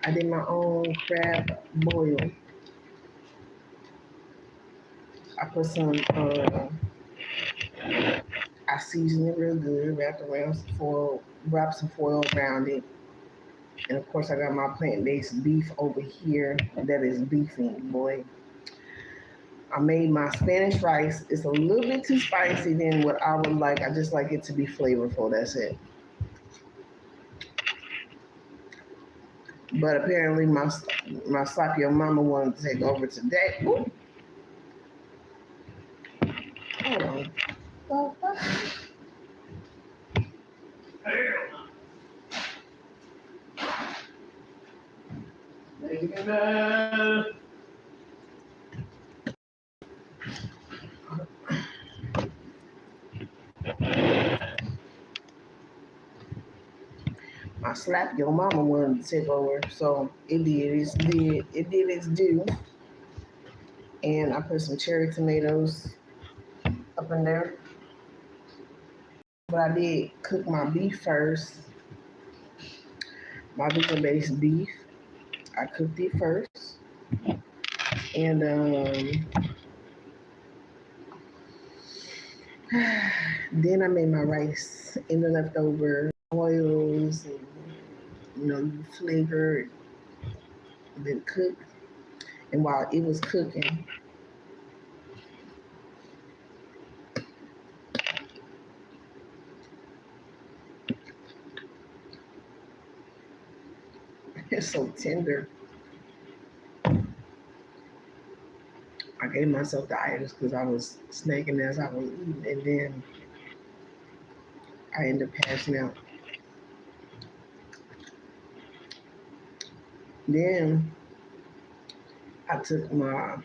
I did my own crab boil. I put some, I seasoned it real good, wrapped some foil around it. And of course, I got my plant based beef over here that is beefing, boy. I made my Spanish rice. It's a little bit too spicy than what I would like. I just like it to be flavorful. That's it. But apparently, my Sapio mama wanted to take over today. Ooh, hold on. Well, my slap your mama wanted to take over, so it did its due, and I put some cherry tomatoes up in there. But I did cook my beef first, my vegan based beef. I cooked it first, and then I made my rice in the leftover oils and you flavor, then cook. And while it was cooking, it's so tender. I gave myself the itis because I was snaking as I was eating, and then I ended up passing out. Then I took my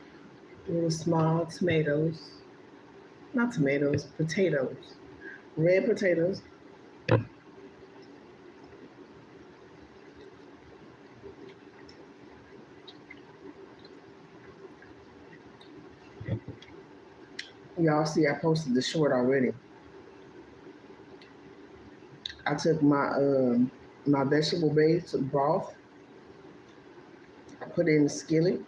little small tomatoes, not tomatoes, potatoes, red potatoes. Y'all see, I posted the short already. I took my vegetable base broth. I put it in the skillet.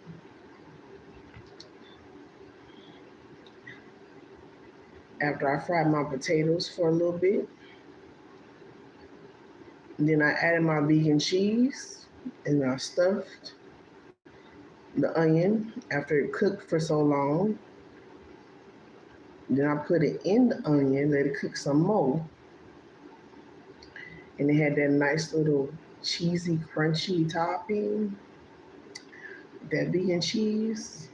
After I fried my potatoes for a little bit, then I added my vegan cheese and I stuffed the onion after it cooked for so long. Then I put it in the onion, let it cook some more, and it had that nice little cheesy, crunchy topping, that vegan cheese.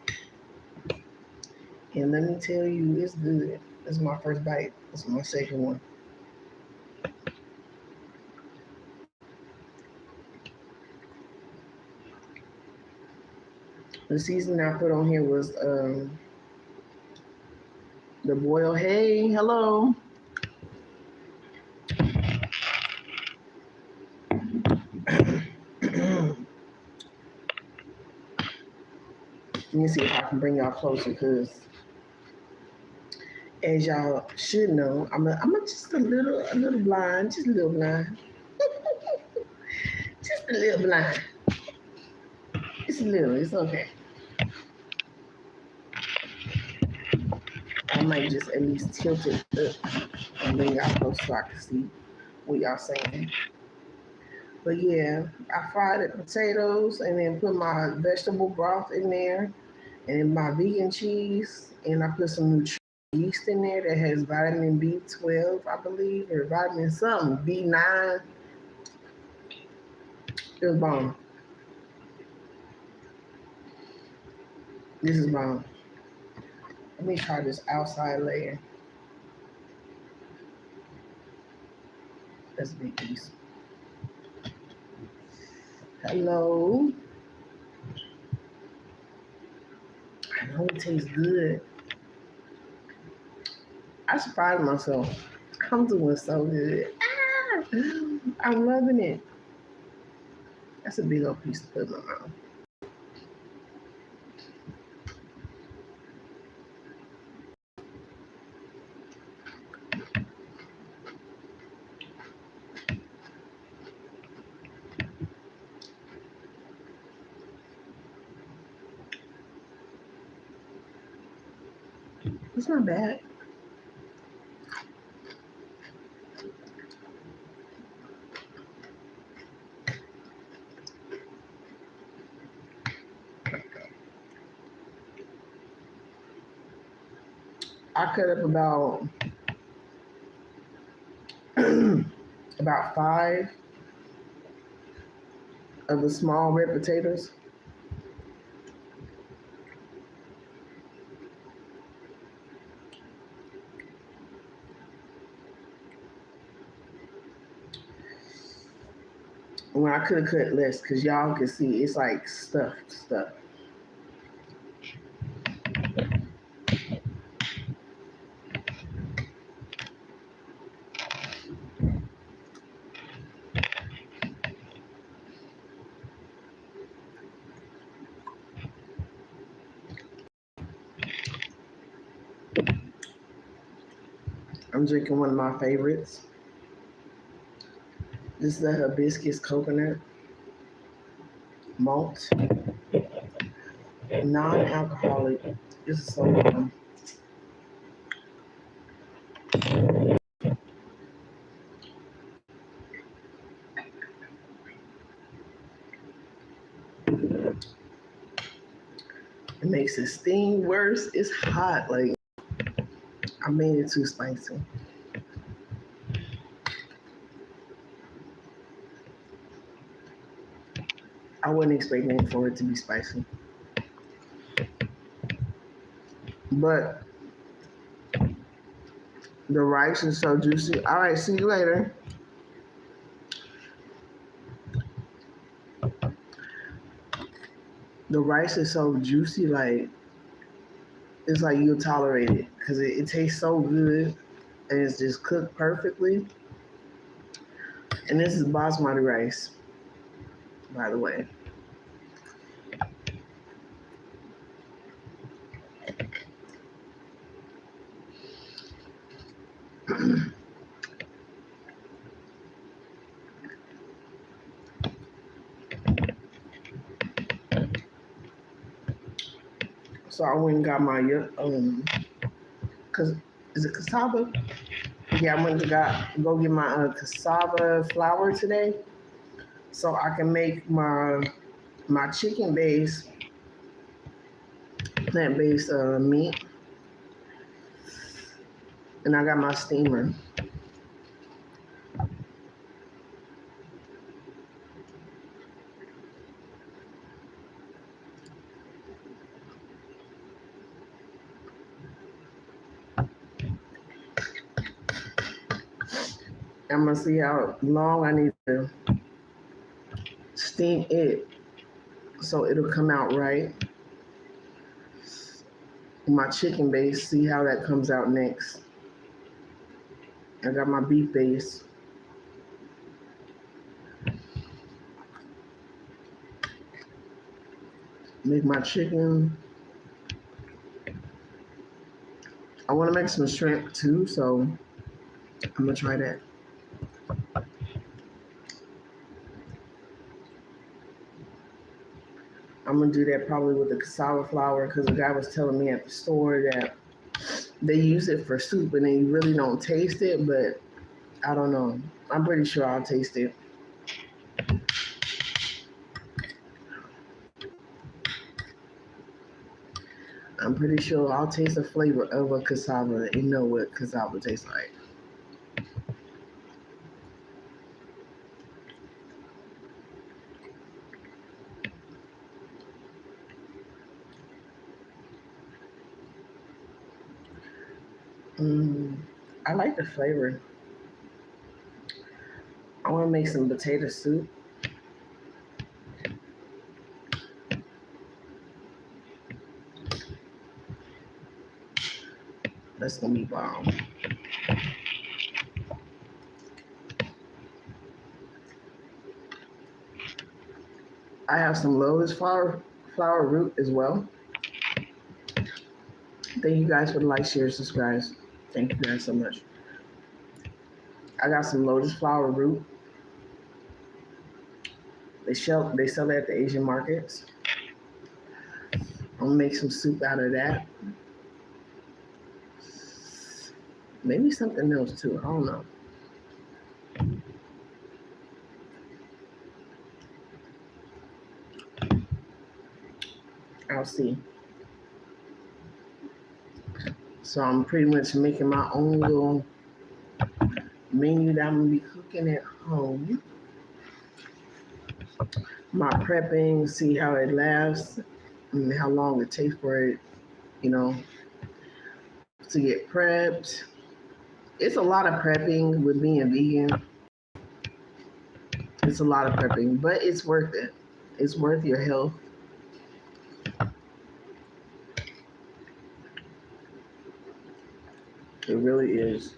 And let me tell you, it's good. This is my first bite. This is my second one. The seasoning I put on here was the boil. Hey, hello. Let me see if I can bring y'all closer because, as y'all should know, I'm just a little blind, just a little blind, just a little blind. It's a little. It's okay. I might just at least tilt it up and bring y'all close so I can see what y'all saying. But yeah, I fried the potatoes and then put my vegetable broth in there and my vegan cheese, and I put some nutrition yeast in there that has vitamin B12, I believe, or vitamin something, B9. It was bomb. This is bomb. Let me try this outside layer. That's a big piece. Hello. I know it tastes good. I surprised myself. I'm doing so good. Ah, I'm loving it. That's a big old piece to put in my mouth. It's not bad. I cut up about about 5 of the small red potatoes. When I could have cut less, cause y'all can see it's like stuff. I'm drinking one of my favorites. This is the hibiscus coconut malt, non-alcoholic. This is so good. It makes it sting worse. It's hot. Like I made it too spicy. I wasn't expecting for it to be spicy, but the rice is so juicy. All right, see you later. The rice is so juicy, like it's like you'll tolerate it because it tastes so good and it's just cooked perfectly. And this is basmati rice, by the way. So I went and got my cause is it cassava? Yeah, I went to go get my cassava flour today, so I can make my chicken based plant based meat, and I got my steamer. I'm gonna see how long I need to steam it so it'll come out right. My chicken base, see how that comes out next. I got my beef base. Make my chicken. I want to make some shrimp too, so I'm gonna try that. I'm gonna do that probably with the cassava flour because the guy was telling me at the store that they use it for soup and they really don't taste it, but I don't know. I'm pretty sure I'll taste it. I'm pretty sure I'll taste the flavor of a cassava and know what cassava tastes like. Mm, I like the flavor. I want to make some potato soup. That's gonna be bomb. I have some lotus flower root as well. Thank you guys for the like, share, subscribe. Thank you guys so much. I got some lotus flower root. They sell it at the Asian markets. I'm gonna make some soup out of that. Maybe something else too. I don't know. I'll see. So I'm pretty much making my own little menu that I'm gonna be cooking at home. My prepping, see how it lasts and how long it takes for it, you know, to get prepped. It's a lot of prepping with being vegan. It's a lot of prepping, but it's worth it. It's worth your health. It really is.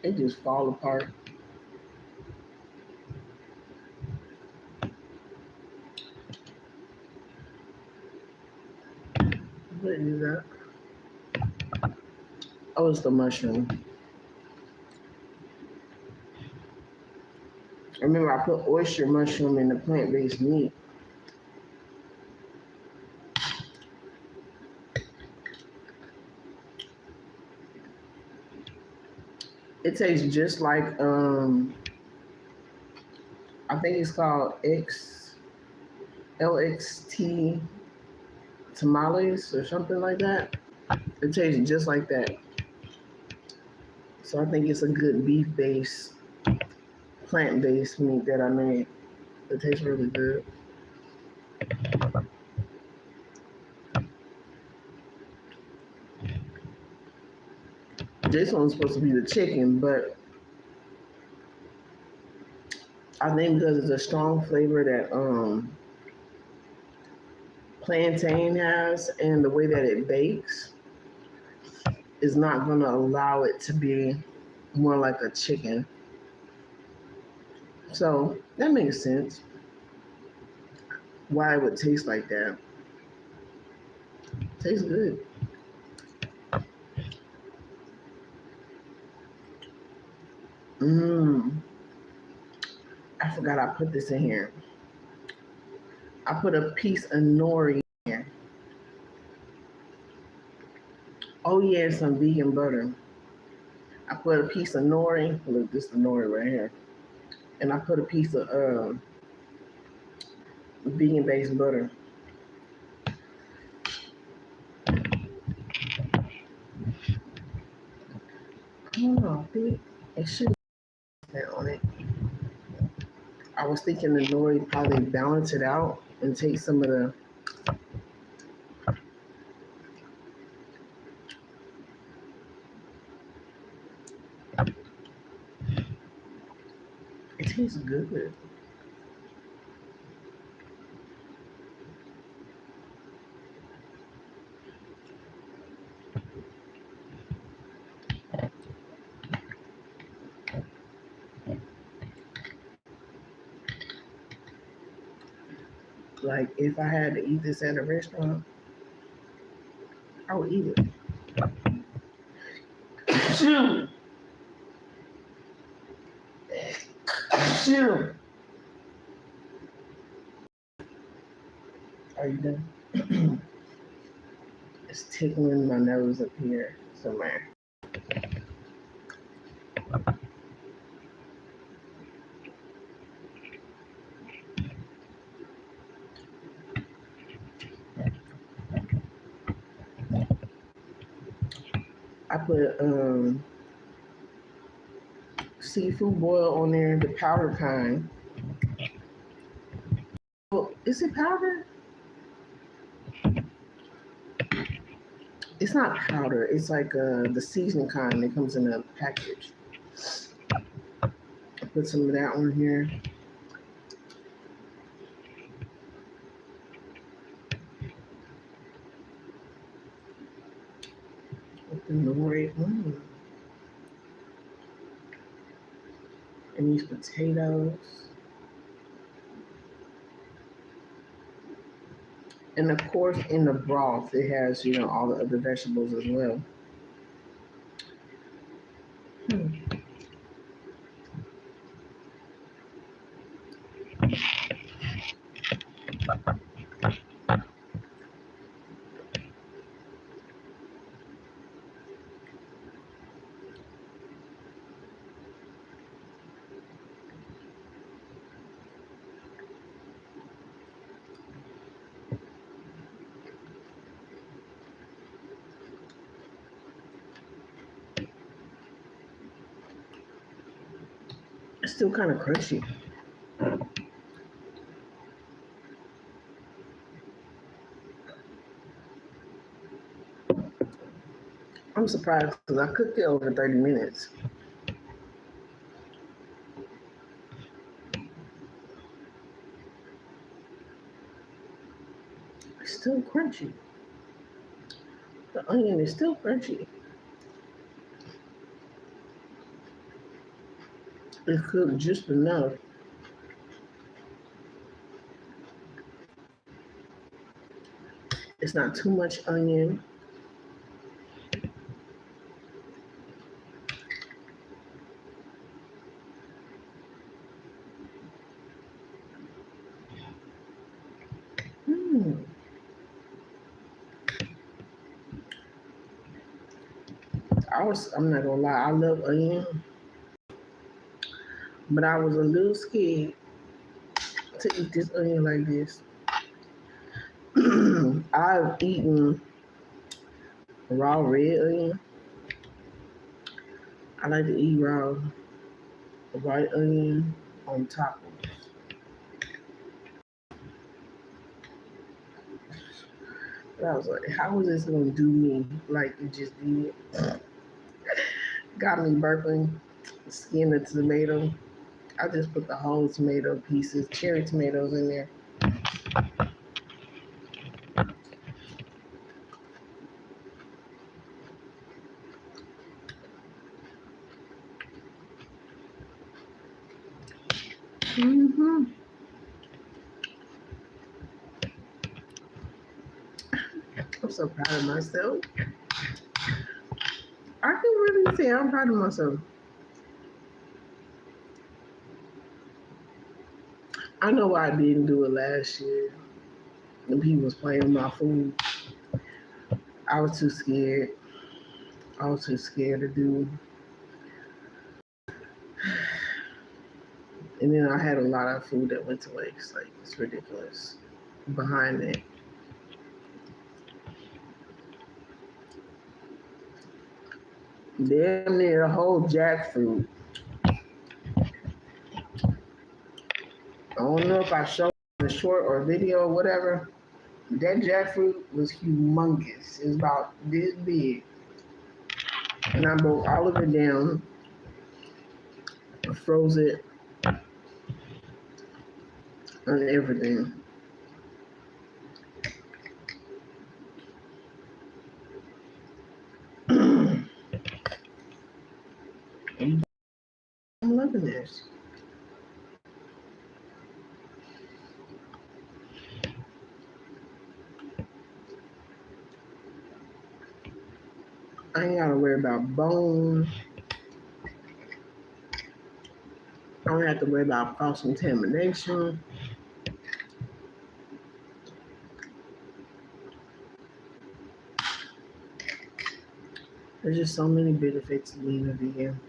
It just fall apart. What is that? Oh, it's the mushroom. Remember, I put oyster mushroom in the plant-based meat. It tastes just like I think it's called LXT tamales or something like that. It tastes just like that. So I think it's a good beef-based, plant-based meat that I made. It tastes really good. This one's supposed to be the chicken, but I think because it's a strong flavor that plantain has and the way that it bakes is not going to allow it to be more like a chicken. So that makes sense why it would taste like that. Tastes good. Mmm. I forgot I put this in here. I put a piece of nori in here. Oh yeah, some vegan butter. I put a piece of nori. Look, this is the nori right here. And I put a piece of vegan based butter. I don't know. It should be on it. I was thinking the nori probably balance it out and take some of the. It tastes good. Like if I had to eat this at a restaurant, I would eat it. Shoot. Shoot. Are you done? It's tickling my nose up here somewhere. I put seafood boil on there, the powder kind. Well, is it powder? It's not powder. It's like the seasoning kind that comes in a package. I put some of that on here. Open the nori. And these potatoes. And of course, in the broth, it has, all the other vegetables as well. Hmm. It's still kind of crunchy. I'm surprised because I cooked it over 30 minutes. It's still crunchy. The onion is still crunchy. It's cooked just enough. It's not too much onion. Mm. I'm not gonna lie, I love onion, but I was a little scared to eat this onion like this. I've eaten raw red onion. I like to eat raw white onion on tacos. But I was like, how is this gonna do me like it just did? Got me burping, skin the tomato. I just put the whole tomato pieces, cherry tomatoes in there. hmm I'm so proud of myself. I can really say I'm proud of myself. I know why I didn't do it last year. The people was playing with my food. I was too scared. I was too scared to do. And then I had a lot of food that went to waste. Like, it's ridiculous. Behind it. Damn near a whole jackfruit. I don't know if I showed the short or video or whatever. That jackfruit was humongous. It was about this big. And I broke all of it down, froze it, and everything. I'm loving this. I ain't gotta worry about bone. I don't have to worry about cross contamination. There's just so many benefits to being a vegan.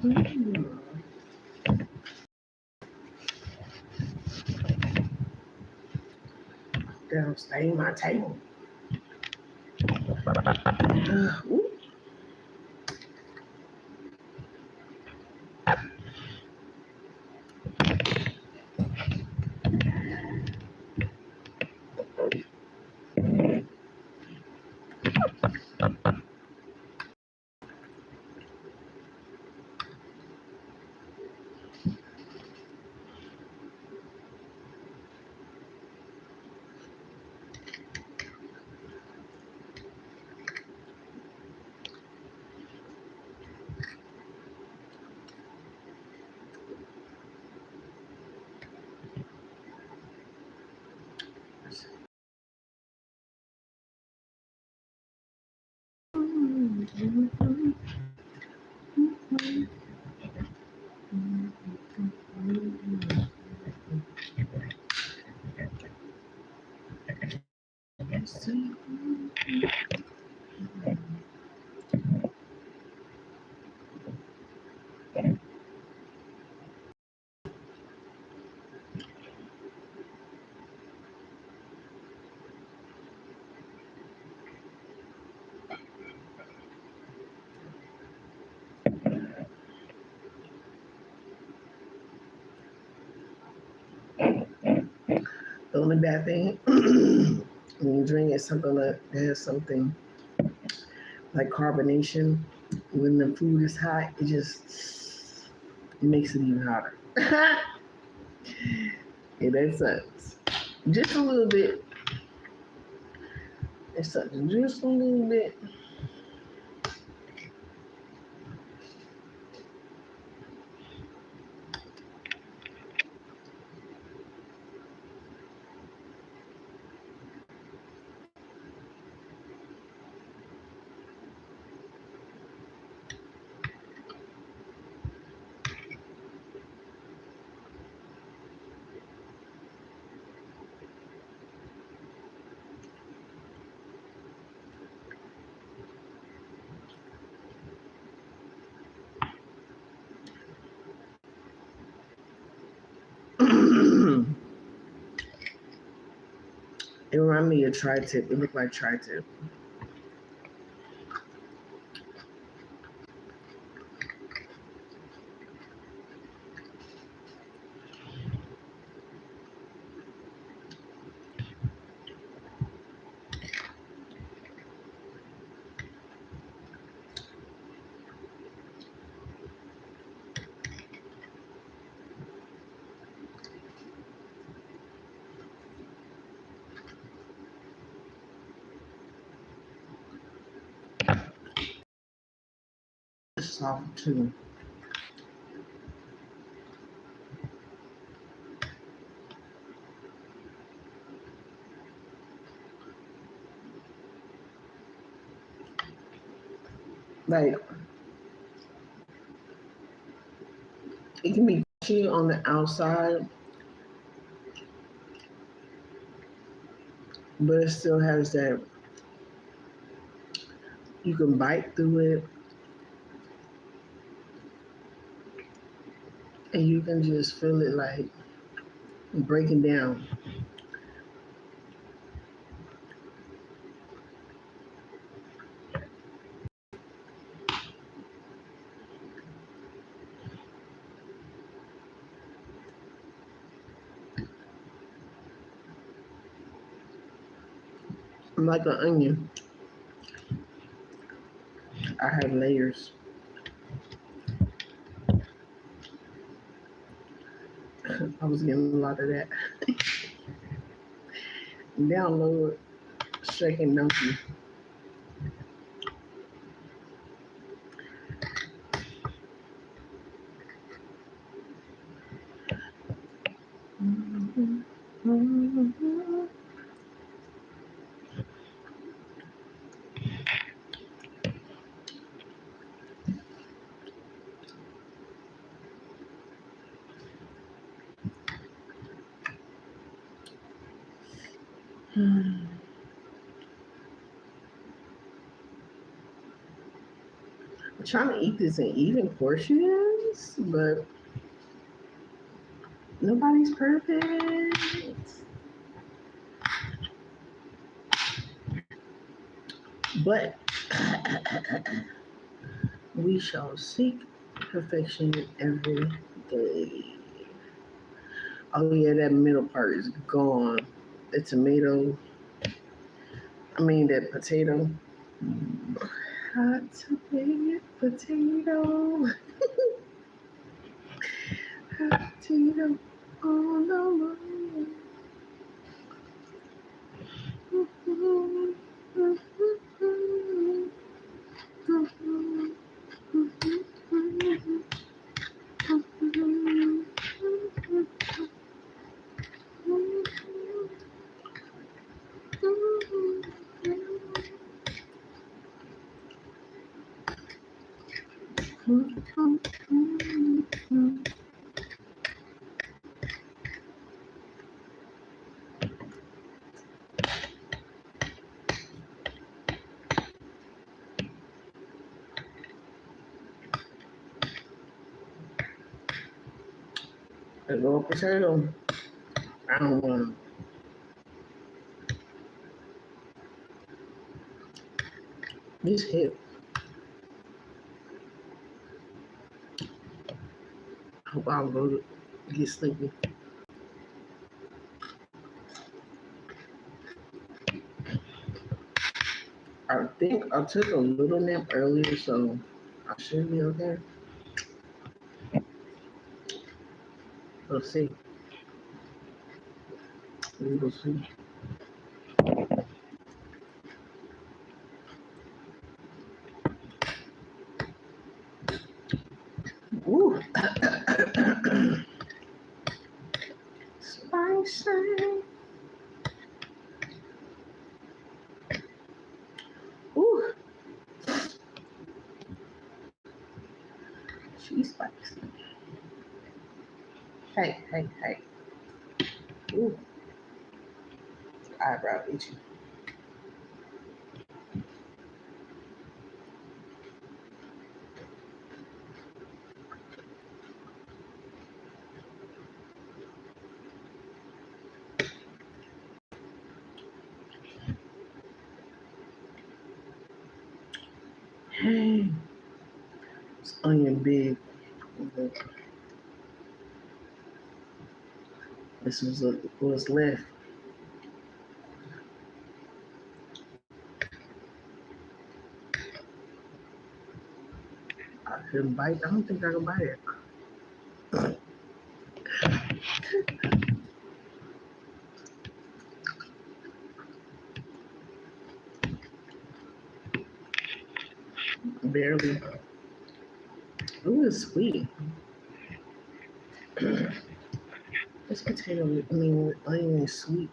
Mm. That'll stay my table. Ooh. The only bad thing when you drink is something that has something like carbonation. When the food is hot, it makes it even hotter. Yeah, that sucks. Just a little bit. It sucks just a little bit. It reminded me of tri-tip. It looked like tri-tip. It's soft too. Like it can be crunchy on the outside, but it still has that you can bite through it and you can just feel it like breaking down. Like an onion. I have layers. I was getting a lot of that. Download Shaking Donkey. I'm trying to eat this in even portions, but nobody's perfect. But we shall seek perfection every day. Oh yeah, that middle part is gone. The tomato, that potato. Hot potato, hot potato on the line. A little potato. I don't want this hip. Hope I'll go to get sleepy. I think I took a little nap earlier, so I should be okay. We'll see. We will see. Ooh. Spicy. Ooh. She's spicy. Hey. Ooh. Eyebrow itchy. Hey. This onion big. This was what's left. I couldn't bite. I don't think I can bite it. Barely. Ooh, it's sweet. This potato, onion is sweet.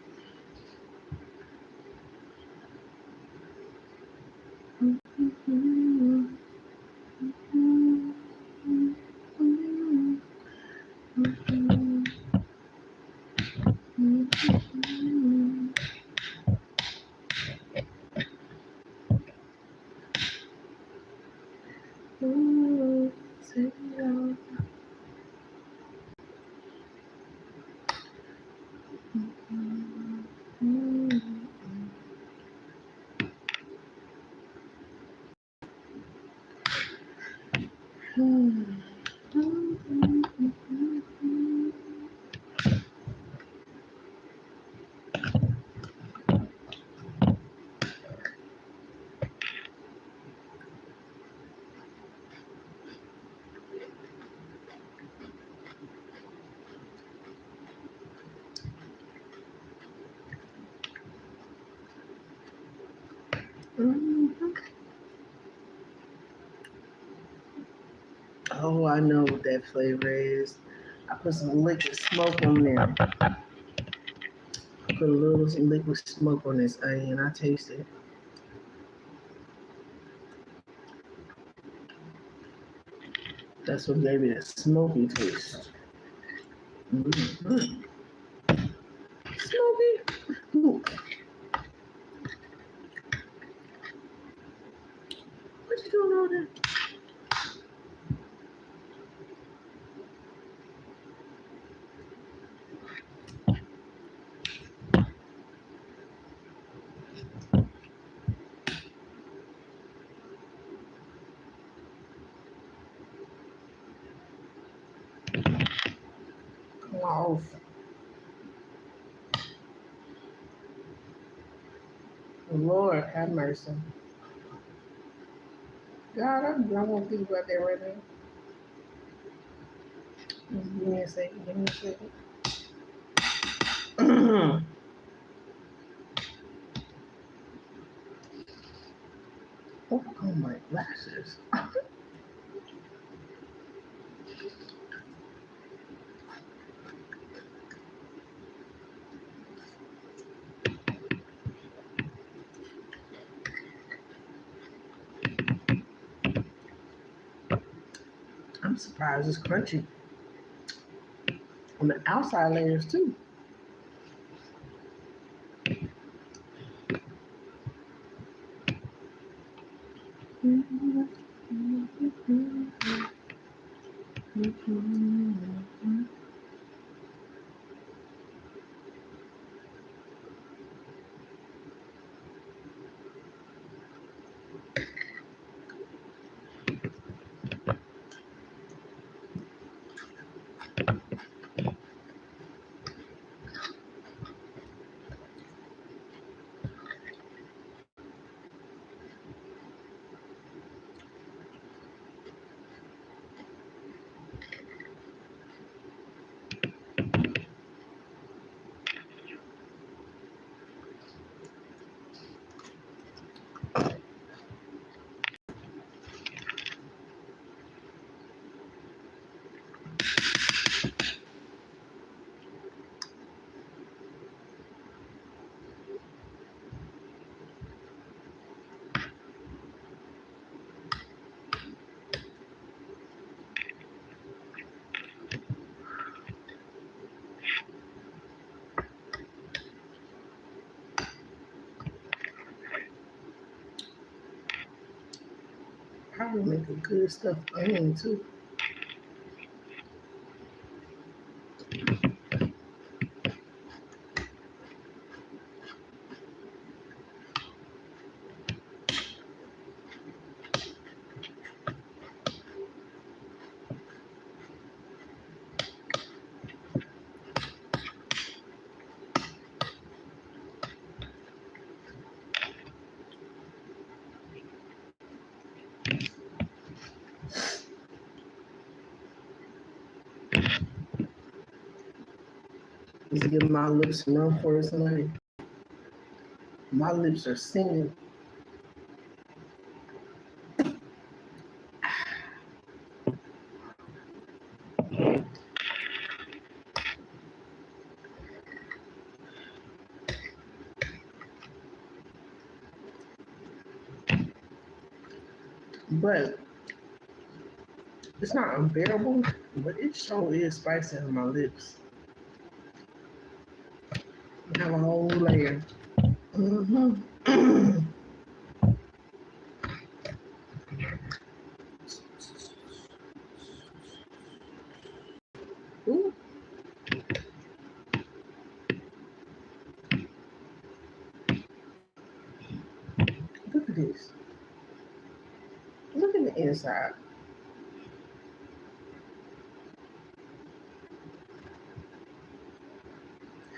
Oh, I know what that flavor is. I put some liquid smoke on there. I put a little liquid smoke on this onion. I taste it. That's what gave it a smoky taste. Mm-hmm. Smoky. Ooh. What you doing over there? mouth. Lord have mercy. God, I don't want to think about that right now. Give me a second. Give me a second. Oh my glasses. I'm surprised it's crunchy on the outside layers too. Probably make a good stuffed onion too. Just give my lips run for its money. My lips are singing. But it's not unbearable, but it sure is spicy on my lips. I have a whole layer. Mm-hmm. Ooh. Look at this. Look at the inside.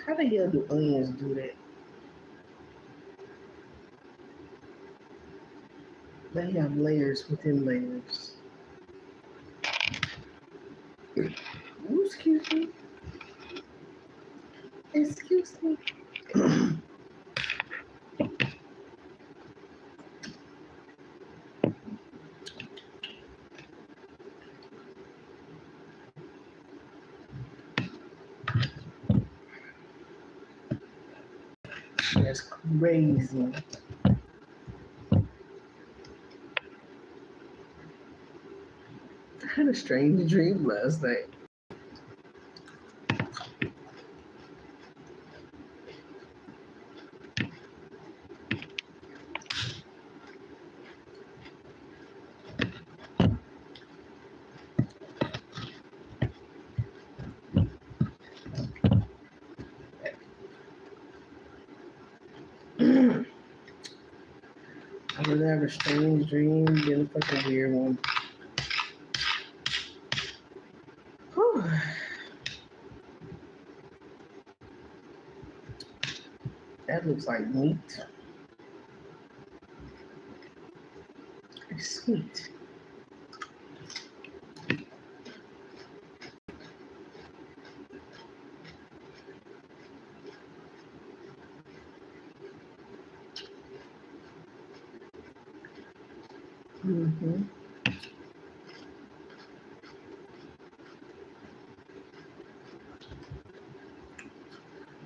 How the hell do onions do that? They have layers within layers. Ooh, excuse me. Excuse me. That's crazy. I had a strange dream last night. I would have a strange dream than a fucking weird one. Whew. That looks like meat. It's sweet. Mm-hmm.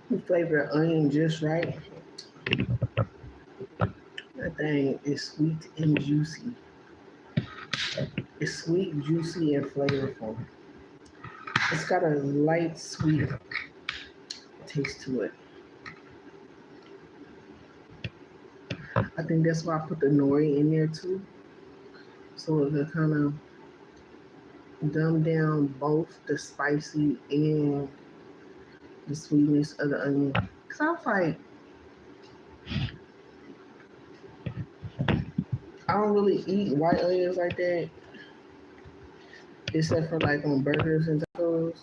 You flavor the onion just right. That thing is sweet and juicy. It's sweet, juicy, and flavorful. It's got a light sweet taste to it. I think that's why I put the nori in there too. So it'll kind of dumb down both the spicy and the sweetness of the onion. Cause I was like, I don't really eat white onions like that, except for like on burgers and tacos.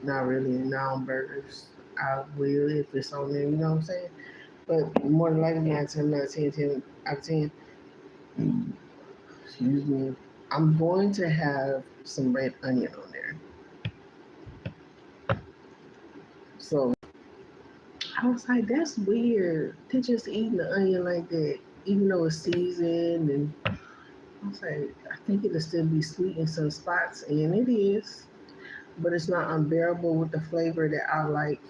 Not really, not on burgers. I will if it's on there, you know what I'm saying? But more than likely, 10 out of 10. Excuse me. I'm going to have some red onion on there. So I was like, that's weird to just eating the onion like that, even though it's seasoned. And I was like, I think it'll still be sweet in some spots, and it is, but it's not unbearable with the flavor that I like.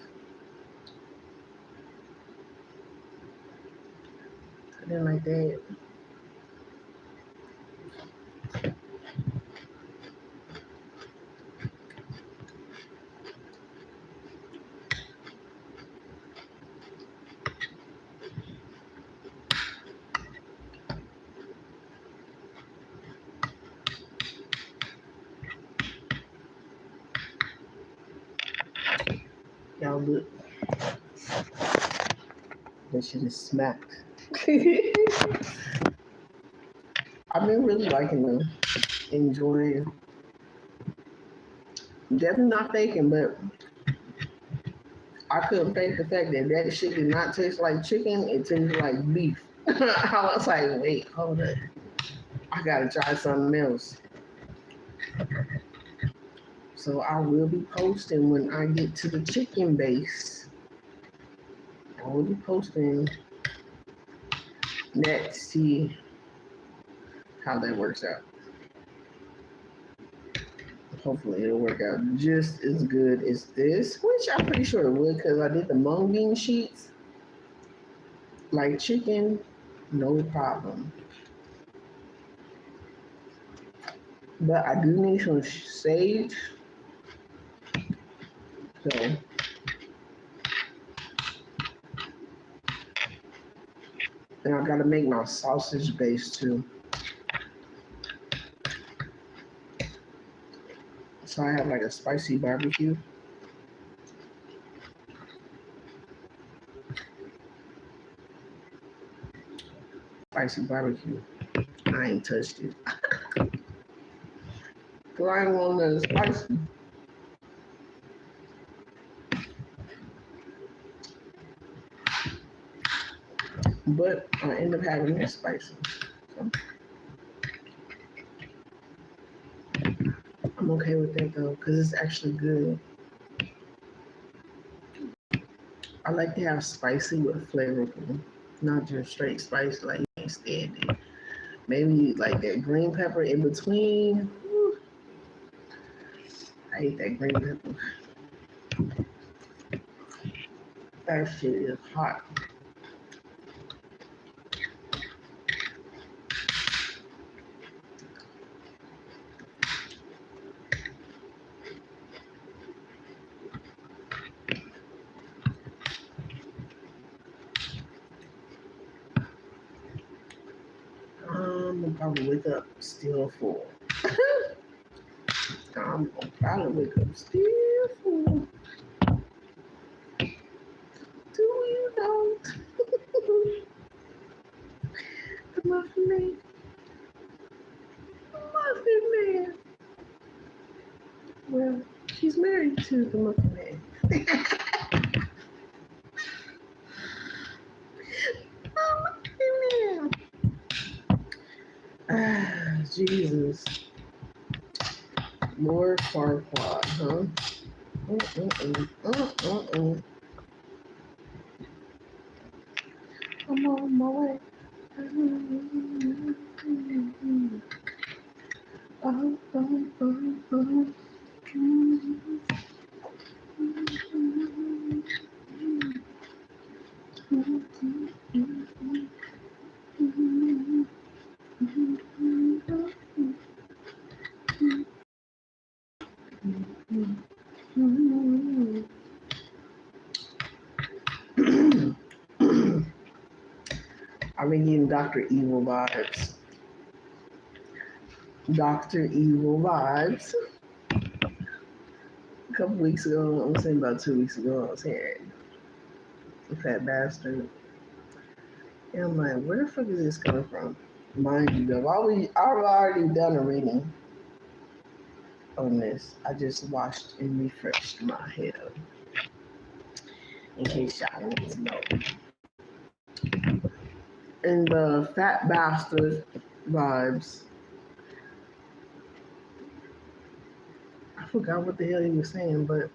I didn't like that. Y'all look, that shit is smacked. I've been really liking them, enjoying. Definitely not faking, but I couldn't fake the fact that that shit did not taste like chicken. It tasted like beef. I was like, wait, hold up. I gotta try something else. So I will be posting when I get to the chicken base. I will be posting that to see how that works out. Hopefully it'll work out just as good as this, which I'm pretty sure it would because I did the mung bean sheets. Like chicken, no problem. But I do need some sage. So and I gotta make my sausage base too. So I have like a spicy barbecue. Spicy barbecue. I ain't touched it. Cause I ain't want nothing spicy. But I end up having it spicy. So I'm okay with that though, because it's actually good. I like to have spicy with flavorful, not just straight spice like you can't stand it. Maybe like that green pepper in between. Woo. I hate that green pepper. That shit is hot. I'm gonna probably wake up still full. I'm gonna probably wake up still full. Do you know the muffin man? The muffin man. Well, she's married to the muffin man. Jesus. Lord Farquaad, huh? Mm-mm-mm. Mm-mm-mm. I'm on my way. I've been getting Dr. Evil vibes. Dr. Evil vibes. A couple weeks ago, I'm saying about 2 weeks ago, I was hearing Fat Bastard. And I'm like, where the fuck is this coming from? Mind you, I've already done a reading on this. I just washed and refreshed my head up. In case y'all want to know. And the Fat Bastard vibes. I forgot what the hell he was saying, but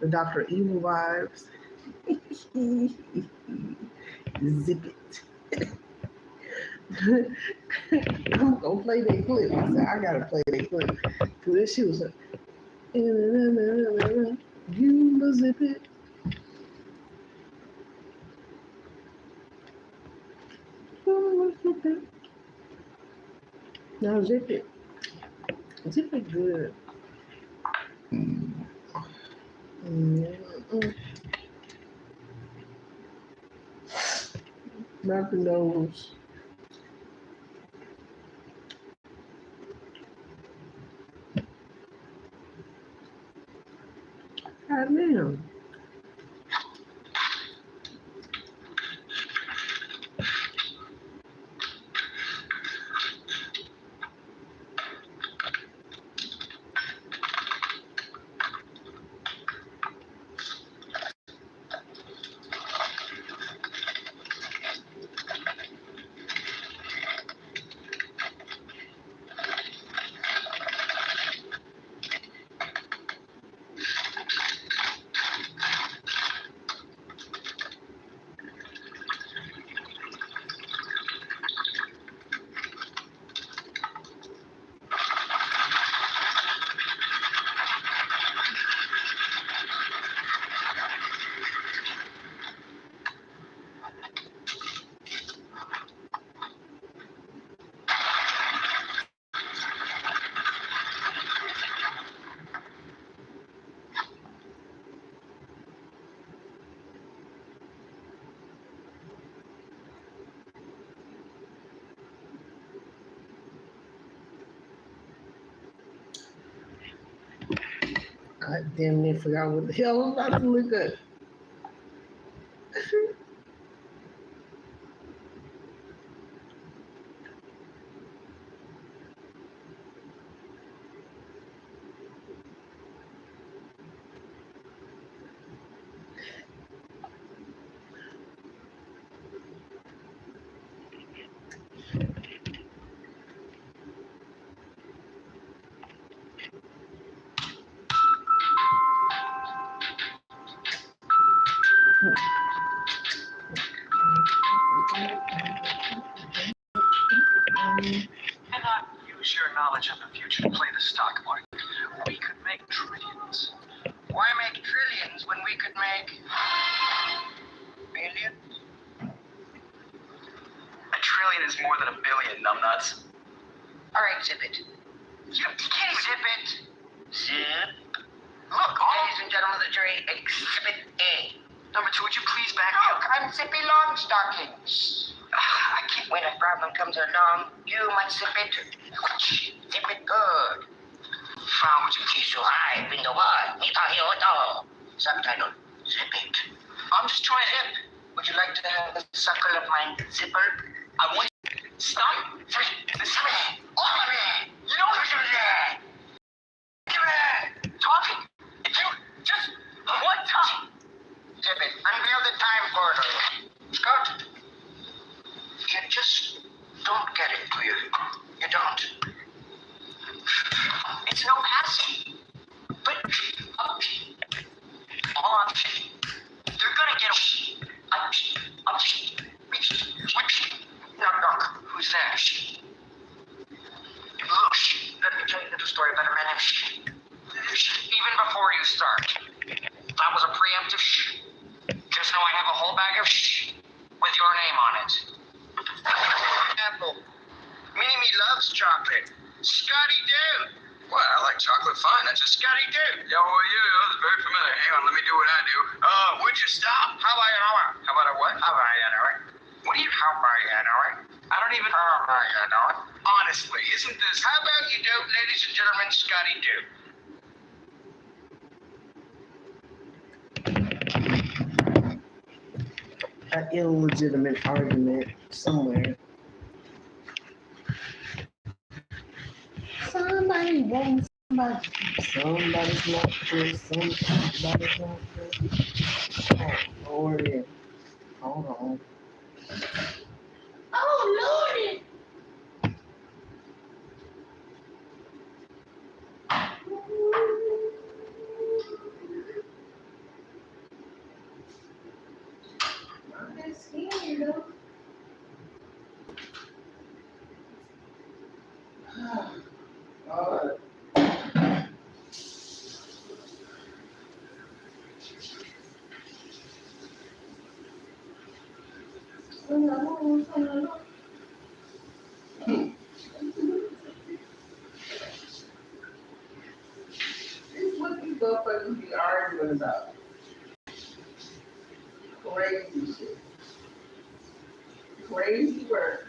the Dr. Evil vibes. Zip it. I'm gonna play that clip. I said, I gotta play that clip. Cause this shit was like, you must zip it. Now zip it. Zip it good. Malcolm knows. God damn. I damn near forgot what the hell I was about to look at. Cannot use your knowledge of the future to play the stock market. We could make trillions. Why make trillions when we could make billions? A trillion is more than a billion, numbnuts. All right, zip it. You can't Zip it. Zip. Look, Ladies and gentlemen of the jury, Exhibit A. Number two, would you please back me Look, up? I'm Zippy Longstockings. I can't. When a problem comes along, you must zip it. Zip it good. From Kishuhai, Bingo One, Mita Hyoto. Subtitle, zip it. I'm just trying to. Zip. Would you like to have a suckle of my zipper? I want. Stop. Free. Listen. Over me. You know what Over there. you're talking. If you just one time. Zip it. Unveil the time portal. Scott. You just don't get it, do you? You don't. Who's that? Look, let me tell you a little story about a man named Even before you start, that was a preemptive Just know I have a whole bag of with your name on it. Apple. Mimi loves chocolate. Scotty Doo. Well, I like chocolate fine. That's a Scotty Doo. Yeah, well, that's very familiar. Hang on, let me do what I do. Would you stop? How about an hour? How about a what? How about an hour? What do you how about an hour? I don't even how about an hour. Honestly, isn't this? How about you do, ladies and gentlemen, Scotty Doo? An illegitimate argument somewhere. Somebody wants somebody. Somebody's not good. Somebody's not good. Oh, Lordy. Hold on. Oh, Lordy. This is what these motherfuckers be arguing about. Crazy shit. Crazy work.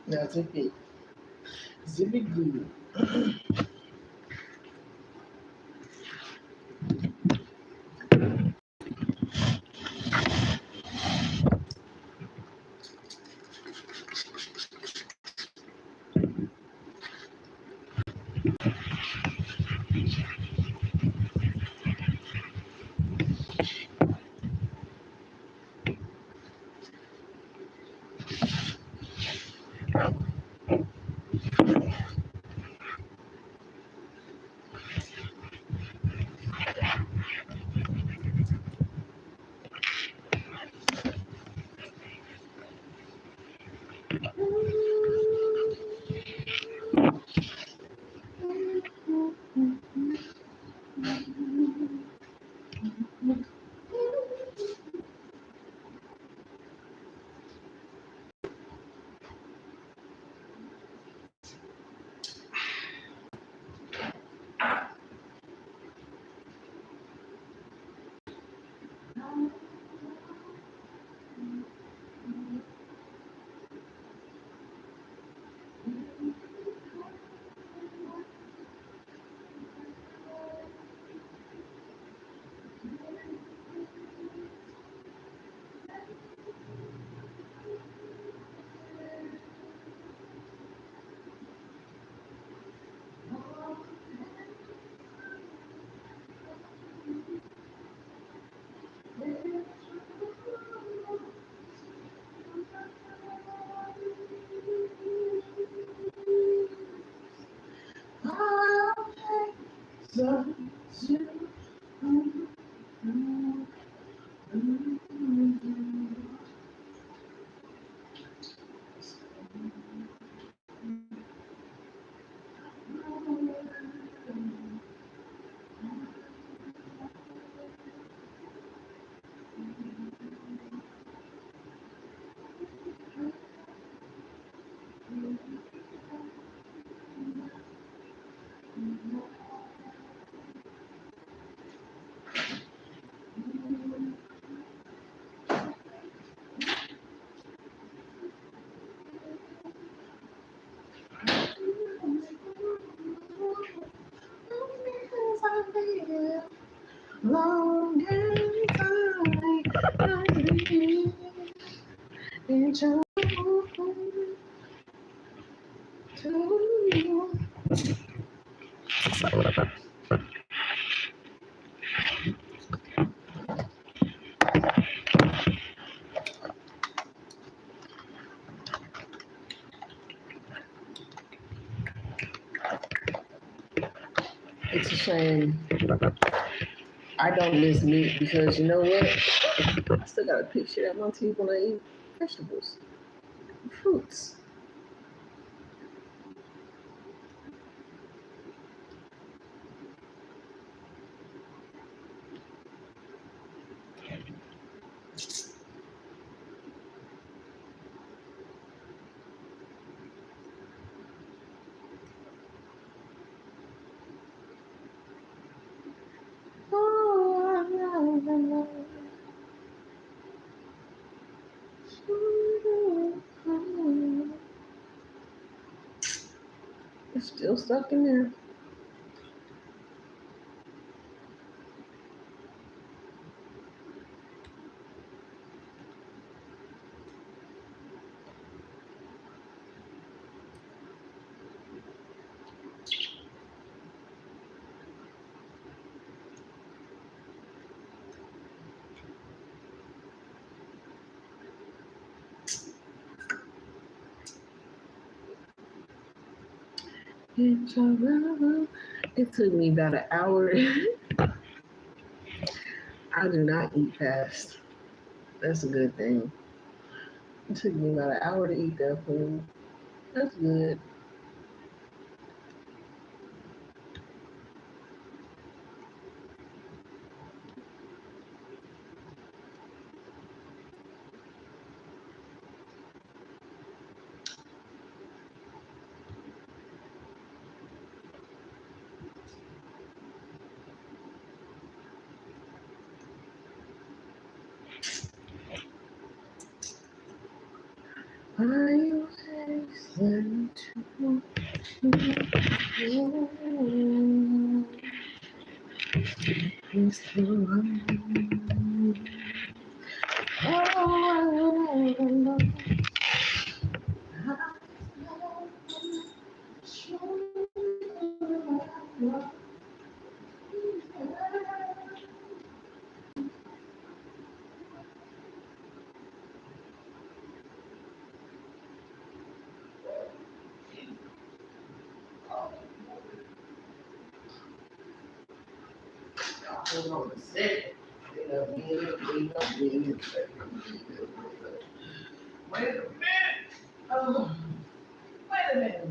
Now zip it. Zip it good. Long time I believe in you. saying I don't miss meat because you know what? I still got a picture at my teeth when I eat vegetables, fruits. It's still stuck in there. It's around. It took me about an hour. I do not eat fast. That's a good thing. It took me about an hour to eat that food. That's good. I listen to you. It's the one. Oh, hold on a second. Wait a minute. Oh, wait a minute.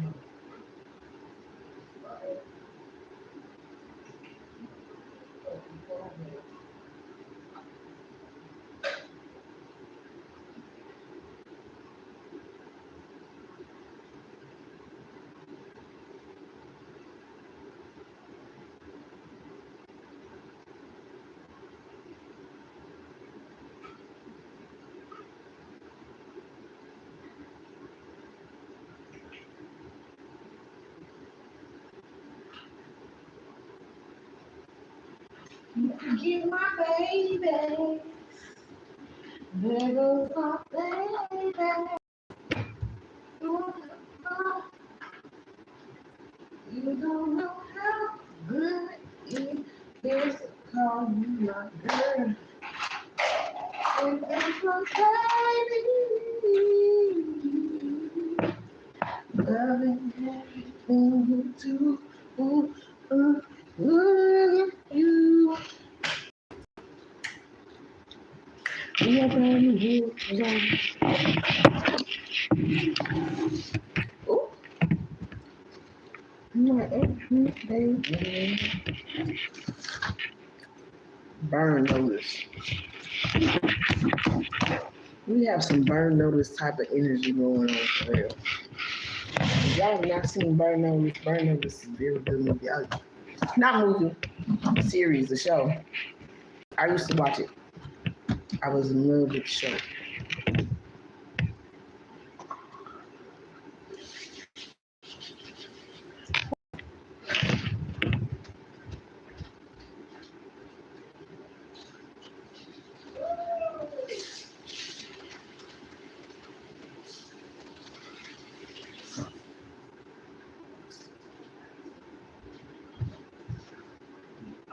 Give my baby. There goes my baby. You don't know how good it is to call you my girl. And that's my baby. Loving everything you do. Ooh, ooh, ooh, you. We are brand new. Ooh, my baby. Burn notice. We have some burn notice type of energy going on for real. If y'all have not seen Burn Notice is a very good movie. Not movie, series, a show. I used to watch it. I was in love with the show.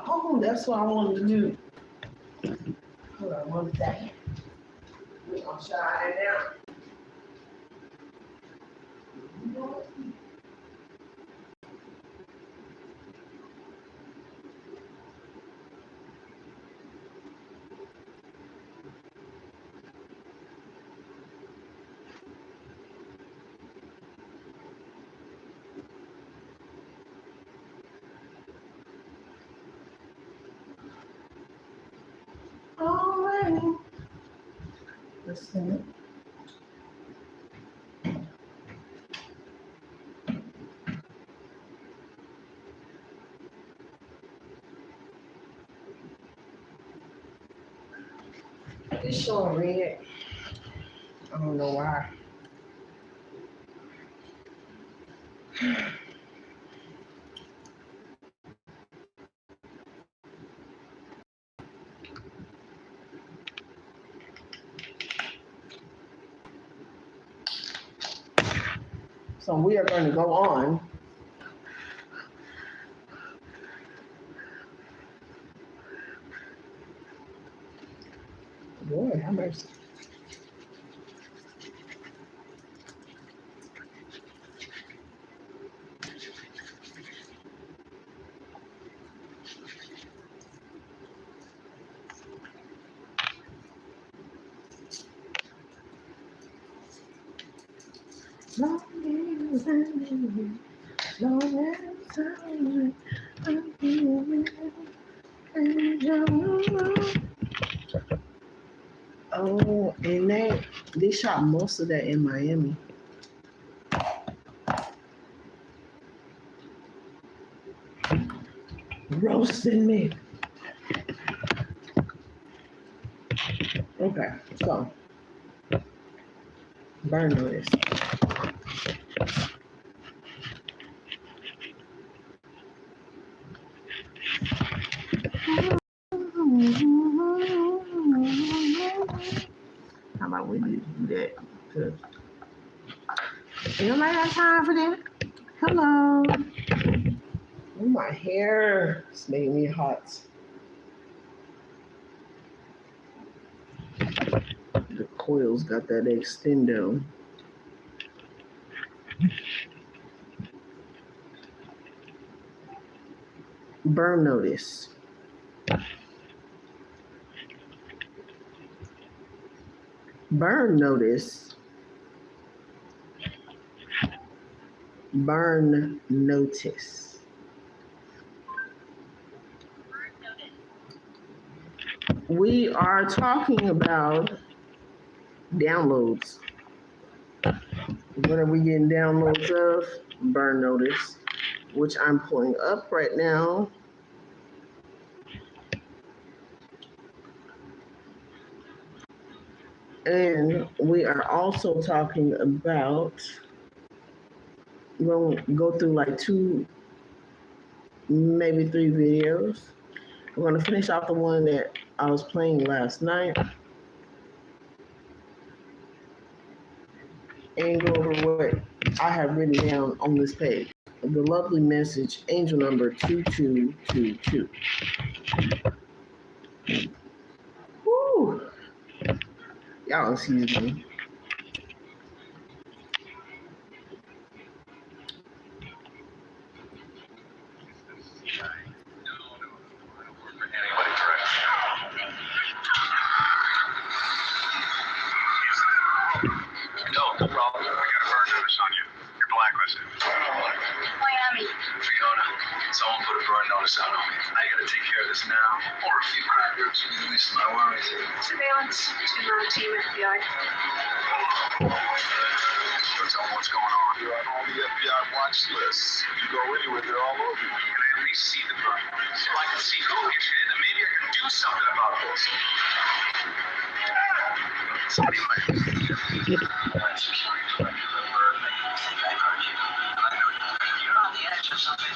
Oh, that's what I wanted to do. Hold on one second. We're gonna try it out. Alright. Let's see. It's showing red. I don't know why. So we are going to go on. Lord, have mercy. Oh, and they shot most of that in Miami. Roasting me. Okay, so burn notice. How about we do that? Good. Anybody have time for that? Hello. Oh, my hair is making me hot. The coils got that extendo. Burn notice. Burn notice. Burn notice. We are talking about downloads. What are we getting downloads of? Burn notice, which I'm pulling up right now. And we are also talking about, we'll go through like 2, maybe 3 videos. We're going to finish off the one that I was playing last night and go over what I have written down on this page. The lovely message, angel number 2222. Woo! Y'all excuse me. No problem. I got a burn notice on you. You're blacklisted. Miami. Fiona, someone put a burn notice out on me. I gotta take care of this now, or a few crackers to release my worries. Surveillance. Two on team FBI. So tell me what's going on. You're on all the FBI watch lists. If you go anywhere, they're all over you. Can I at least see the burn notice? So I can see who issued it, and maybe I can do something about this. Somebody might be security director of Burn. I think I heard you. I know you. You're on the edge of something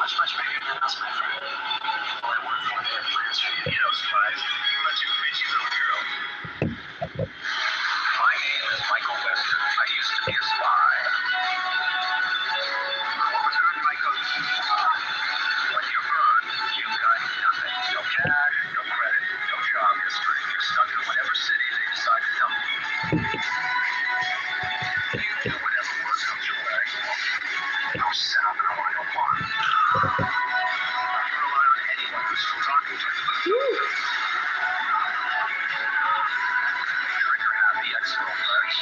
much, much bigger than us, my friend. People I work for, they have plans for you. You know, spies. But you bitchy little girl. My name is Michael Wester. I used to be a spy. What was earned my coach? When you're burned, you've got nothing. No cash, no credit, no job history. You're stuck in whatever city they decide to dump you. You do whatever work comes your way. No sound in a line of one. You rely on anyone who's still talking to you. Trigger happy ex-girlfriends.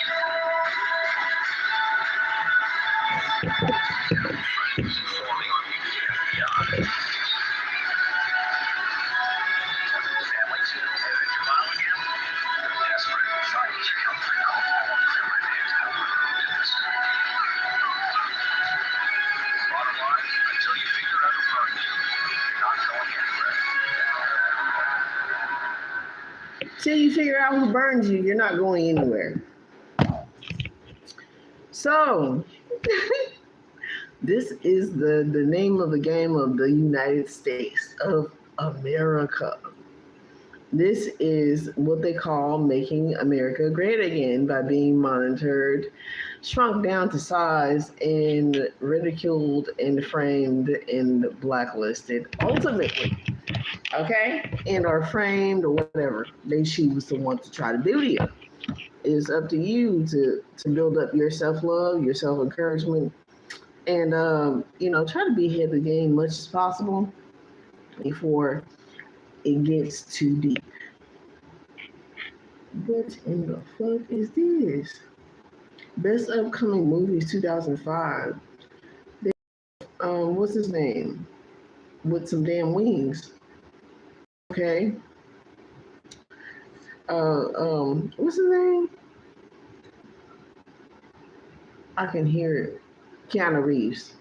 Friends informing on you to the FBI. Family too. Till you figure out who burns you, you're not going anywhere. So, this is the name of the game of the United States of America. This is what they call making America great again by being monitored, shrunk down to size, and ridiculed and framed and blacklisted ultimately. Okay? And are framed or whatever they choose to want to try to do to you. It's up to you to build up your self-love, your self-encouragement, and try to be ahead of the game much as possible before it gets too deep. What in the fuck is this? Best upcoming movies 2005. What's his name? With some damn wings. Okay. What's his name? I can hear it. Keanu Reeves.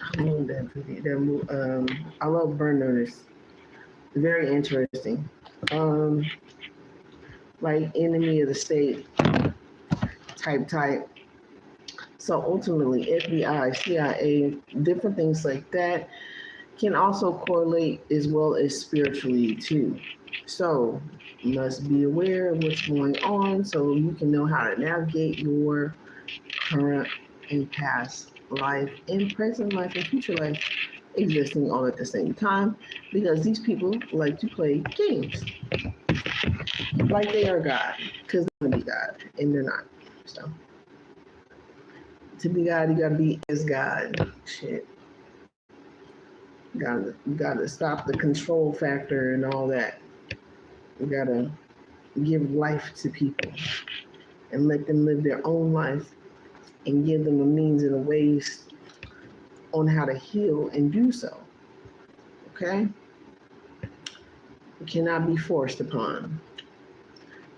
I love that video. I love Burn Notice. Very interesting. Like enemy of the state type. So ultimately, FBI, CIA, different things like that can also correlate as well as spiritually too. So you must be aware of what's going on so you can know how to navigate your current and past life and present life and future life existing all at the same time, because these people like to play games like they are God, because they're gonna be God and they're not. So to be God, you gotta be as God. Shit. You gotta stop the control factor and all that. You gotta give life to people and let them live their own life and give them a means and a ways on how to heal and do so. Okay? It cannot be forced upon.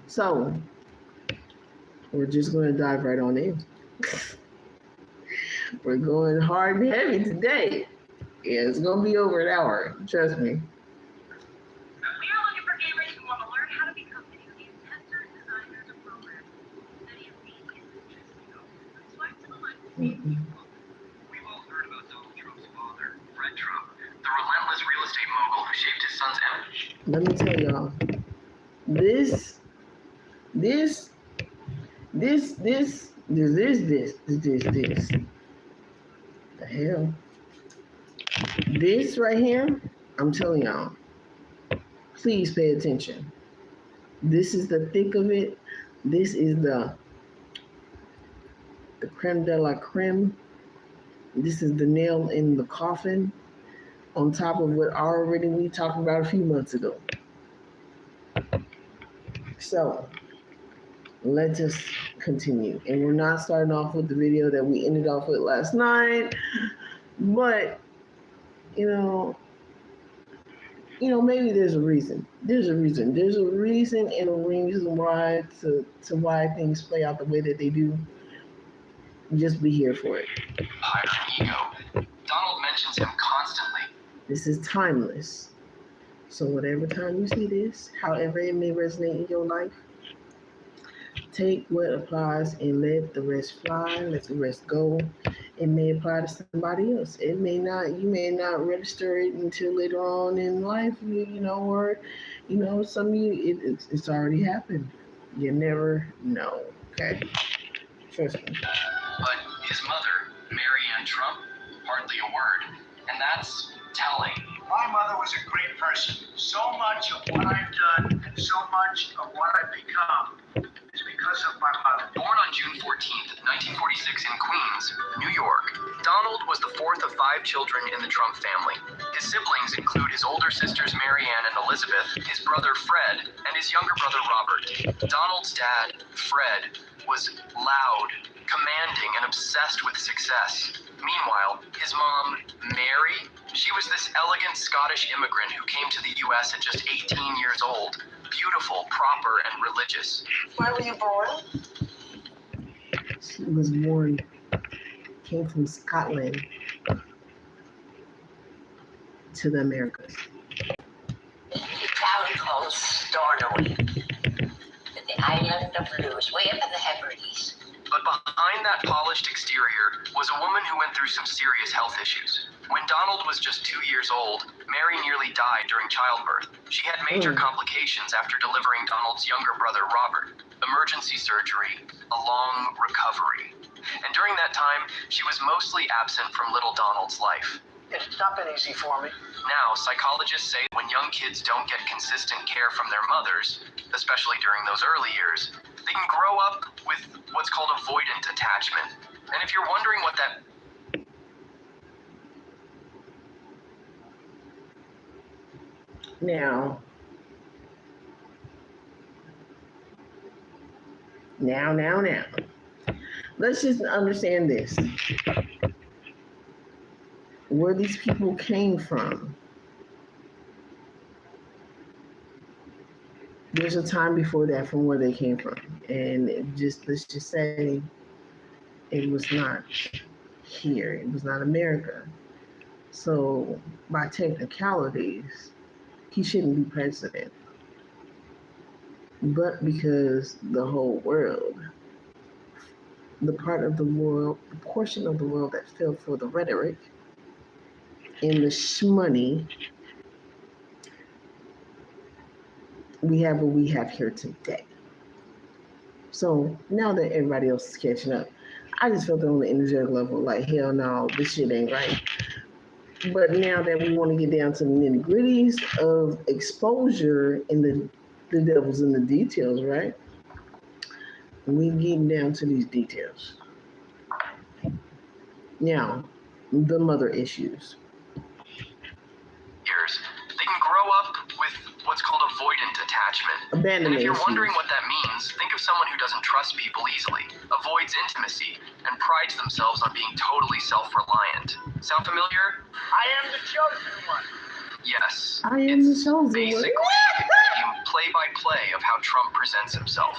So, we're just going to dive right on in. We're going hard and heavy today. Yeah, it's going to be over an hour. Trust me. We are looking for gamers who want to learn how to become video game testers, designers, or programmers. Many of these can interest you. Swipe to the left to see if you want. We've all heard about Donald Trump's father, Fred Trump, the relentless real estate mogul who shaped his son's image. Let me tell y'all, this. The hell? This right here, I'm telling y'all, please pay attention. This is the thick of it. This is the creme de la creme. This is the nail in the coffin on top of what already we talked about a few months ago. So let us continue. And we're not starting off with the video that we ended off with last night, but maybe there's a reason. There's a reason and a reason why why things play out the way that they do. Just be here for it. Higher ego. Donald mentions him constantly. This is timeless. So whatever time you see this, however it may resonate in your life, take what applies and let the rest fly, let the rest go. It may apply to somebody else. It may not, you may not register it until later on in life, or, some of you, it's already happened. You never know, okay? Trust me. But his mother, Marianne Trump, hardly a word. And that's telling. My mother was a great person. So much of what I've done and so much of what I've become is because of my mother. Born on June 14th, 1946 in Queens, New York, Donald was the fourth of 5 children in the Trump family. His siblings include his older sisters Marianne and Elizabeth, his brother Fred, and his younger brother Robert. Donald's dad, Fred, was loud, commanding, and obsessed with success. Meanwhile, his mom, Mary, she was this elegant Scottish immigrant who came to the U.S. at just 18 years old. Beautiful, proper, and religious. Where were you born? She was born, came from Scotland. to the Americas. A town called Stornoway, to the island of Lewis, way up in the Hebrides. But behind that polished exterior was a woman who went through some serious health issues. When Donald was just 2 years old, Mary nearly died during childbirth. She had major complications after delivering Donald's younger brother, Robert. Emergency surgery, a long recovery. And during that time, she was mostly absent from little Donald's life. It's not been easy for me. Now, psychologists say when young kids don't get consistent care from their mothers, especially during those early years, they can grow up with what's called avoidant attachment. And if you're wondering what that Now, let's just understand this. Where these people came from. There's a time before that from where they came from. And let's just say it was not here. It was not America. So by technicalities, he shouldn't be president. But because the whole world, the portion of the world that fell for the rhetoric and the shmoney, we have what we have here today. So now that everybody else is catching up, I just felt it on the energetic level, like, hell no, this shit ain't right. But now that we want to get down to the nitty gritties of exposure and the devil's in the details, right? We get down to these details. Now, the mother issues. years, they can grow up with what's called avoidant attachment. And Abandonment if you're issues. wondering what that means, think of someone who doesn't trust people easily, avoids intimacy, and prides themselves on being totally self-reliant. Sound familiar? I am the chosen one. Yes. I am the It's chosen one. basically play-by-play of how Trump presents himself.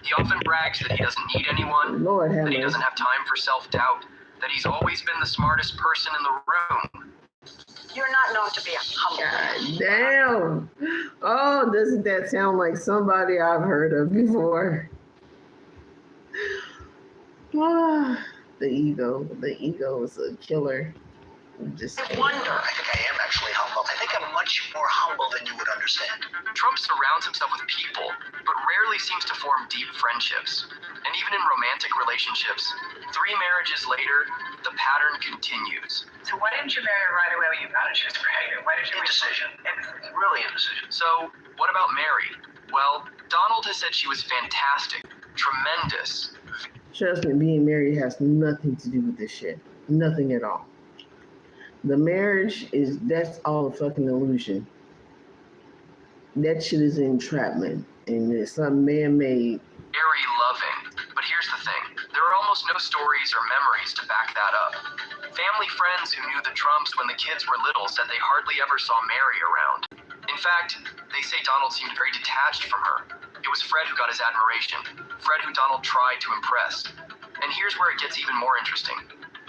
He often brags that he doesn't need anyone, Lord have that he mercy. doesn't have time for self-doubt, that he's always been the smartest person in the room. You're not known to be a humble. God damn. Oh, doesn't that sound like somebody I've heard of before? Ah, the ego is a killer. Just I wonder. I think I am actually humble. I think I'm much more humble than you would understand. Trump surrounds himself with people, but rarely seems to form deep friendships. And even in romantic relationships, 3 marriages later, the pattern continues. So why didn't you marry her right away when you found out she was pregnant? Why did you Indecision. Indecision. Really indecision. So, what about Mary? Well, Donald has said she was fantastic, tremendous. trust me, being married has nothing to do with this shit. Nothing at all. The marriage that's all a fucking illusion. That shit is entrapment and it's some man-made. Very loving. But here's the thing. There are almost no stories or memories to back that up. Family friends who knew the Trumps when the kids were little said they hardly ever saw Mary around. In fact, they say Donald seemed very detached from her. It was Fred who got his admiration. Fred who Donald tried to impress. And here's where it gets even more interesting.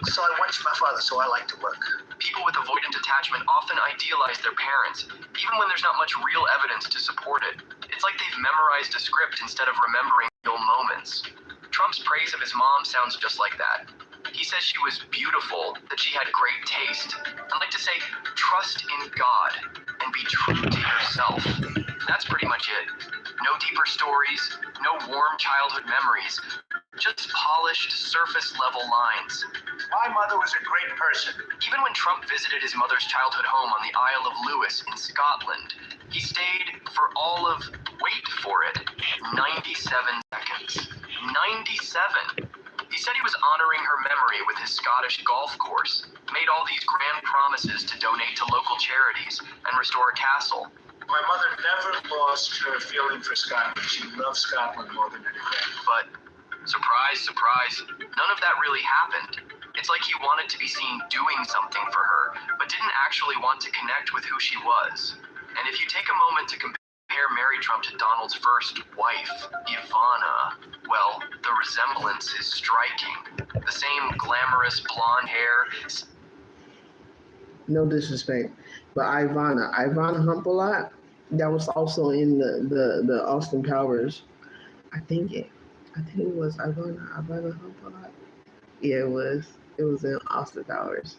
So I watched my father, so I like to work. People with avoidant attachment often idealize their parents, even when there's not much real evidence to support it. It's like they've memorized a script instead of remembering real moments. Trump's praise of his mom sounds just like that. He says she was beautiful, that she had great taste. I'd like to say, trust in God and be true to yourself. That's pretty much it. No deeper stories, no warm childhood memories, just polished, surface-level lines. My mother was a great person. Even when Trump visited his mother's childhood home on the Isle of Lewis in Scotland, he stayed for all of, wait for it, 97 seconds. 97! He said he was honoring her memory with his Scottish golf course, made all these grand promises to donate to local charities and restore a castle. My mother never lost her feeling for Scotland. She loved Scotland more than anything. But, surprise, surprise, none of that really happened. It's like he wanted to be seen doing something for her, but didn't actually want to connect with who she was. And if you take a moment to compare Mary Trump to Donald's first wife, Ivana, well, the resemblance is striking. The same glamorous blonde hair. No disrespect, but Ivana Humpalot, that was also in the Austin Powers. I think it was Ivana Humpalot. Yeah, it was. It was in Austin Powers.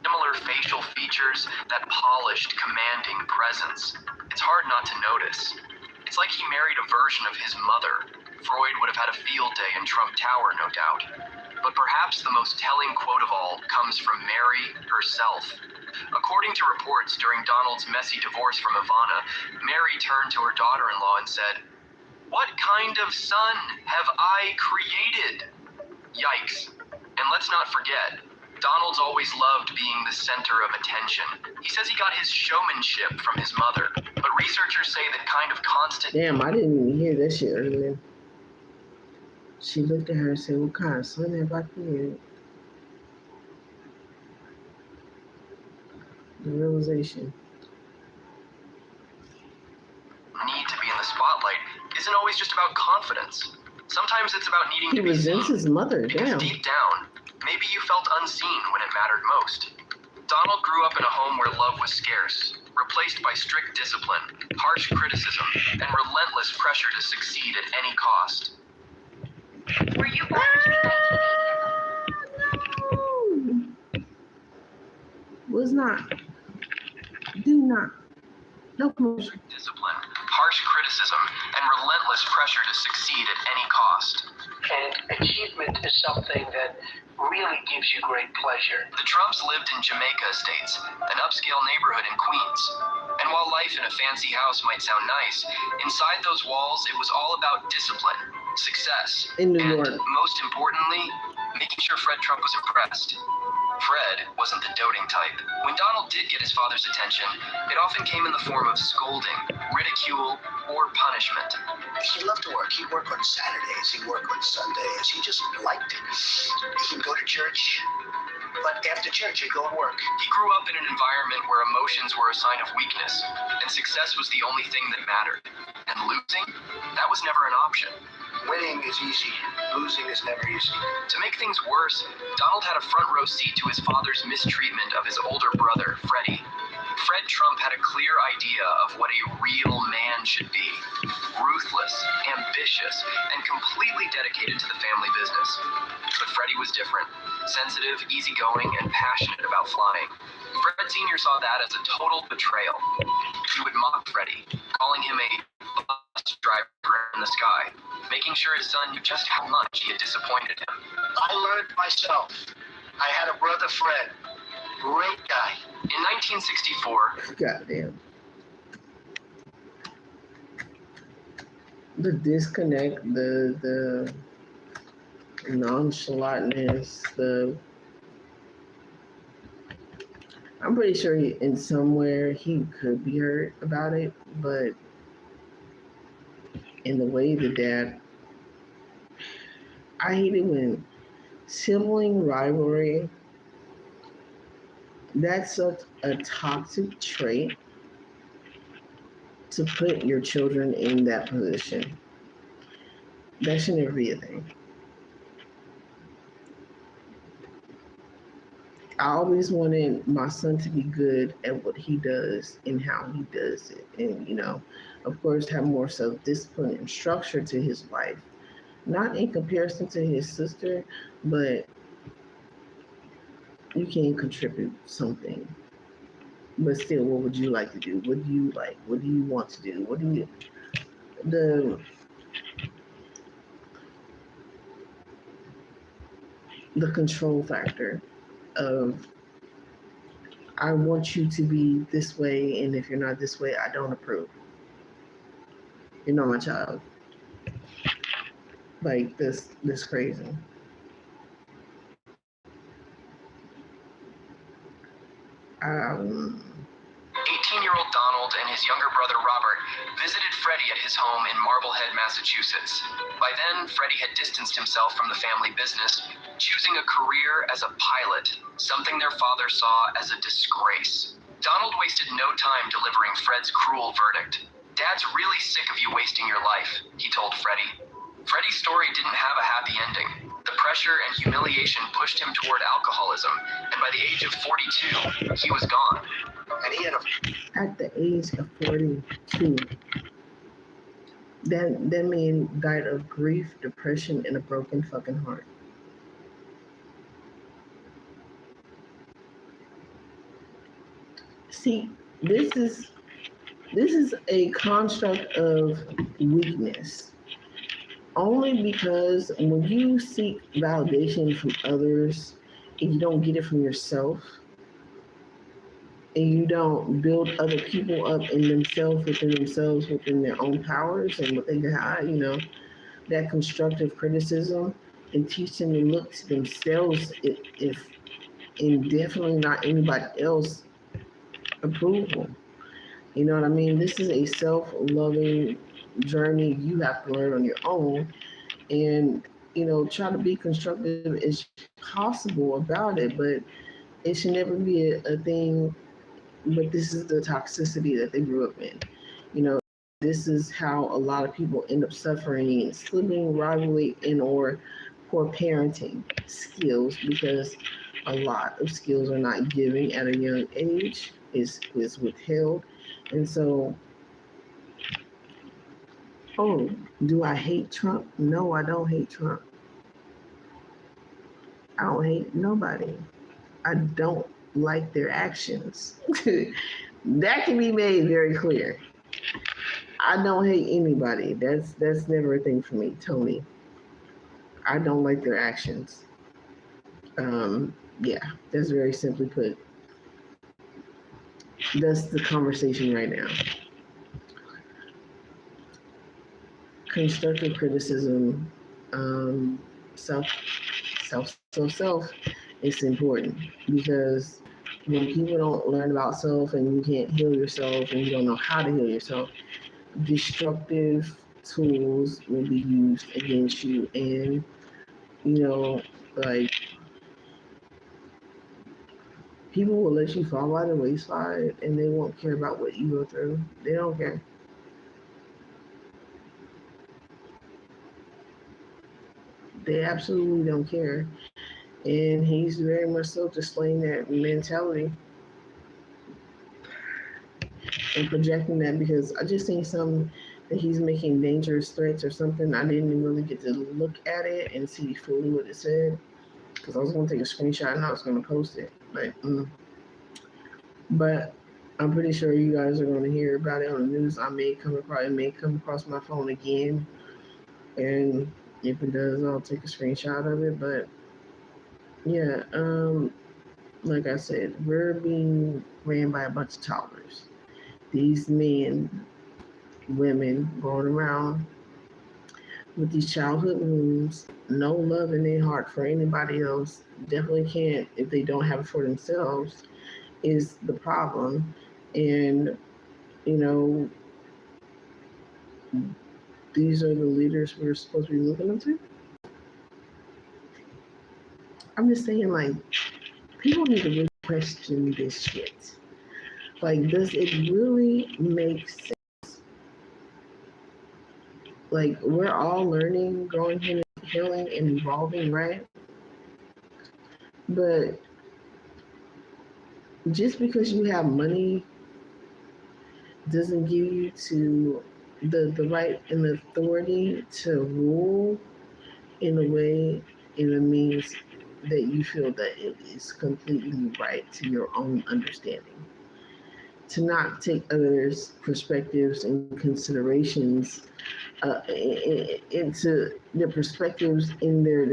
Similar facial features, that polished, commanding presence. It's hard not to notice. It's like he married a version of his mother. Freud would have had a field day in Trump Tower, no doubt. But perhaps the most telling quote of all comes from Mary herself. According to reports, during Donald's messy divorce from Ivana, Mary turned to her daughter-in-law and said, "What kind of son have I created?" Yikes. And let's not forget, Donald's always loved being the center of attention. He says he got his showmanship from his mother, but researchers say that kind of constant... Damn, I didn't even hear that shit earlier. She looked at her and said, "What kind of son have I created?" The realization. need to be in the spotlight isn't always just about confidence. Sometimes it's about needing He to be resents seen. his mother. Because Damn. deep down, maybe you felt unseen when it mattered most. Donald grew up in a home where love was scarce, replaced by strict discipline, harsh criticism, and relentless pressure to succeed at any cost. Were you born between 1980 and Was not. Do not. No commercial. Discipline, harsh criticism, and relentless pressure to succeed at any cost. And achievement is something that really gives you great pleasure. The Trumps lived in Jamaica Estates, an upscale neighborhood in Queens. And while life in a fancy house might sound nice, inside those walls it was all about discipline, success, In New and, York. most importantly, making sure Fred Trump was impressed. Fred wasn't the doting type. When Donald did get his father's attention, it often came in the form of scolding, ridicule, or punishment. He loved to work. He'd work on Saturdays. He'd work on Sundays. He just liked it. He'd go to church, but after church, he'd go to work. He grew up in an environment where emotions were a sign of weakness, and success was the only thing that mattered. And losing? That was never an option. Winning is easy. Losing is never easy. To make things worse, Donald had a front row seat to his father's mistreatment of his older brother, Freddie. Fred Trump had a clear idea of what a real man should be. Ruthless, ambitious, and completely dedicated to the family business. But Freddie was different. Sensitive, easygoing, and passionate about flying. Fred Sr. saw that as a total betrayal. He would mock Freddie, calling him a bus driver in the sky, making sure his son knew just how much he had disappointed him. I learned myself. I had a brother, Fred. Great guy. In 1964, Goddamn. The disconnect, the nonchalantness, I'm pretty sure in somewhere he could be hurt about it, but in the way the dad, I hate it when sibling rivalry, that's such a toxic trait to put your children in that position. That should never be a thing. I always wanted my son to be good at what he does and how he does it. And, of course, have more self-discipline and structure to his life. Not in comparison to his sister, but you can contribute something. But still, what would you like to do? What do you like? What do you want to do? What do you... The control factor of, I want you to be this way, and if you're not this way, I don't approve. You're not my child. Like, this crazy. Um, 18-year-old Donald and his younger brother Robert visited Freddie at his home in Marblehead, Massachusetts. By then, Freddie had distanced himself from the family business, choosing a career as a pilot, something their father saw as a disgrace. Donald wasted no time delivering Fred's cruel verdict. "Dad's really sick of you wasting your life," he told Freddie. Freddie's story didn't have a happy ending. The pressure and humiliation pushed him toward alcoholism, and by the age of 42, he was gone. And he had a At the age of 42, that man died of grief, depression, and a broken fucking heart. See, this is a construct of weakness. Only because when you seek validation from others and you don't get it from yourself, and you don't build other people up in themselves, within their own powers and what they got, that constructive criticism, and teach them to look to themselves if and definitely not anybody else approval. You know what I mean? This is a self-loving journey you have to learn on your own, and try to be constructive as possible about it, but it should never be a thing. But this is the toxicity that they grew up in. This is how a lot of people end up suffering sibling rivalry and or poor parenting skills, because a lot of skills are not given at a young age, is withheld. And so, oh, do I hate Trump? No, I don't hate Trump. I don't hate nobody. I don't like their actions. That can be made very clear. I don't hate anybody. That's never a thing for me, Tony. I don't like their actions. Yeah, that's very simply put. That's the conversation right now. Constructive criticism, self, it's important, because when people don't learn about self and you can't heal yourself and you don't know how to heal yourself, destructive tools will be used against you. And, like, people will let you fall by the wayside and they won't care about what you go through. They don't care. They absolutely don't care. And he's very much so displaying that mentality and projecting that, because I just think something that he's making dangerous threats or something. I didn't really get to look at it and see fully what it said, because I was going to take a screenshot and I was going to post it. But I'm pretty sure you guys are going to hear about it on the news. It may come across my phone again, and if it does, I'll take a screenshot of it. But yeah, like I said, we're being ran by a bunch of toddlers. These men, women going around with these childhood wounds, no love in their heart for anybody else, definitely can't if they don't have it for themselves, is the problem. And, these are the leaders we're supposed to be looking up to. I'm just saying, like, people need to really question this shit. Like, does it really make sense? Like, we're all learning, growing, healing, and evolving, right? But just because you have money doesn't give you to the right and the authority to rule in a way, and it means that you feel that it is completely right to your own understanding. To not take others' perspectives and considerations into their perspectives in their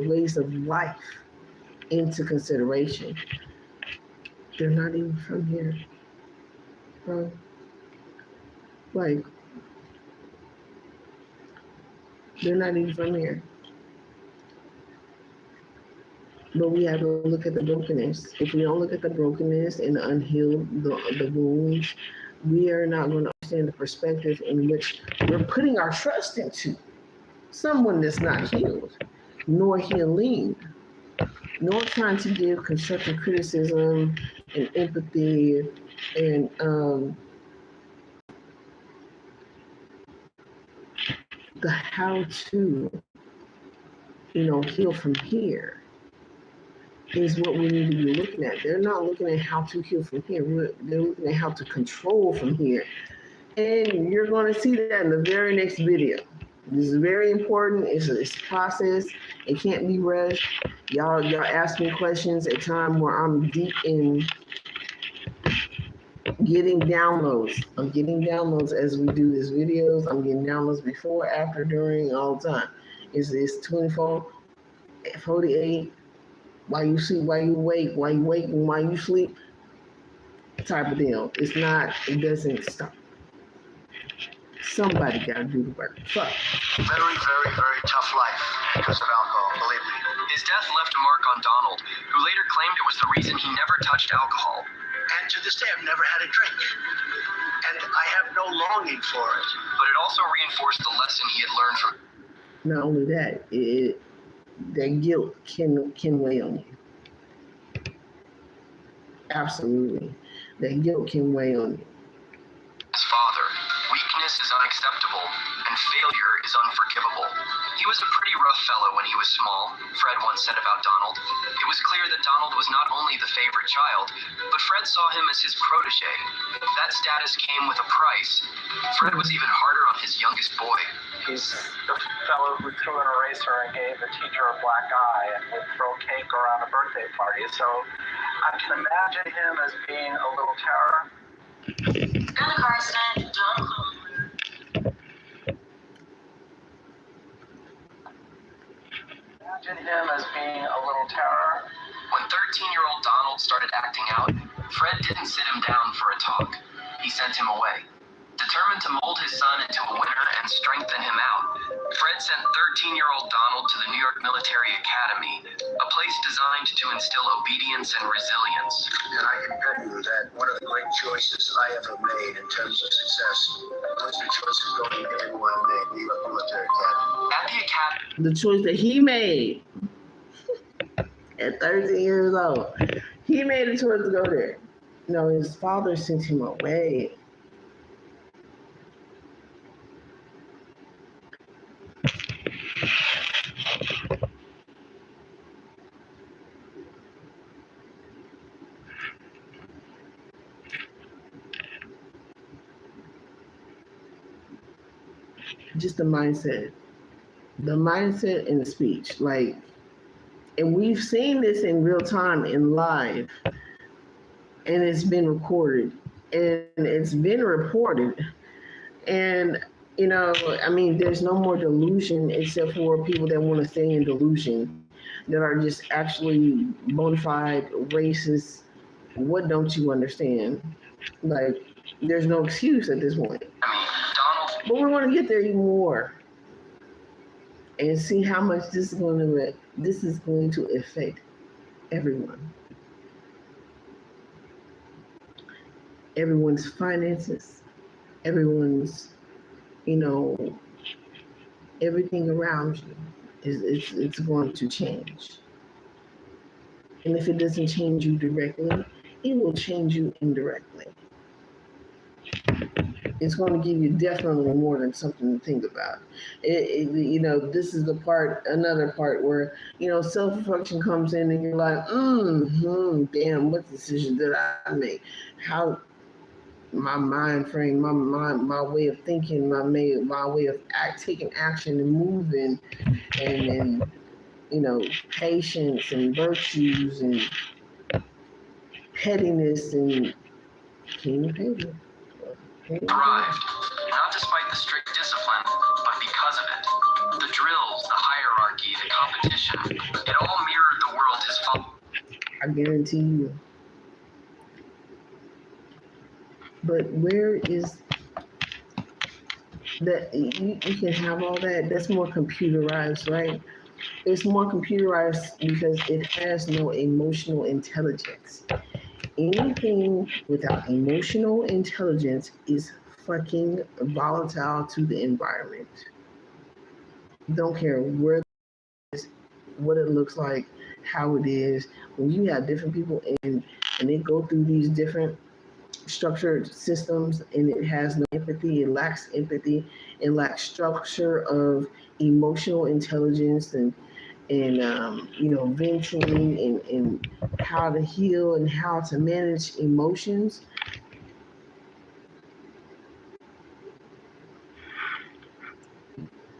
ways of life into consideration. They're not even from here, bro. Like, they're not even from here. But we have to look at the brokenness. If we don't look at the brokenness and the unhealed, the wounds, we are not going to understand the perspective in which we're putting our trust into. Someone that's not healed, nor healing, nor trying to give constructive criticism and empathy and the how to heal from here is what we need to be looking at. They're not looking at how to heal from here. They're looking at how to control from here. And you're going to see that in the very next video. This is very important. It's a process. It can't be rushed. Y'all ask me questions at a time where I'm deep in getting downloads. I'm getting downloads as we do these videos. I'm getting downloads before, after, during, all the time. It's 24, 48, while you sleep, while you wake, and while you sleep, type of deal. It doesn't stop. Somebody gotta do the work. Fuck. Very, very, very tough life because of alcohol, believe me. His death left a mark on Donald, who later claimed it was the reason he never touched alcohol. And to this day, I've never had a drink. And I have no longing for it. But it also reinforced the lesson he had learned from. Not only that, that guilt can weigh on you. Absolutely. That guilt can weigh on you. His father, weakness is unacceptable, and failure is unforgivable. He was a pretty rough fellow when he was small, Fred once said about Donald. It was clear that Donald was not only the favorite child, but Fred saw him as his protege. That status came with a price. Fred was even harder on his youngest boy. He's the fellow who threw an eraser and gave the teacher a black eye and would throw cake around a birthday party. So I can imagine him as being a little terror. Got a car accident, don't call. Imagine him as being a little terror. When 13-year-old Donald started acting out, Fred didn't sit him down for a talk. He sent him away. Determined to mold his son into a winner and strengthen him out, Fred sent 13-year-old Donald to the New York Military Academy, a place designed to instill obedience and resilience. And I can tell you that one of the great choices I ever made in terms of success was the choice of going to NYMA, New York Military Academy. At the academy, The choice that he made at 13 years old. He made a choice to go there. No, his father sent him away. Just the mindset and the speech, and we've seen this in real time in live, and it's been recorded and it's been reported, and there's no more delusion except for people that want to stay in delusion, that are just actually bona fide racist. What don't you understand? There's no excuse at this point. Donald But we want to get there even more and see how much this is going to affect everyone. Everyone's finances, everyone's, everything around you it's going to change. And if it doesn't change you directly, it will change you indirectly. It's going to give you definitely more than something to think about. This is another part where, self-reflection comes in and you're like, damn, what decision did I make? How my mind frame, my way of thinking, my way of taking action and moving and patience and virtues and pettiness and king of paper. thrived, not despite the strict discipline, but because of it. The drills, the hierarchy, the competition, it all mirrored the world his father. I guarantee you. But where is that? You can have all that. That's more computerized, right? It's more computerized because it has no emotional intelligence. Anything without emotional intelligence is fucking volatile to the environment. Don't care where it is, what it looks like, how it is. When you have different people and they go through these different structured systems and it has no empathy, it lacks empathy, it lacks structure of emotional intelligence and and venting and how to heal and how to manage emotions.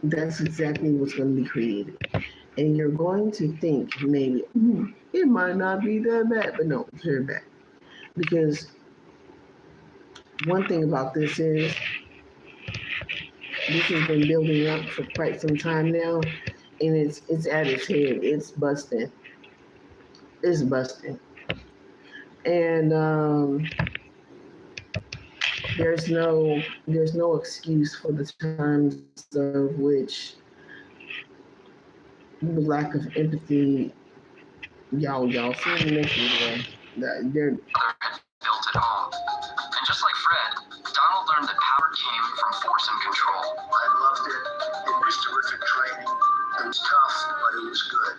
That's exactly what's going to be created. And you're going to think maybe it might not be that bad, but no, it's very bad. Because one thing about this is this has been building up for quite some time now, and it's at its head. It's busting. It's busting. And there's no excuse for the terms of which the lack of empathy. Y'all see the next video. They're built at home. And just like Fred, Donald learned that power came from force and control. I loved it. It was terrific training. It was tough, but it was good.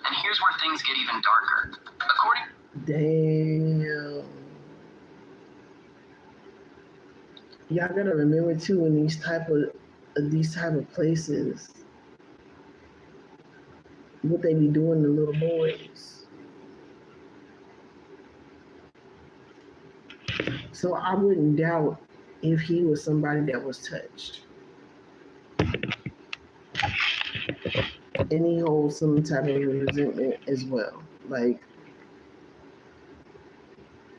And here's where things get even darker. According damn. Y'all gotta remember too, in these type of places, what they be doing to little boys. So I wouldn't doubt if he was somebody that was touched. And he holds some type of resentment as well. Like,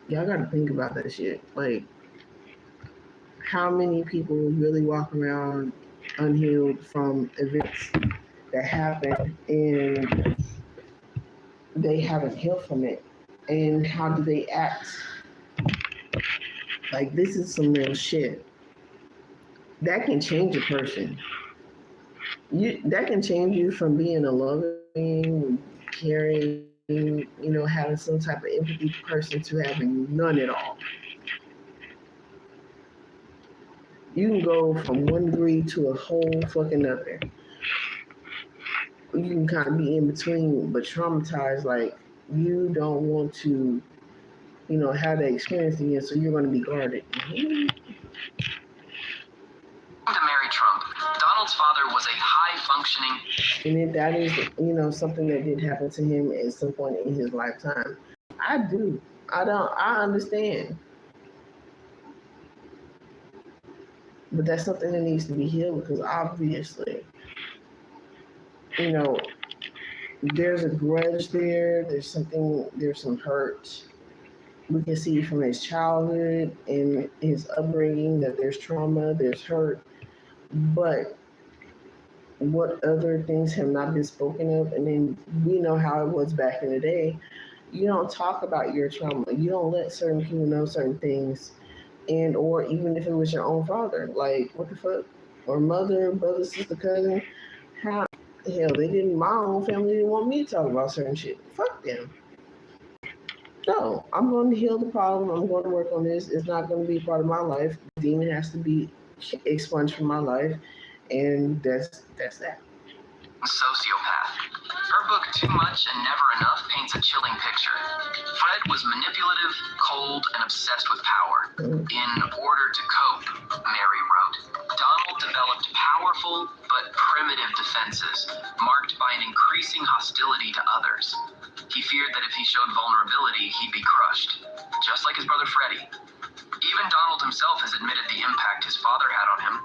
y'all gotta think about that shit. Like, how many people really walk around unhealed from events that happen and they haven't healed from it? And how do they act? Like, this is some real shit. That can change a person. That can change you from being a loving, caring, having some type of empathy person to having none at all. You can go from 1 degree to a whole fucking other. You can kind of be in between, but traumatized, like, you don't want to, have that experience again, so you're going to be guarded. to marry Trump, Donald's father was a high-functioning And if that is, something that did happen to him at some point in his lifetime, I understand. But that's something that needs to be healed because obviously, there's a grudge there. There's some hurt. We can see from his childhood and his upbringing that there's trauma, there's hurt. But what other things have not been spoken of? And then we know how it was back in the day. You don't talk about your trauma. You don't let certain people know certain things. And or even if it was your own father, like, what the fuck? Or mother, brother, sister, cousin. Hell, they didn't, my own family didn't want me to talk about certain shit. Fuck them. No, I'm going to heal the problem. I'm going to work on this. It's not going to be part of my life. The demon has to be expunged from my life. And that's that. Sociopath. Her book, Too Much and Never Enough, paints a chilling picture. Fred was manipulative, cold, and obsessed with power. In order to cope, Mary wrote, Donald developed powerful but primitive defenses, marked by an increasing hostility to others. He feared that if he showed vulnerability, he'd be crushed, just like his brother Freddie. Even Donald himself has admitted the impact his father had on him.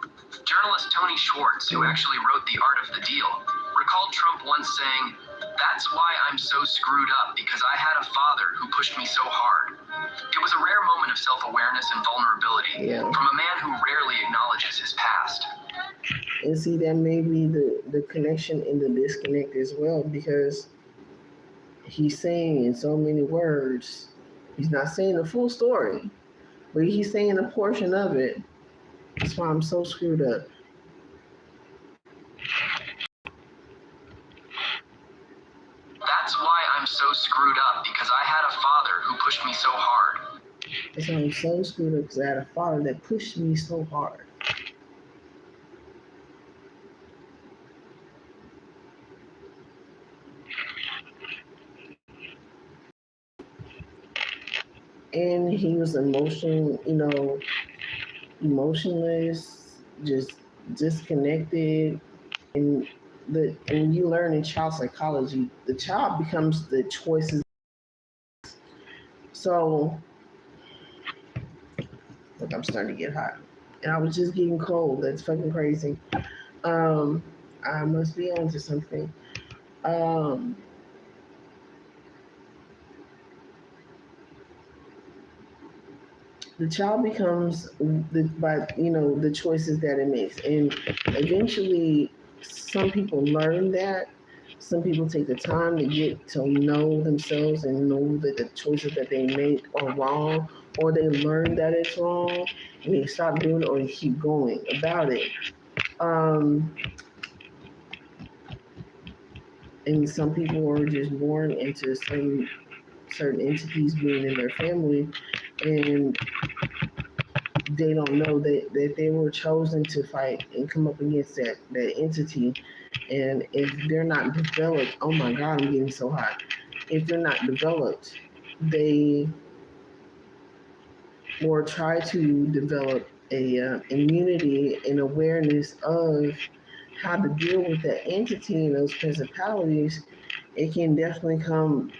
Journalist Tony Schwartz, who actually wrote The Art of the Deal, recalled Trump once saying, "That's why I'm so screwed up, because I had a father who pushed me so hard." It was a rare moment of self-awareness and vulnerability from a man who rarely acknowledges his past. And see, that may be the connection and the disconnect as well, because he's saying in so many words, he's not saying the full story, but he's saying a portion of it. That's why I'm so screwed up. That's why I'm so screwed up, because I had a father who pushed me so hard. That's why I'm so screwed up, because I had a father that pushed me so hard. And he was emotionless, just disconnected, and when you learn in child psychology, the child becomes the choices. So, look, I'm starting to get hot, and I was just getting cold. That's fucking crazy. I must be onto something. Um, the child becomes the choices that it makes, and eventually, some people learn that. Some people take the time to get to know themselves and know that the choices that they make are wrong, or they learn that it's wrong, and they stop doing it or they keep going about it. Um, and some people are just born into certain entities being in their family, and they don't know that they were chosen to fight and come up against that entity. And if they're not developed, oh my God, I'm getting so hot. If they're not developed, they or try to develop a immunity and awareness of how to deal with that entity and those principalities. It can definitely come.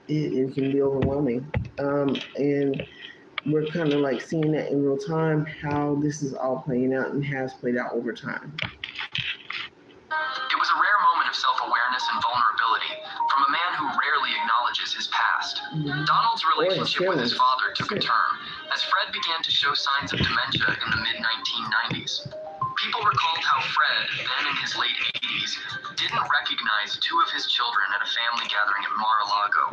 It can be overwhelming, and we're kind of like seeing that in real time how this is all playing out and has played out over time. It was a rare moment of self-awareness and vulnerability from a man who rarely acknowledges his past. Donald's relationship with his father took a turn as Fred began to show signs of dementia in the mid-1990s. People recalled how Fred, then in his late 80s, didn't recognize two of his children at a family gathering at Mar-a-Lago.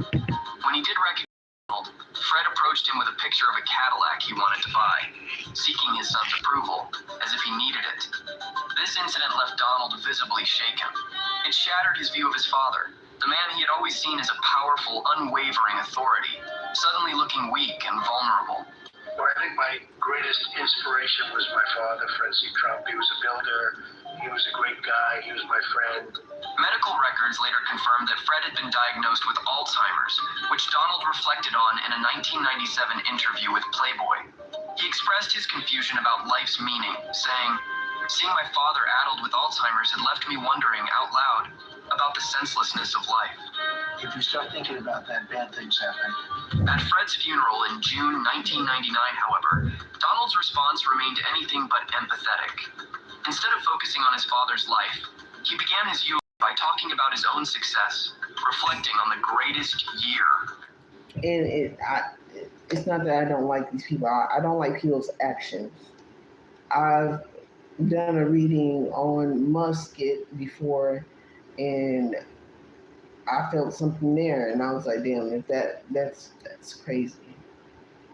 When he did recognize Donald, Fred approached him with a picture of a Cadillac he wanted to buy, seeking his son's approval, as if he needed it. This incident left Donald visibly shaken. It shattered his view of his father, the man he had always seen as a powerful, unwavering authority, suddenly looking weak and vulnerable. Well, I think my greatest inspiration was my father, Fred C. Trump. He was a builder. He was a great guy. He was my friend. Medical records later confirmed that Fred had been diagnosed with Alzheimer's, which Donald reflected on in a 1997 interview with Playboy. He expressed his confusion about life's meaning, saying, "Seeing my father addled with Alzheimer's had left me wondering out loud about the senselessness of life." If you start thinking about that, bad things happen. At Fred's funeral in June 1999, however, Donald's response remained anything but empathetic. Instead of focusing on his father's life, he began his eulogy by talking about his own success, reflecting on the greatest year. And it's not that I don't like these people. I don't like people's actions. I've done a reading on Musket before, and I felt something there, and I was like, damn, if that's crazy.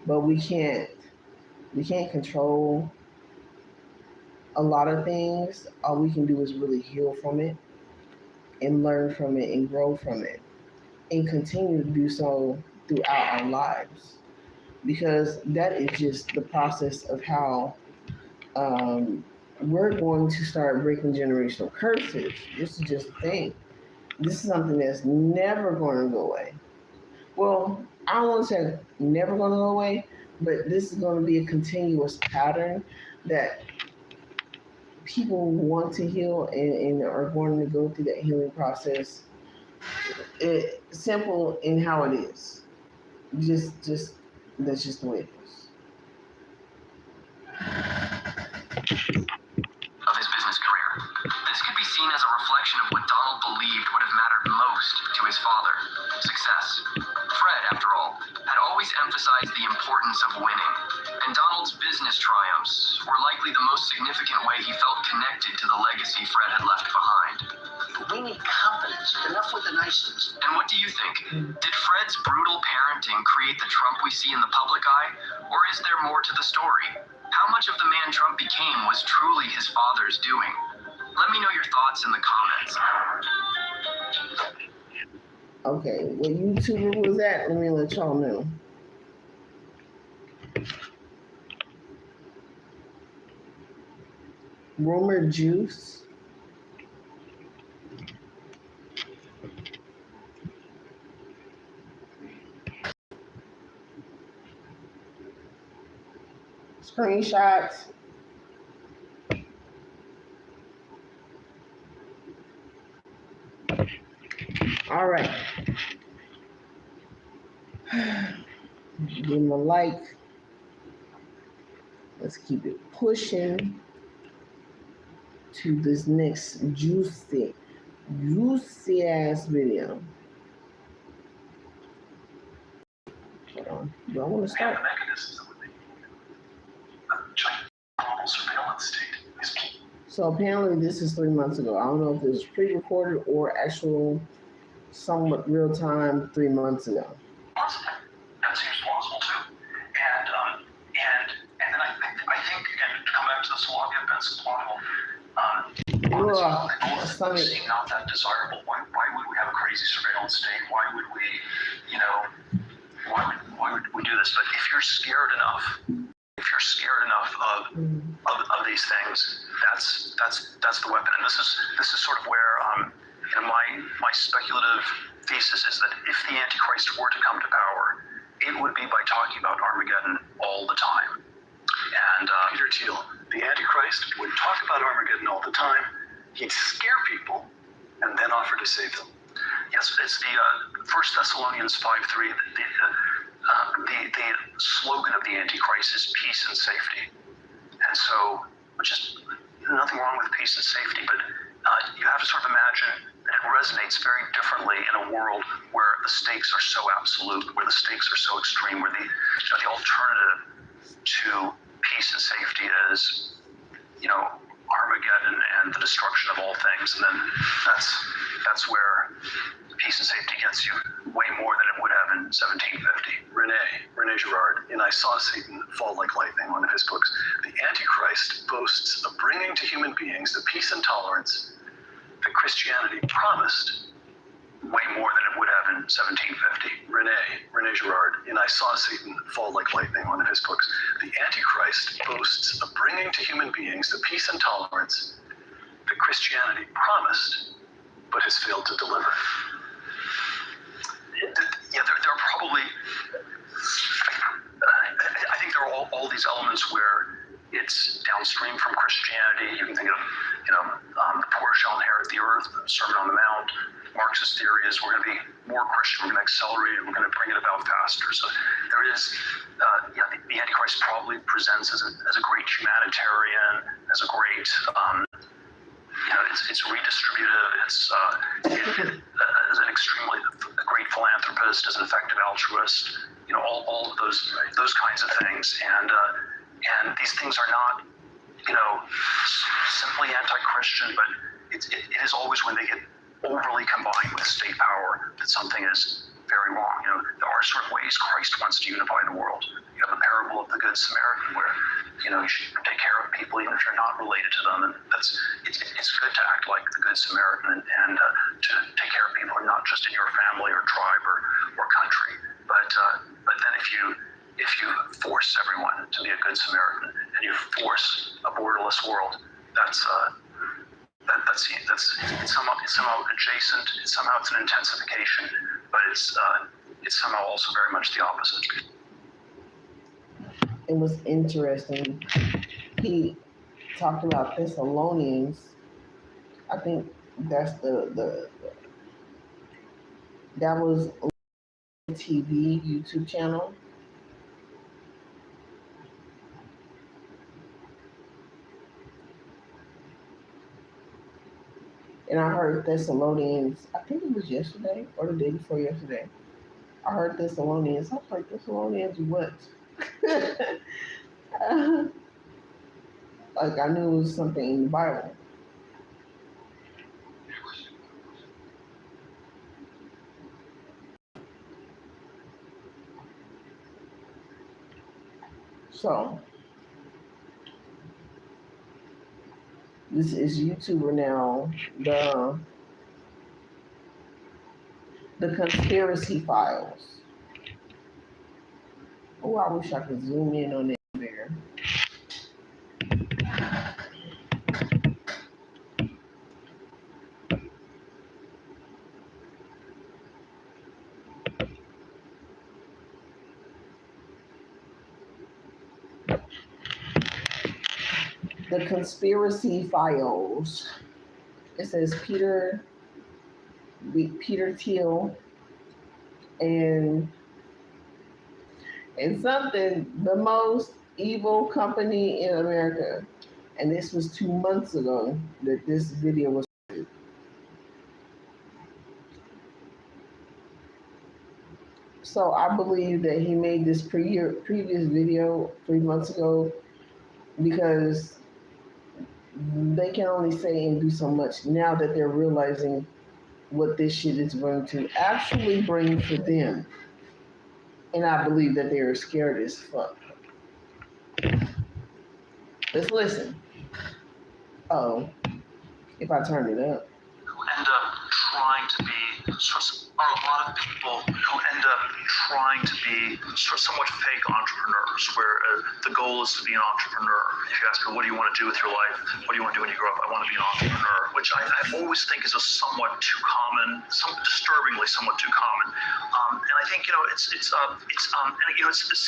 But we can't control a lot of things. All we can do is really heal from it and learn from it and grow from it and continue to do so throughout our lives, because that is just the process of how we're going to start breaking generational curses. This is just the thing. This is something that's never going to go away. Well, I don't want to say never going to go away, but this is going to be a continuous pattern that people want to heal and are going to go through that healing process. It's simple in how it is. Just that's just the way it is. Of his business career. This could be seen as a reflection of what Donald believed would have mattered most to his father: success. Fred, after all, had always emphasized the importance of winning, and Donald's business triumphs were likely the most significant way he felt connected to the legacy Fred had left behind. We need confidence. Enough with the niceness. And what do you think? Did Fred's brutal parenting create the Trump we see in the public eye, or is there more to the story? How much of the man Trump became was truly his father's doing? Let me know your thoughts in the comments. Okay, what YouTuber was that? Let me let y'all know. Rumor Juice. Screenshots. All right. Give him a like. Let's keep it pushing to this next juicy ass video. Hold on. Do I want to start? The mechanisms that would make China's global surveillance state is key. So apparently this is 3 months ago. I don't know if this is pre-recorded or actual somewhat real time 3 months ago. Possible. That seems plausible too. And then I think again to come back to the Soloviev Benson model, Stomach. seem not that desirable. Why would we have a crazy surveillance state? Why would we, why would we do this? But if you're scared enough of these things, that's the weapon. And this is sort of where my speculative thesis is that if the Antichrist were to come to power, it would be by talking about Armageddon all the time. And Peter Thiel, the Antichrist would talk about Armageddon all the time. He'd scare people and then offer to save them. Yes, it's the 1 Thessalonians 5:3. The slogan of the Antichrist is peace and safety. And so, which is nothing wrong with peace and safety, but you have to sort of imagine that it resonates very differently in a world where the stakes are so absolute, where the stakes are so extreme, where the alternative to peace and safety is, Armageddon and the destruction of all things. And then that's where peace and safety gets you way more than it would have in 1750. Rene Girard, in I Saw Satan Fall Like Lightning, one of his books, the Antichrist boasts of bringing to human beings the peace and tolerance that Christianity promised way more than it would have in 1750. Rene Girard, in I Saw Satan Fall Like Lightning, one of his books, the Antichrist boasts of bringing to human beings the peace and tolerance that Christianity promised but has failed to deliver. Yeah, there are probably, I think there are all these elements where it's downstream from Christianity. You can think of, the poor shall inherit the earth, the Sermon on the Mount. Marxist theory is we're going to be more Christian, we're going to accelerate it, we're going to bring it about faster. So there is, the Antichrist probably presents as a great humanitarian, as a great, it's redistributive, it's as an extremely great philanthropist, as an effective altruist, all of those kinds of things. And these things are not, simply anti-Christian, but it is always when they get overly combined with state power that something is very wrong. There are sort of ways Christ wants to unify the world. You have the parable of the Good Samaritan where, you should take care of people even if you're not related to them. And it's good to act like the Good Samaritan and to take care of people who are not just in your family or tribe or country. But then if you force everyone to be a Good Samaritan and you force a borderless world, that's somehow adjacent. It's an intensification, but it's somehow also very much the opposite. It was interesting. He talked about Thessalonians. I think that's that was a TV YouTube channel. And I heard Thessalonians, I think it was yesterday or the day before yesterday. I heard Thessalonians. I was like, Thessalonians what? Like I knew it was something in the Bible. So this is YouTuber now, the Conspiracy Files. Oh, I wish I could zoom in on it there. The Conspiracy Files. It says Peter Peter Thiel, and something, the most evil company in America. And this was 2 months ago that this video was. So I believe that he made this previous video 3 months ago because they can only say and do so much now that they're realizing what this shit is going to actually bring for them. And I believe that they're scared as fuck. Let's listen. Oh, if I turn it up. Who end up trying to be, are a lot of people who end up trying to be somewhat fake entrepreneurs, where the goal is to be an entrepreneur. If you ask me, what do you want to do with your life? What do you want to do when you grow up? I want to be an entrepreneur, which I always think is a somewhat too common, disturbingly somewhat too common. And I think, it's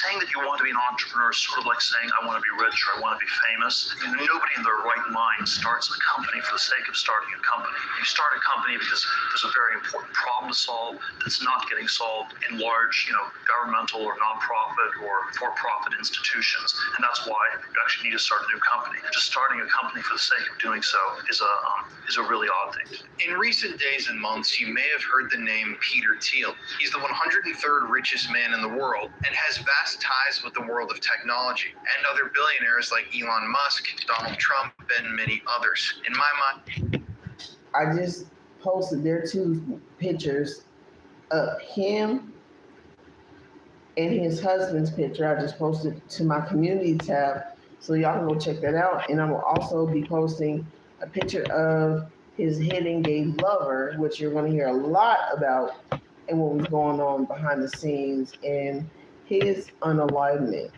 saying that you want to be an entrepreneur is sort of like saying I want to be rich or I want to be famous. Nobody in their right mind starts a company for the sake of starting a company. You start a company because there's a very important problem to solve that's not getting solved in large, governmental or nonprofit or for-profit institutions. And that's why you actually need to start a new company. Just starting a company for the sake of doing so is a really odd thing. In recent days and months, you may have heard the name Peter Thiel. He's the 103rd richest man in the world and has vast ties with the world of technology and other billionaires like Elon Musk, Donald Trump, and many others. In my mind, I just posted their 2 pictures of him and his husband's picture. I just posted to my community tab, so y'all can go check that out. And I will also be posting a picture of his hidden gay lover, which you're going to hear a lot about, and what was going on behind the scenes and his unalignment.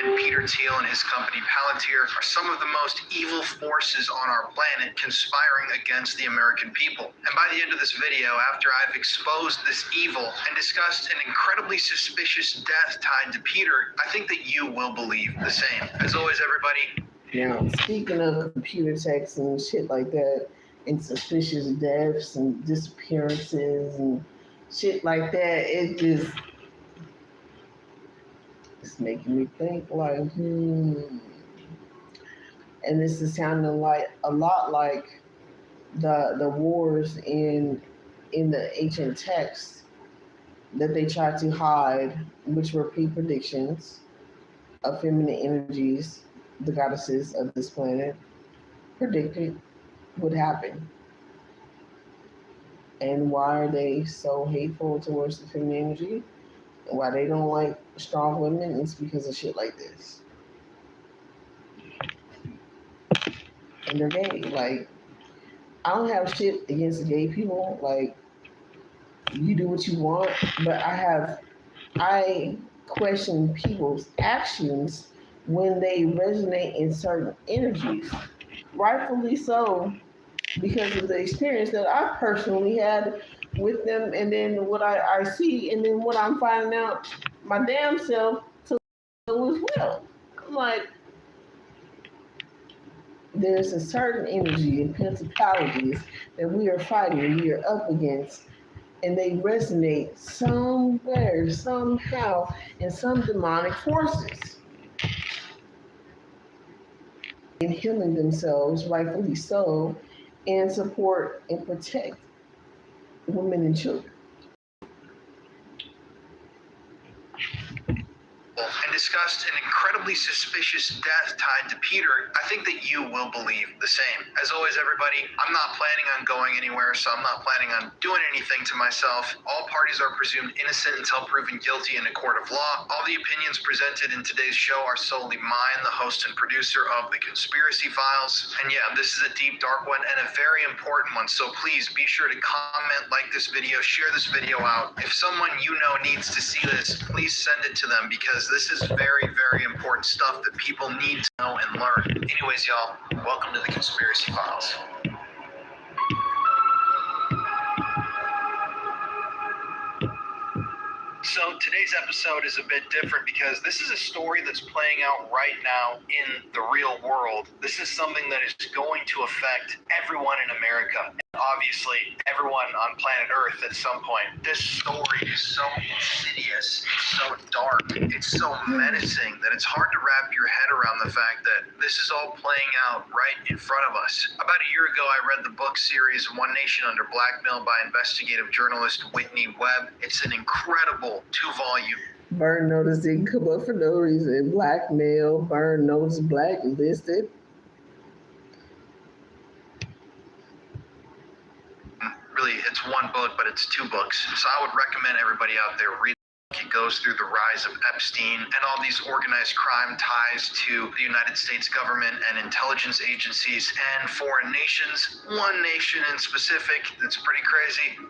and Peter Thiel and his company Palantir are some of the most evil forces on our planet conspiring against the American people. And by the end of this video, after I've exposed this evil and discussed an incredibly suspicious death tied to Peter, I think that you will believe the same. As always, everybody. Now, speaking of computer techs and shit like that, and suspicious deaths and disappearances and shit like that, it's making me think like, And this is sounding like a lot like the wars in the ancient texts that they tried to hide, which were predictions of feminine energies, the goddesses of this planet predicted would happen. And why are they so hateful towards the feminine energy? And why they don't like strong women? It's because of shit like this. And they're gay. Like, I don't have shit against gay people. Like, you do what you want, but I question people's actions when they resonate in certain energies. Rightfully so, because of the experience that I personally had with them, and then what I see, and then what I'm finding out my damn self to do as well. I'm like, there's a certain energy and principalities that we are fighting, we are up against, and they resonate somewhere, somehow, in some demonic forces. In healing themselves, rightfully so, and support and protect women and children. And discussed an incredibly suspicious death tied to Peter, I think that you will believe the same. As always, everybody, I'm not planning on going anywhere, so I'm not planning on doing anything to myself. All parties are presumed innocent until proven guilty in a court of law. All the opinions presented in today's show are solely mine, the host and producer of The Conspiracy Files. And yeah, this is a deep, dark one and a very important one, so please be sure to comment, like this video, share this video out. If someone you know needs to see this, please send it to them, because this is very, very important stuff that people need to know and learn. Anyways, y'all, welcome to The Conspiracy Files. So today's episode is a bit different because this is a story that's playing out right now in the real world. This is something that is going to affect everyone in America. Obviously, everyone on planet Earth at some point. This story is so insidious, it's so dark, it's so menacing that it's hard to wrap your head around the fact that this is all playing out right in front of us. About a year ago, I read the book series One Nation Under Blackmail by investigative journalist Whitney Webb. It's an incredible 2-volume. Burn notice didn't come up for no reason. Blackmail, burn notice blacklisted. Really, it's one book, but it's 2 books. So I would recommend everybody out there read. It goes through the rise of Epstein and all these organized crime ties to the United States government and intelligence agencies and foreign nations. One nation in specific that's pretty crazy.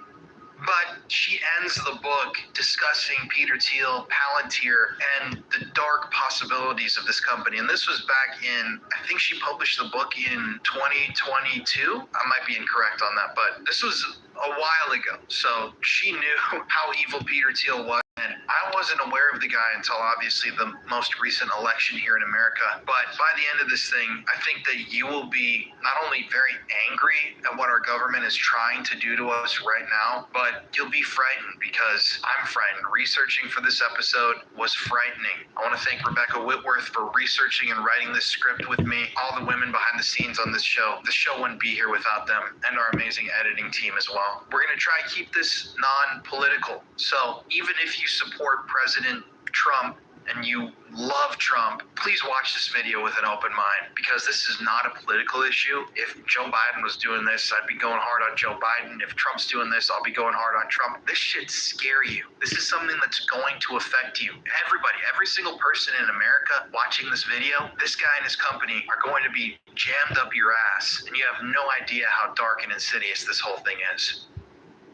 But she ends the book discussing Peter Thiel, Palantir, and the dark possibilities of this company. And this was back in, I think she published the book in 2022. I might be incorrect on that, but this was a while ago. So she knew how evil Peter Thiel was. And I wasn't aware of the guy until obviously the most recent election here in America. But by the end of this thing, I think that you will be not only very angry at what our government is trying to do to us right now, but you'll be frightened because I'm frightened. Researching for this episode was frightening. I want to thank Rebecca Whitworth for researching and writing this script with me. All the women behind the scenes on this show. The show wouldn't be here without them, and our amazing editing team as well. We're going to try to keep this non-political. So even if you support President Trump and you love Trump, please watch this video with an open mind because this is not a political issue. If Joe Biden was doing this, I'd be going hard on Joe Biden. If Trump's doing this, I'll be going hard on Trump. This should scare you. This is something that's going to affect you. Everybody, every single person in America watching this video, this guy and his company are going to be jammed up your ass, and you have no idea how dark and insidious this whole thing is.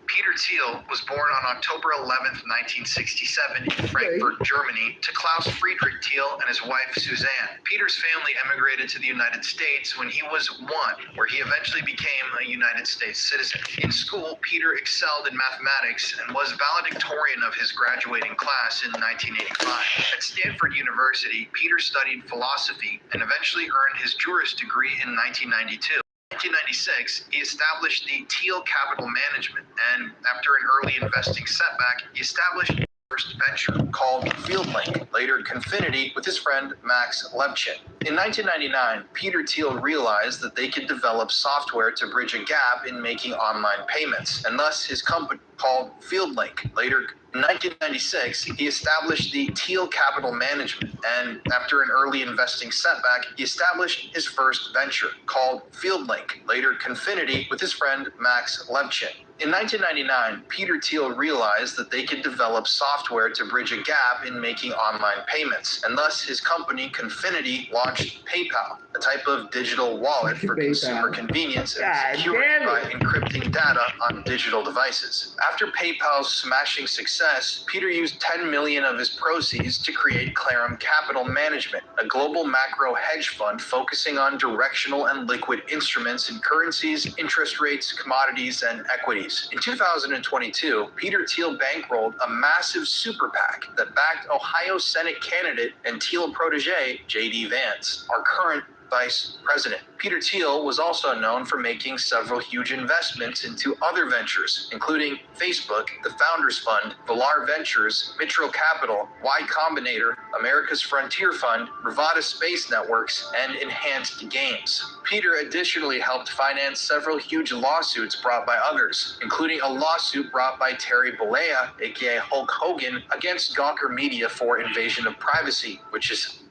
Peter Thiel was born on October 11th, 1967 in Frankfurt, Germany, to Klaus Friedrich Thiel and his wife, Suzanne. Peter's family emigrated to the United States when he was 1, where he eventually became a United States citizen. In school, Peter excelled in mathematics and was valedictorian of his graduating class in 1985. At Stanford University, Peter studied philosophy and eventually earned his Juris degree in 1992. In 1996, he established the Thiel Capital Management, and after an early investing setback, he established his first venture called FieldLink, later Confinity, with his friend Max Levchin. In 1999, Peter Thiel realized that they could develop software to bridge a gap in making online payments, and thus his company called FieldLink, later in 1996, he established the Thiel Capital Management, and after an early investing setback, he established his first venture called FieldLink, later Confinity, with his friend Max Levchin. In 1999, Peter Thiel realized that they could develop software to bridge a gap in making online payments, and thus his company Confinity launched PayPal, a type of digital wallet for consumer convenience and security by encrypting data on digital devices. After PayPal's smashing success, Peter used $10 million of his proceeds to create Clarum Capital Management, a global macro hedge fund focusing on directional and liquid instruments in currencies, interest rates, commodities, and equities. In 2022, Peter Thiel bankrolled a massive super PAC that backed Ohio Senate candidate and Thiel protege J.D. Vance, our current vice president. Peter Thiel was also known for making several huge investments into other ventures, including Facebook, the Founders Fund, Valar Ventures, Mitchell Capital, Y Combinator, America's Frontier Fund, Rivada Space Networks, and Enhanced Games. Peter additionally helped finance several huge lawsuits brought by others, including a lawsuit brought by Terry Bollea, aka Hulk Hogan, against Gawker Media for invasion of privacy, which is...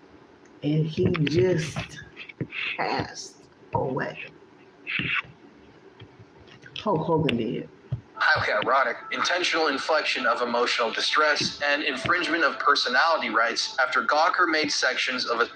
And he just passed away. Hulk Hogan did. Highly ironic, intentional inflection of emotional distress, and infringement of personality rights after Gawker made sections of a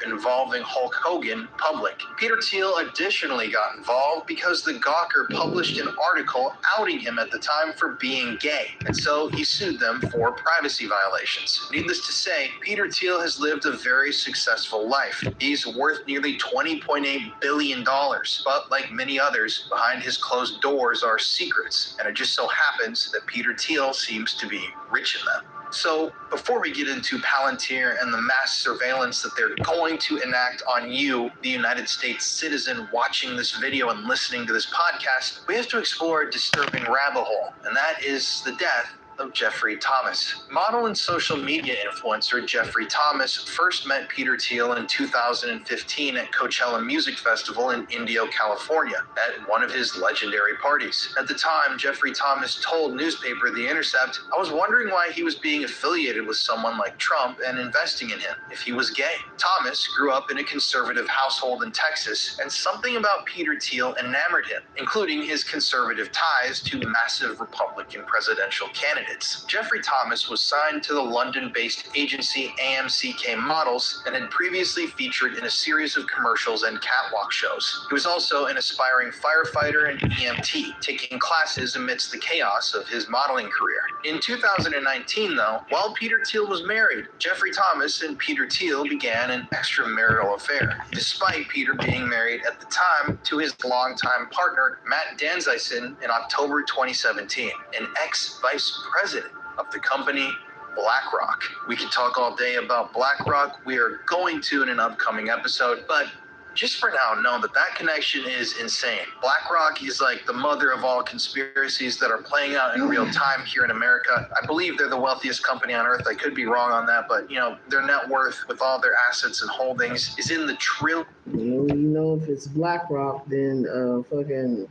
involving Hulk Hogan public. Peter Thiel additionally got involved because the Gawker published an article outing him at the time for being gay, and so he sued them for privacy violations. Needless to say, Peter Thiel has lived a very successful life. He's worth nearly $20.8 billion, but like many others, behind his closed doors are secrets, and it just so happens that Peter Thiel seems to be rich in them. So before we get into Palantir and the mass surveillance that they're going to enact on you, the United States citizen watching this video and listening to this podcast, we have to explore a disturbing rabbit hole, and that is the death of Jeffrey Thomas. Model and social media influencer Jeffrey Thomas first met Peter Thiel in 2015 at Coachella Music Festival in Indio, California, at one of his legendary parties. At the time, Jeffrey Thomas told newspaper The Intercept, "I was wondering why he was being affiliated with someone like Trump and investing in him, if he was gay." Thomas grew up in a conservative household in Texas, and something about Peter Thiel enamored him, including his conservative ties to massive Republican presidential candidates. Jeffrey Thomas was signed to the London-based agency AMCK Models and had previously featured in a series of commercials and catwalk shows. He was also an aspiring firefighter and EMT, taking classes amidst the chaos of his modeling career. In 2019, though, while Peter Thiel was married, Jeffrey Thomas and Peter Thiel began an extramarital affair, despite Peter being married at the time to his longtime partner, Matt Danzeisen, in October 2017, an ex-vice president of the company BlackRock. We can talk all day about BlackRock. We are going to in an upcoming episode, but just for now, know that that connection is insane. BlackRock is like the mother of all conspiracies that are playing out in real time here in America. I believe they're the wealthiest company on earth. I could be wrong on that, but their net worth with all their assets and holdings is in the trillions. If it's BlackRock, then fucking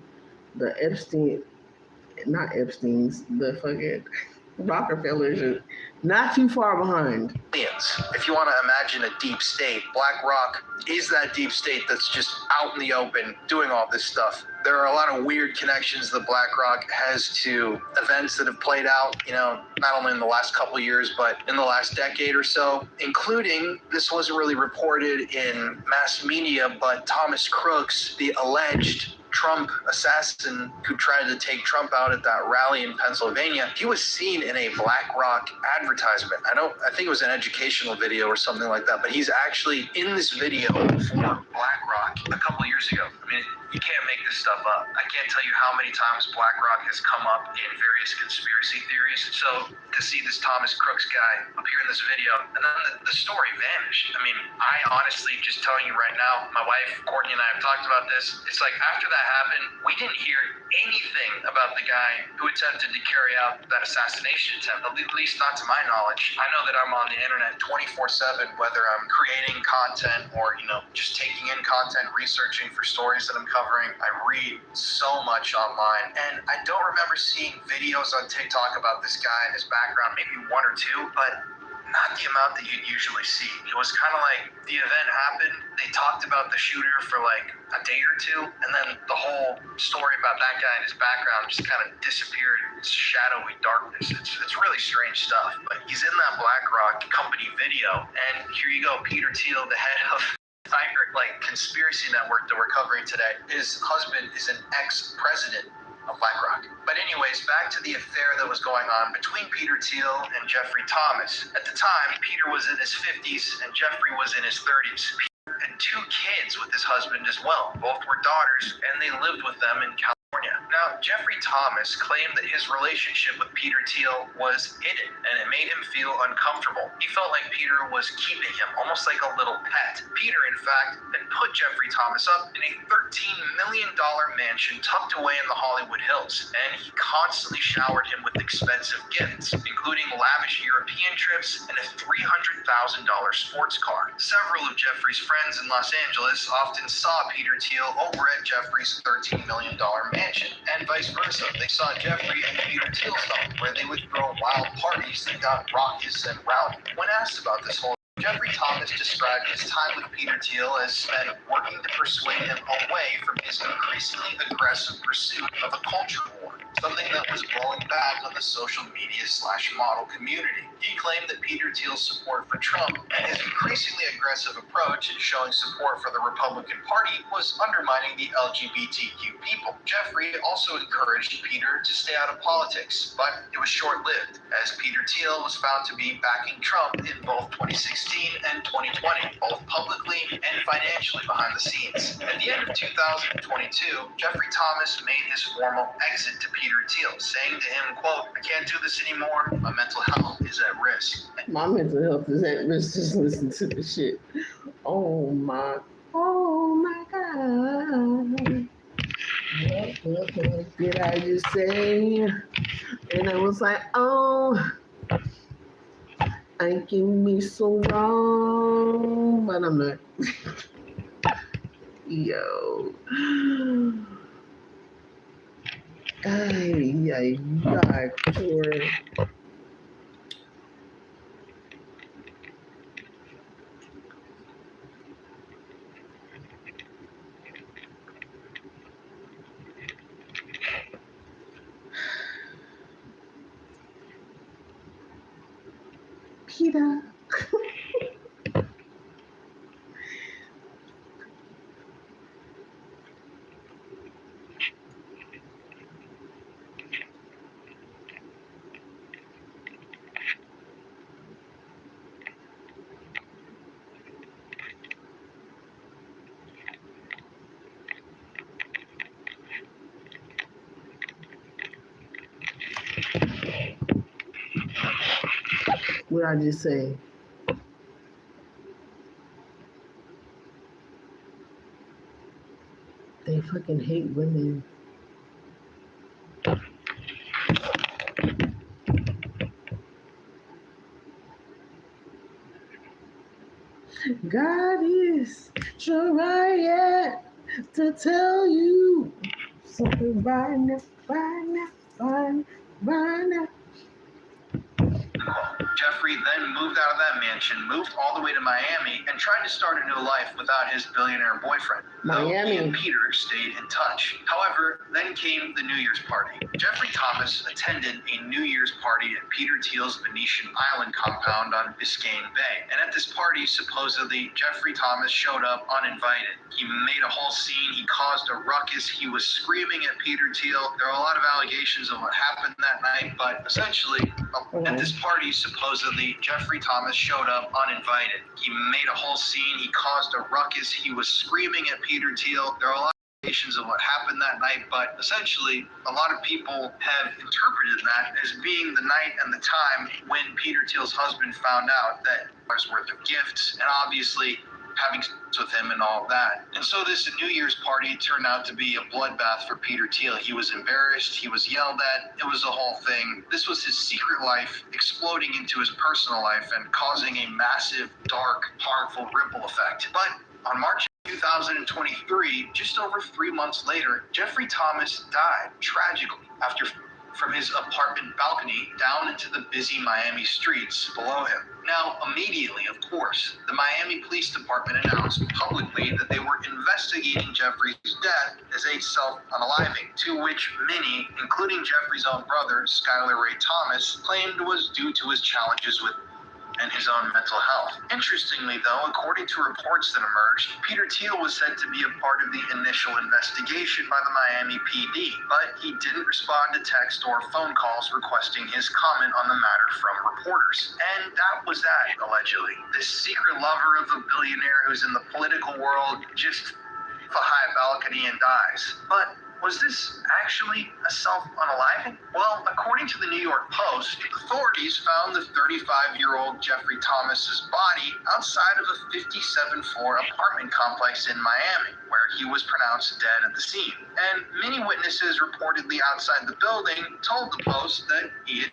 the the fucking Rockefellers are not too far behind. If you want to imagine a deep state, BlackRock is that deep state that's just out in the open doing all this stuff. There are a lot of weird connections that BlackRock has to events that have played out, not only in the last couple of years, but in the last decade or so, including, this wasn't really reported in mass media, but Thomas Crooks, the alleged Trump assassin who tried to take Trump out at that rally in Pennsylvania, he was seen in a BlackRock advertisement. I think it was an educational video or something like that, but he's actually in this video for BlackRock a couple years ago. I mean, you can't make this stuff up. I can't tell you how many times BlackRock has come up in various conspiracy theories. So to see this Thomas Crooks guy appear in this video, and then the story vanished. I mean, I honestly, just telling you right now, my wife, Courtney, and I have talked about this. It's like after that happened, we didn't hear anything about the guy who attempted to carry out that assassination attempt, at least not to my knowledge. I know that I'm on the internet 24/7, whether I'm creating content or, just taking in content, researching for stories that I'm covering. I read so much online, and I don't remember seeing videos on TikTok about this guy and his background, maybe one or two, but not the amount that you'd usually see. It was kind of like the event happened, they talked about the shooter for like a day or two, and then the whole story about that guy and his background just kind of disappeared in shadowy darkness. It's really strange stuff, but he's in that BlackRock company video, and here you go, Peter Thiel, the head of conspiracy network that we're covering today. His husband is an ex-president of BlackRock. But anyways, back to the affair that was going on between Peter Thiel and Jeffrey Thomas. At the time, Peter was in his 50s and Jeffrey was in his 30s. Peter had 2 kids with his husband as well. Both were daughters, and they lived with them in California. Now, Jeffrey Thomas claimed that his relationship with Peter Thiel was hidden, and it made him feel uncomfortable. He felt like Peter was keeping him, almost like a little pet. Peter, in fact, had put Jeffrey Thomas up in a $13 million mansion tucked away in the Hollywood Hills, and he constantly showered him with expensive gifts, including lavish European trips and a $300,000 sports car. Several of Jeffrey's friends in Los Angeles often saw Peter Thiel over at Jeffrey's $13 million mansion, and vice versa. They saw Jeffrey and Peter Thiel's home, where they would throw wild parties that got raucous and rowdy. When asked about this whole, Jeffrey Thomas described his time with Peter Thiel as spent working to persuade him away from his increasingly aggressive pursuit of a culture war, something that was blowing back on the social media /model community. He claimed that Peter Thiel's support for Trump and his increasingly aggressive approach in showing support for the Republican Party was undermining the LGBTQ people. Jeffrey also encouraged Peter to stay out of politics, but it was short-lived, as Peter Thiel was found to be backing Trump in both 2016 and 2020, both publicly and financially behind the scenes. At the end of 2022, Jeffrey Thomas made his formal exit to Peter Thiel, saying to him, quote, "I can't do this anymore. My mental health is at risk." My mental health is at risk. Just listen to the shit. Oh my God. What did I just say? And I was like, oh, I can be so wrong, but I'm not. Yo. Ay, poor. Peter. What I just say? They fucking hate women. God is trying to tell you something by now. Jeffrey then moved out of that mansion, moved all the way to Miami, and tried to start a new life without his billionaire boyfriend. Miami. Though he and Peter stayed in touch. However, then came the New Year's party. Jeffrey Thomas attended a New Year's party at Peter Thiel's Venetian Island compound on Biscayne Bay. And at this party, supposedly, Jeffrey Thomas showed up uninvited. He made a whole scene. He caused a ruckus. He was screaming at Peter Thiel. There are a lot of allegations of what happened that night, but essentially, at this party, supposedly, Jeffrey Thomas showed up uninvited. He made a whole scene. He caused a ruckus. He was screaming at Peter Thiel. There are a lot of allegations of what happened that night, but essentially, a lot of people have interpreted that as being the night and the time when Peter Thiel's husband found out that $1 worth of gifts, and obviously having sex with him and all of that. And so this New Year's party turned out to be a bloodbath for Peter Thiel. He was embarrassed, he was yelled at, it was a whole thing. This was his secret life exploding into his personal life and causing a massive, dark, harmful ripple effect. But on March 2023, just over 3 months later, Jeffrey Thomas died tragically after from his apartment balcony down into the busy Miami streets below him. Now, immediately, of course, the Miami Police Department announced publicly that they were investigating Jeffrey's death as a self-unaliving, to which many, including Jeffrey's own brother, Skylar Ray Thomas, claimed was due to his challenges with and his own mental health. Interestingly, though, according to reports that emerged, Peter Thiel was said to be a part of the initial investigation by the Miami PD, but he didn't respond to text or phone calls requesting his comment on the matter from reporters. And that was that, allegedly. This secret lover of a billionaire who's in the political world just a high balcony and dies. But was this actually a self-unaliving? Well, according to the New York Post, authorities found the 35-year-old Jeffrey Thomas's body outside of a 57-floor apartment complex in Miami, where he was pronounced dead at the scene. And many witnesses reportedly outside the building told the Post that he had.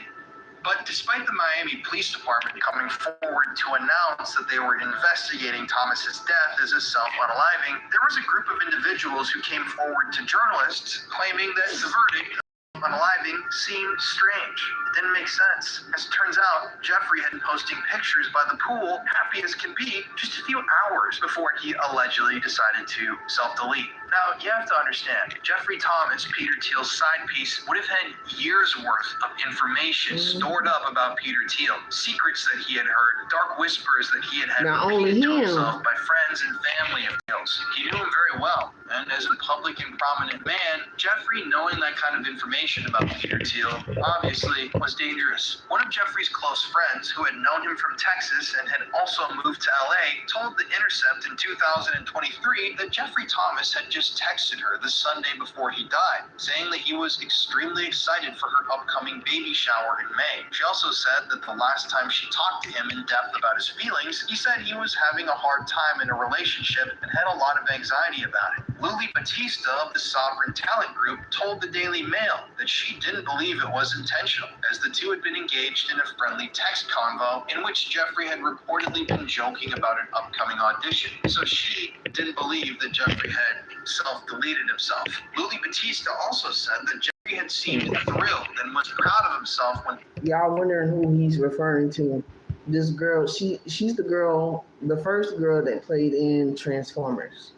But despite the Miami Police Department coming forward to announce that they were investigating Thomas's death as a self-unaliving, there was a group of individuals who came forward to journalists claiming that the verdict of unaliving seemed strange. It didn't make sense. As it turns out, Jeffrey had been posting pictures by the pool, happy as can be, just a few hours before he allegedly decided to self-delete. Now, you have to understand, Jeffrey Thomas, Peter Thiel's side piece, would have had years worth of information stored up about Peter Thiel. Secrets that he had heard, dark whispers that he had repeated to himself by friends and family of Thiel's. He knew him very well, And as a public and prominent man, Jeffrey, knowing that kind of information about Peter Thiel, obviously was dangerous. One of Jeffrey's close friends, who had known him from Texas and had also moved to LA, told The Intercept in 2023 that Jeffrey Thomas had just texted her the Sunday before he died, saying that he was extremely excited for her upcoming baby shower in May. She also said that the last time she talked to him in depth about his feelings, he said he was having a hard time in a relationship and had a lot of anxiety about it. Luli Batista of the Sovereign Talent Group told the Daily Mail that she didn't believe it was intentional, as the two had been engaged in a friendly text convo in which Jeffrey had reportedly been joking about an upcoming audition. So she didn't believe that Jeffrey had self-deleted himself. Luli Batista also said that Jeffrey had seemed thrilled and was proud of himself when... Y'all wondering who he's referring to. This girl, she's the girl, the first girl that played in Transformers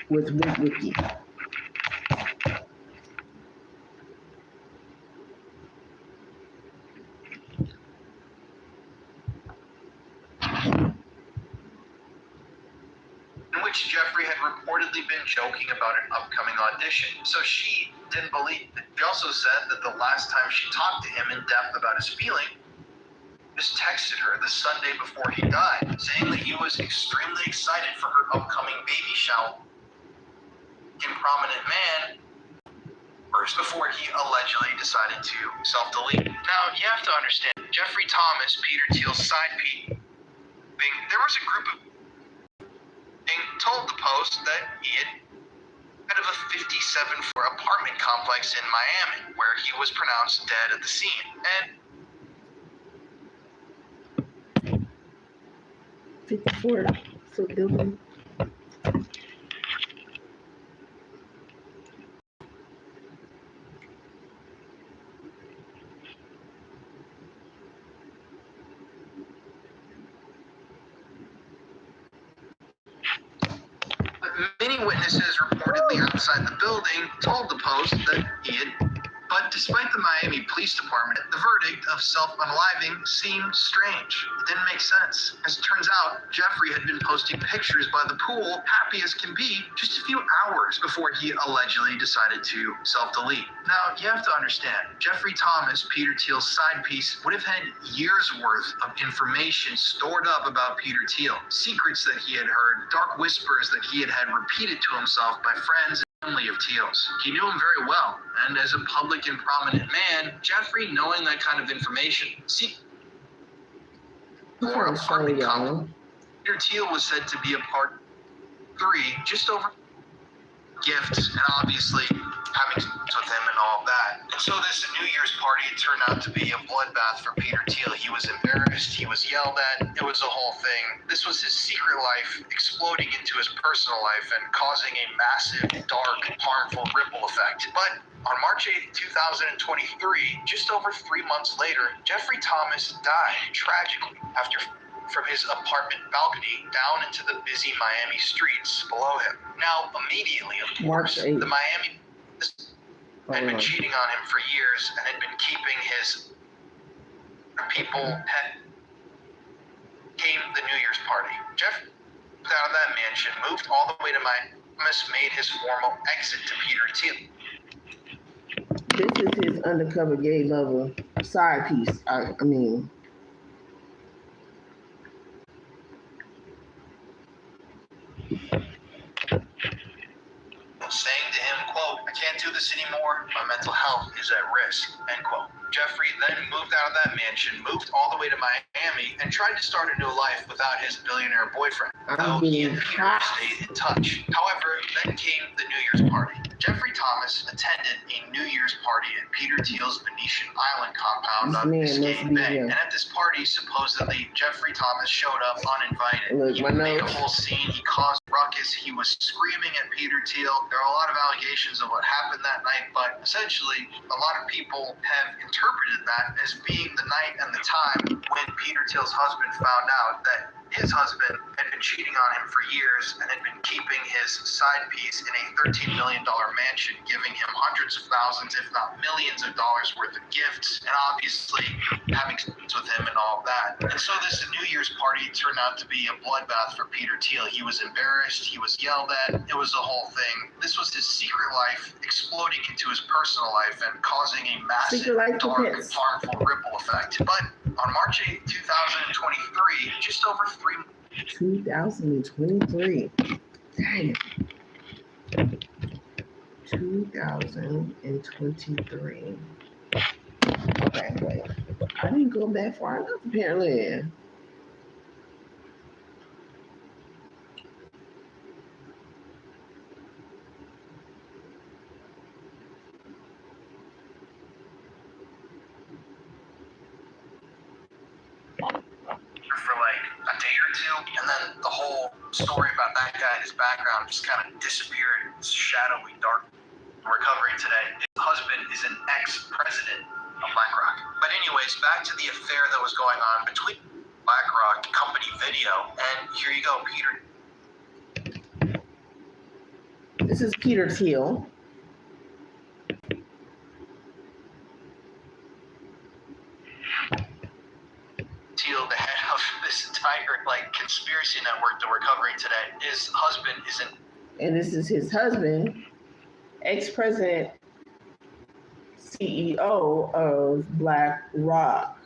with Wiki. in which Jeffrey had reportedly been joking about an upcoming audition. So she didn't believe it. She also said that the last time she talked to him in depth about his feeling, just texted her the Sunday before he died, saying that he was extremely excited for her upcoming baby shower. In prominent man, first before he allegedly decided to self-delete. Now, you have to understand, Jeffrey Thomas, Peter Thiel's side piece, there was a group of told the Post that he had head of a 57-floor apartment complex in Miami, where he was pronounced dead at the scene. And 54-foot building. many witnesses reportedly outside the building told the Post that he had. But despite the Miami Police Department, the verdict of self-unaliving seemed strange. It didn't make sense. As it turns out, Jeffrey had been posting pictures by the pool, happy as can be, just a few hours before he allegedly decided to self-delete. Now, you have to understand, Jeffrey Thomas, Peter Thiel's side piece, would have had years worth of information stored up about Peter Thiel. Secrets that he had heard, dark whispers that he had repeated to himself by friends only of Thiel's. He knew him very well, and as a public and prominent man, Jeffrey, knowing that kind of information, or apartment complex, Peter Thiel was said to be a part 3, just over gifts, and obviously having sex with him and all of that. And so this New Year's party turned out to be a bloodbath for Peter Thiel. He was embarrassed, he was yelled at, it was a whole thing. This was his secret life exploding into his personal life and causing a massive, dark, harmful ripple effect. But on March 8th, 2023, just over 3 months later, Jeffrey Thomas died tragically after from his apartment balcony down into the busy Miami streets below him. Now, immediately, of course, the Miami had been cheating on him for years and had been keeping his people came the New Year's party. Jeff moved out of that mansion, moved all the way to Miami, made his formal exit to Peter Thiel. This is his undercover gay lover side piece. I mean. Saying to him, quote, "I can't do this anymore. My mental health is at risk," end quote. Jeffrey then moved out of that mansion, moved all the way to Miami, and tried to start a new life without his billionaire boyfriend, though he and Peter stayed in touch. However, then came the New Year's party. Jeffrey Thomas attended a New Year's party at Peter Thiel's Venetian Island compound on Biscayne Bay. And at this party, supposedly, Jeffrey Thomas showed up uninvited. He made a whole scene. He caused ruckus. He was screaming at Peter Thiel. There are a lot of allegations of what happened that night, but essentially, a lot of people have interpreted that as being the night and the time when Peter Thiel's husband found out that his husband had been cheating on him for years and had been keeping his side piece in a $13 million mansion, giving him hundreds of thousands, if not millions of dollars worth of gifts, and obviously having sex with him and all of that. And so this New Year's party turned out to be a bloodbath for Peter Thiel. He was embarrassed, he was yelled at, it was the whole thing. This was his secret life exploding into his personal life and causing a massive, dark, harmful ripple effect. But on March 8th, 2023, just over 2023. Dang. 2023. Okay, wait. I didn't go that far enough, apparently. for like a day or two, and then the whole story about that guy and his background just kind of disappeared. It's shadowy, dark. Recovering today. His husband is an ex-president of BlackRock. But anyways, back to the affair that was going on between BlackRock company video, and here you go, Peter. This is Peter Thiel. Thiel, the head of this entire conspiracy network that we're covering today. His husband is an And this is his husband, ex-president, CEO of BlackRock.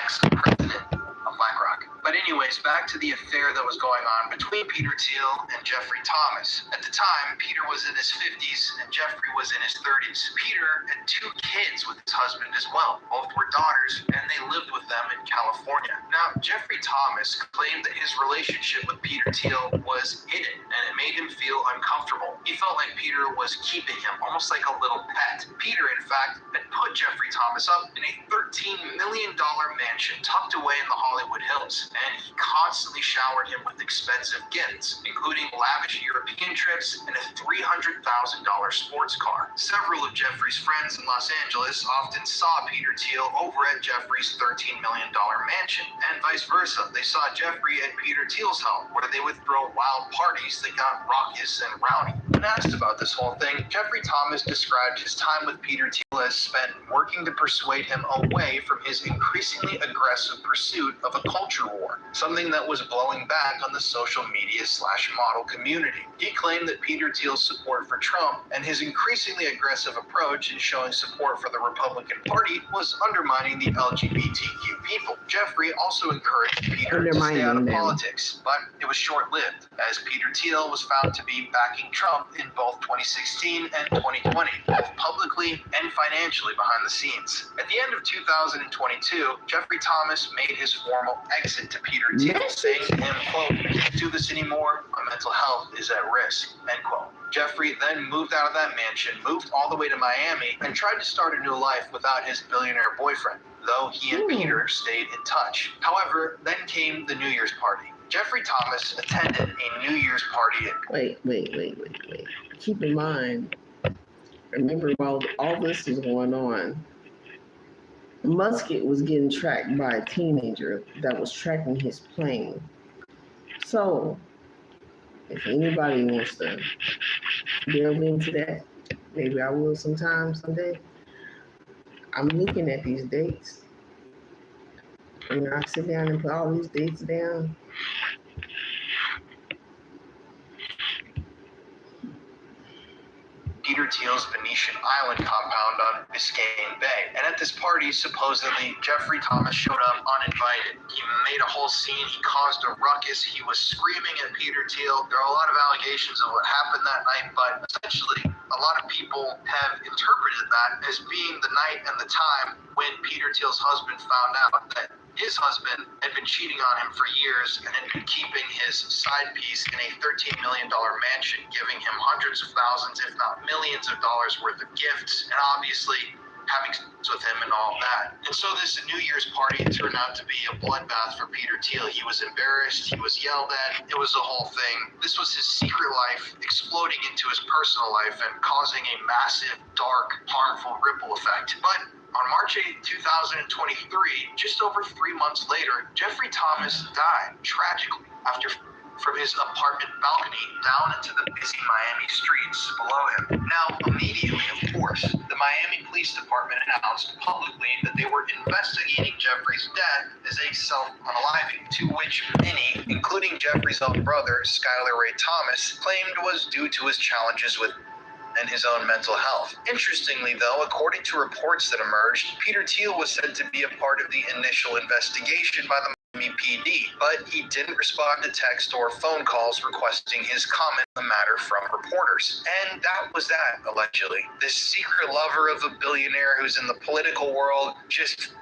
Ex-president of BlackRock. But anyways, back to the affair that was going on between Peter Thiel and Jeffrey Thomas. At the time, Peter was in his 50s and Jeffrey was in his 30s. Peter had 2 kids with his husband as well. Both were daughters, and they lived with them in California. Now, Jeffrey Thomas claimed that his relationship with Peter Thiel was hidden, and it made him feel uncomfortable. He felt like Peter was keeping him, almost like a little pet. Peter, in fact, had put Jeffrey Thomas up in a $13 million mansion tucked away in the Hollywood Hills, and he constantly showered him with expensive gifts, including lavish European trips and a $300,000 sports car. Several of Jeffrey's friends in Los Angeles often saw Peter Thiel over at Jeffrey's $13 million mansion, and vice versa. They saw Jeffrey at Peter Thiel's home, where they would throw wild parties that got raucous and rowdy. When asked about this whole thing, Jeffrey Thomas described his time with Peter Thiel as spent working to persuade him away from his increasingly aggressive pursuit of a culture war, something that was blowing back on the social media/model community. He claimed that Peter Thiel's support for Trump and his increasingly aggressive approach in showing support for the Republican Party was undermining the LGBTQ people. Jeffrey also encouraged Peter to stay out of politics, but it was short-lived, as Peter Thiel was found to be backing Trump in both 2016 and 2020, both publicly and financially behind the scenes. At the end of 2022, Jeffrey Thomas made his formal exit to Peter Thiel, saying to him, quote, "I can't do this anymore, my mental health is at risk," end quote. Jeffrey then moved out of that mansion, moved all the way to Miami, and tried to start a new life without his billionaire boyfriend, though he and Peter stayed in touch. However, then came the New Year's party. Jeffrey Thomas attended a New Year's party at... Wait. Keep in mind, remember while all this is going on, Musket was getting tracked by a teenager that was tracking his plane. So, if anybody wants to delve into that, maybe I will someday. I'm looking at these dates. And I sit down and put all these dates down. Peter Thiel's Venetian Island compound on Biscayne Bay. And at this party, supposedly, Jeffrey Thomas showed up uninvited. He made a whole scene. He caused a ruckus. He was screaming at Peter Thiel. There are a lot of allegations of what happened that night, but essentially, a lot of people have interpreted that as being the night and the time when Peter Thiel's husband found out that his husband had been cheating on him for years and had been keeping his side piece in a $13 million mansion, giving him hundreds of thousands, if not millions of dollars worth of gifts, and obviously having sex with him and all that. And so this New Year's party turned out to be a bloodbath for Peter Thiel. He was embarrassed, he was yelled at, it was the whole thing. This was his secret life exploding into his personal life and causing a massive, dark, harmful ripple effect. But On March 8, 2023, just over 3 months later, Jeffrey Thomas died tragically from his apartment balcony down into the busy Miami streets below him. Now, immediately, of course, the Miami Police Department announced publicly that they were investigating Jeffrey's death as a self-unaliving, to which many, including Jeffrey's own brother, Skylar Ray Thomas, claimed was due to his challenges with and his own mental health. Interestingly, though, according to reports that emerged, Peter Thiel was said to be a part of the initial investigation by the Miami PD, but he didn't respond to text or phone calls requesting his comment on the matter from reporters. And that was that, allegedly. This secret lover of a billionaire who's in the political world just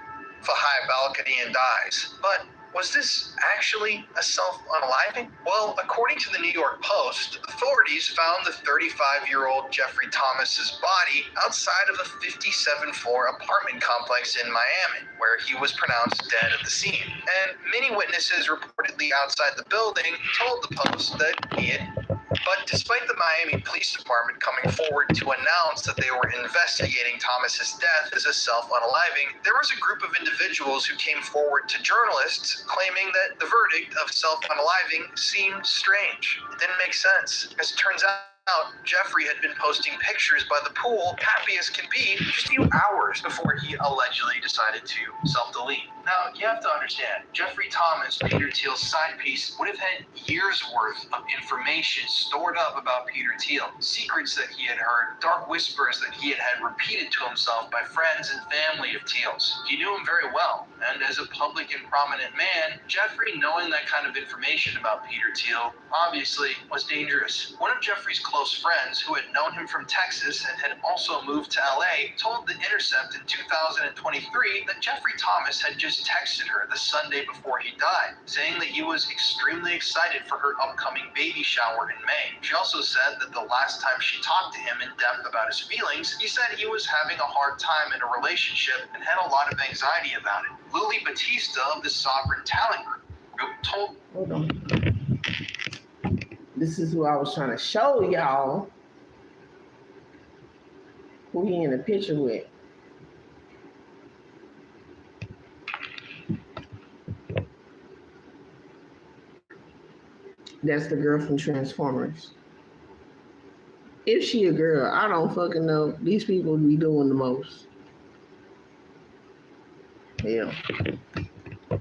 for high balcony and dies. But was this actually a self-unaliving? Well, according to the New York Post, authorities found the 35-year-old Jeffrey Thomas's body outside of a 57-floor apartment complex in Miami, where he was pronounced dead at the scene. And many witnesses reportedly outside the building told the Post that he had. But despite the Miami Police Department coming forward to announce that they were investigating Thomas's death as a self-unaliving, there was a group of individuals who came forward to journalists claiming that the verdict of self-unaliving seemed strange. It didn't make sense. As it turns out, Jeffrey had been posting pictures by the pool, happy as can be, just a few hours before he allegedly decided to self-delete. Now, you have to understand, Jeffrey Thomas, Peter Thiel's side piece, would have had years worth of information stored up about Peter Thiel. Secrets that he had heard, dark whispers that he had repeated to himself by friends and family of Thiel's. He knew him very well, and as a public and prominent man, Jeffrey, knowing that kind of information about Peter Thiel, obviously was dangerous. One of Jeffrey's close friends, who had known him from Texas and had also moved to LA, told The Intercept in 2023 that Jeffrey Thomas had just texted her the Sunday before he died, saying that he was extremely excited for her upcoming baby shower in May. She also said that the last time she talked to him in depth about his feelings, he said he was having a hard time in a relationship and had a lot of anxiety about it. Lily Batista of the Sovereign Talent Group told... Hold on. This is who I was trying to show y'all who he in the picture with. That's the girl from Transformers. If she a girl, I don't fucking know. These people be doing the most. Yeah. The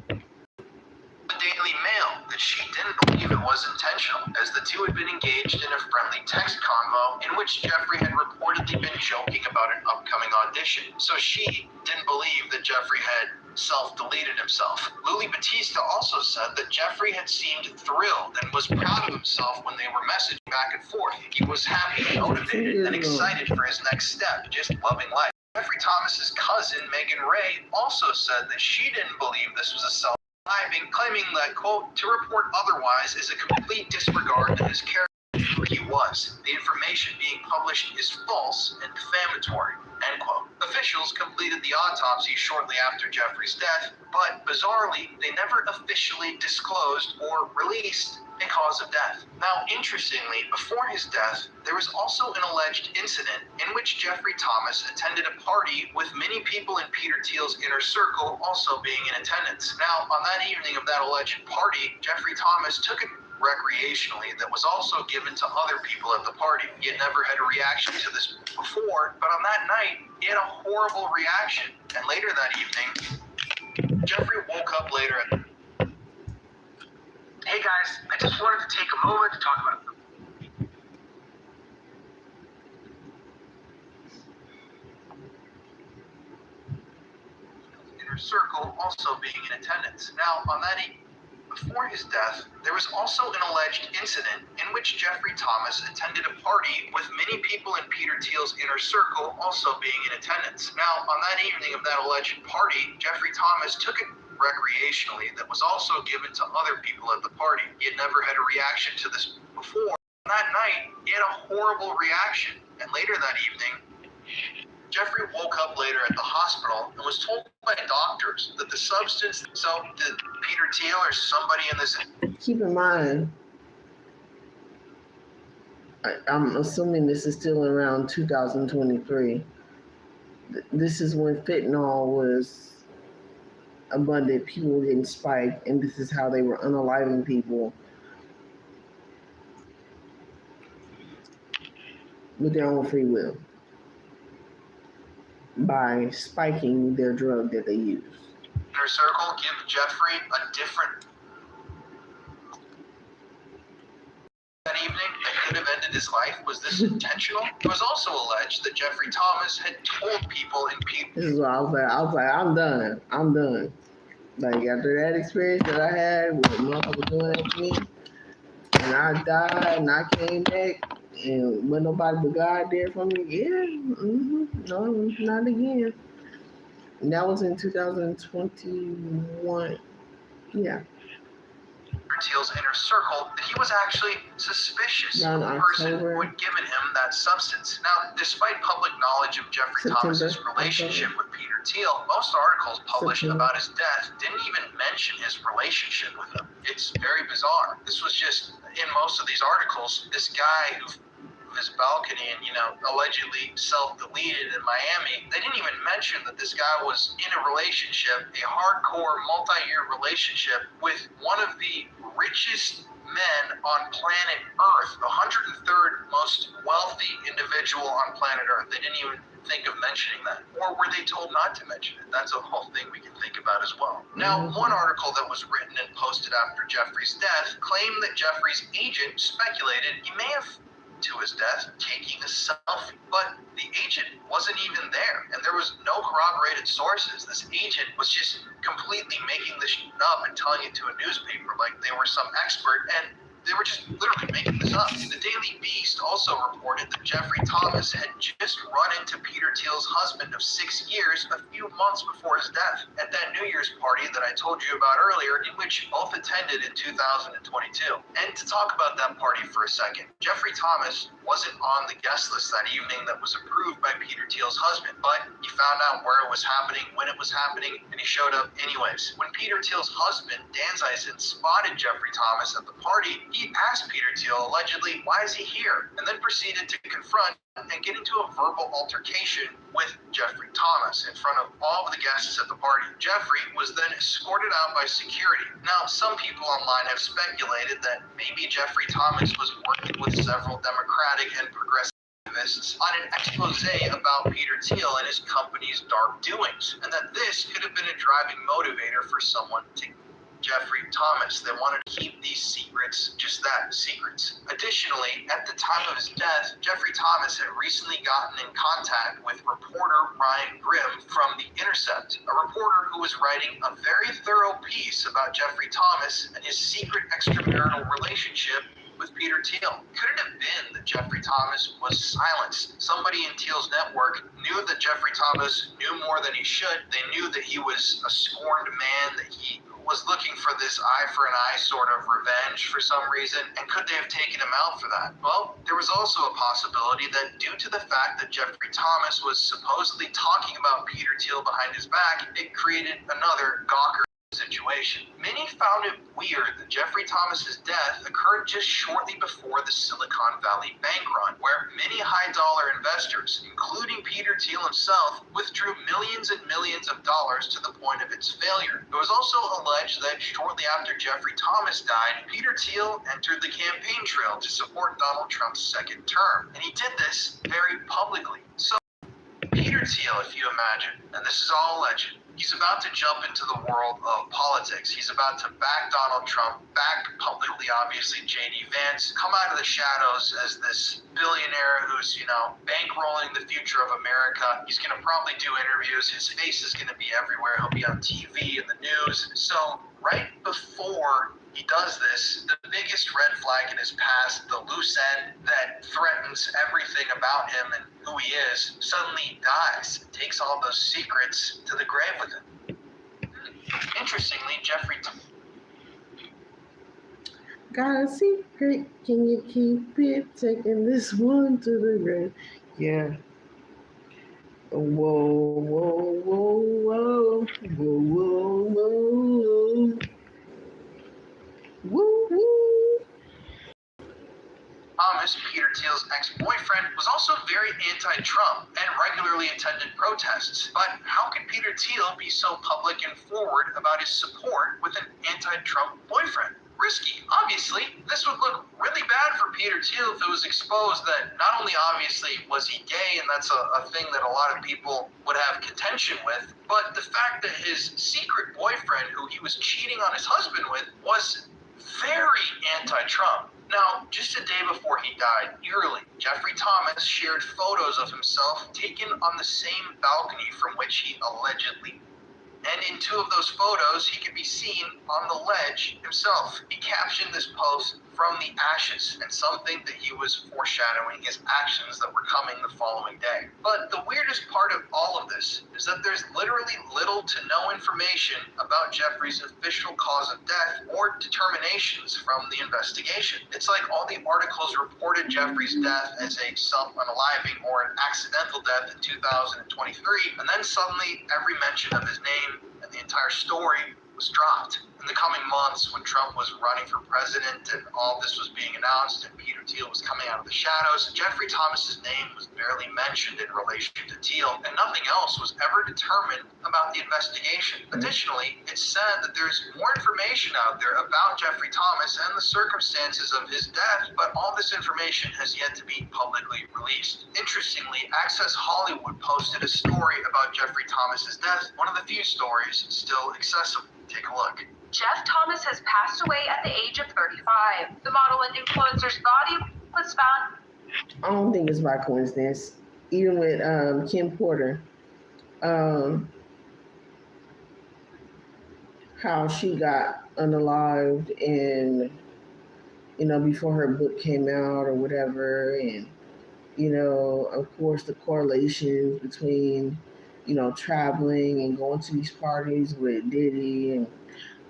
Daily Mail that she didn't believe it was intentional, as the two had been engaged in a friendly text convo in which Jeffrey had reportedly been joking about an upcoming audition. So she didn't believe that Jeffrey had self-deleted himself. Lily Batista also said that Jeffrey had seemed thrilled and was proud of himself when they were messaging back and forth. He was happy, motivated, and excited for his next step, just loving life. Jeffrey Thomas's cousin, Megan Ray, also said that she didn't believe this was a self-unaliving, claiming that, quote, to report otherwise is a complete disregard to his character and who he was. The information being published is false and defamatory, end quote. Officials completed the autopsy shortly after Jeffrey's death, but bizarrely, they never officially disclosed or released a cause of death. Now, interestingly, before his death, there was also an alleged incident in which Jeffrey Thomas attended a party with many people in Peter Thiel's inner circle also being in attendance. Now, on that evening of that alleged party, Jeffrey Thomas took it recreationally that was also given to other people at the party. He had never had a reaction to this before, but on that night, he had a horrible reaction. And later that evening, Jeffrey woke up later and... Hey guys, I just wanted to take a moment to talk about inner circle also being in attendance. Now, on that evening, before his death, there was also an alleged incident in which Jeffrey Thomas attended a party with many people in Peter Thiel's inner circle also being in attendance. Now, on that evening of that alleged party, Jeffrey Thomas took it recreationally that was also given to other people at the party. He had never had a reaction to this before. On that night, he had a horrible reaction, and later that evening, Jeffrey woke up later at the hospital and was told by doctors that the substance, so did Peter Thiel or somebody in this... Keep in mind, I'm assuming this is still around 2023. this is when fentanyl was abundant, people were getting spiked, and this is how they were unaliving people with their own free will by spiking their drug that they use. Inner Circle give Jeffrey a different that evening that could have ended his life. Was this intentional? It was also alleged that Jeffrey Thomas had told people in This is what I was like, I'm done. Like after that experience that I had with motherfucker doing that to me, and I died and I came back and when nobody but God there for me, no, not again. And that was in 2021. Yeah. Teal's inner circle that he was actually suspicious of the person who had given him that substance. Now, despite public knowledge of Jeffrey Thomas's relationship with Peter Thiel, most articles published about his death didn't even mention his relationship with him. It's very bizarre. This was just, in most of these articles, this guy who his balcony and, allegedly self-deleted in Miami, they didn't even mention that this guy was in a relationship, a hardcore multi-year relationship with one of the richest men on planet Earth, the 103rd most wealthy individual on planet Earth. They didn't even think of mentioning that. Or were they told not to mention it? That's a whole thing we can think about as well. Now, one article that was written and posted after Jeffrey's death claimed that Jeffrey's agent speculated he may have to his death taking a selfie, but the agent wasn't even there, and there was no corroborated sources. This agent was just completely making this up and telling it to a newspaper like they were some expert, and they were just literally making this up. The Daily Beast also reported that Jeffrey Thomas had just run into Peter Thiel's husband of 6 years a few months before his death at that New Year's party that I told you about earlier, in which both attended in 2022. And to talk about that party for a second, Jeffrey Thomas wasn't on the guest list that evening that was approved by Peter Thiel's husband, but he found out where it was happening, when it was happening, and he showed up anyways. When Peter Thiel's husband, Dan Zeisen, spotted Jeffrey Thomas at the party, he asked Peter Thiel, allegedly, why is he here? And then proceeded to confront and get into a verbal altercation with Jeffrey Thomas in front of all of the guests at the party. Jeffrey was then escorted out by security. Now, some people online have speculated that maybe Jeffrey Thomas was working with several Democratic and progressive activists on an expose about Peter Thiel and his company's dark doings, and that this could have been a driving motivator for someone to Jeffrey Thomas. They wanted to keep these secrets, just that, secrets. Additionally, at the time of his death, Jeffrey Thomas had recently gotten in contact with reporter Ryan Grimm from The Intercept, a reporter who was writing a very thorough piece about Jeffrey Thomas and his secret extramarital relationship with Peter Thiel. Could it have been that Jeffrey Thomas was silenced? Somebody in Thiel's network knew that Jeffrey Thomas knew more than he should. They knew that he was a scorned man, that he was looking for this eye for an eye sort of revenge for some reason, and could they have taken him out for that? Well, there was also a possibility that due to the fact that Jeffrey Thomas was supposedly talking about Peter Thiel behind his back, it created another Gawker situation. Many found it weird that Jeffrey Thomas's death occurred just shortly before the Silicon Valley bank run, where many high-dollar investors, including Peter Thiel himself, withdrew millions and millions of dollars to the point of its failure. It was also alleged that shortly after Jeffrey Thomas died, Peter Thiel entered the campaign trail to support Donald Trump's second term, and he did this very publicly. So Peter Thiel, if you imagine, and this is all alleged, he's about to jump into the world of politics. He's about to back Donald Trump, back publicly, obviously, J.D. Vance, come out of the shadows as this billionaire who's, bankrolling the future of America. He's going to probably do interviews. His face is going to be everywhere. He'll be on TV and the news. So right before he does this, the biggest red flag in his past, the loose end that threatens everything about him and who he is, suddenly dies, takes all those secrets to the grave with him. Interestingly, Jeffrey Got a secret, can you keep it? Taking this one to the grave. Yeah. Whoa, whoa, whoa, whoa, whoa, whoa, whoa. Woo, woo. Thomas, Peter Thiel's ex-boyfriend, was also very anti-Trump and regularly attended protests. But how could Peter Thiel be so public and forward about his support with an anti-Trump boyfriend? Risky. Obviously, this would look really bad for Peter Thiel if it was exposed that not only obviously was he gay, and that's a thing that a lot of people would have contention with, but the fact that his secret boyfriend, who he was cheating on his husband with, was very anti-Trump. Now, just a day before he died, eerily, Jeffrey Thomas shared photos of himself taken on the same balcony from which he allegedly. And in two of those photos, he could be seen on the ledge himself. He captioned this post from the ashes, and something that he was foreshadowing his actions that were coming the following day. But the weirdest part of all of this is that there's literally little to no information about Jeffrey's official cause of death or determinations from the investigation. It's like all the articles reported Jeffrey's death as a self-unaliving or an accidental death in 2023, and then suddenly every mention of his name and the entire story was dropped. In the coming months, when Trump was running for president and all this was being announced and Peter Thiel was coming out of the shadows, Jeffrey Thomas's name was barely mentioned in relation to Thiel, and nothing else was ever determined about the investigation. Additionally, it's said that there's more information out there about Jeffrey Thomas and the circumstances of his death, but all this information has yet to be publicly released. Interestingly, Access Hollywood posted a story about Jeffrey Thomas's death, one of the few stories still accessible. Take a look. Jeff Thomas has passed away at the age of 35. The model and influencer's body was found. I don't think it's by coincidence. Even with Kim Porter, how she got unalived and, before her book came out or whatever. And, of course, the correlations between, traveling and going to these parties with Diddy and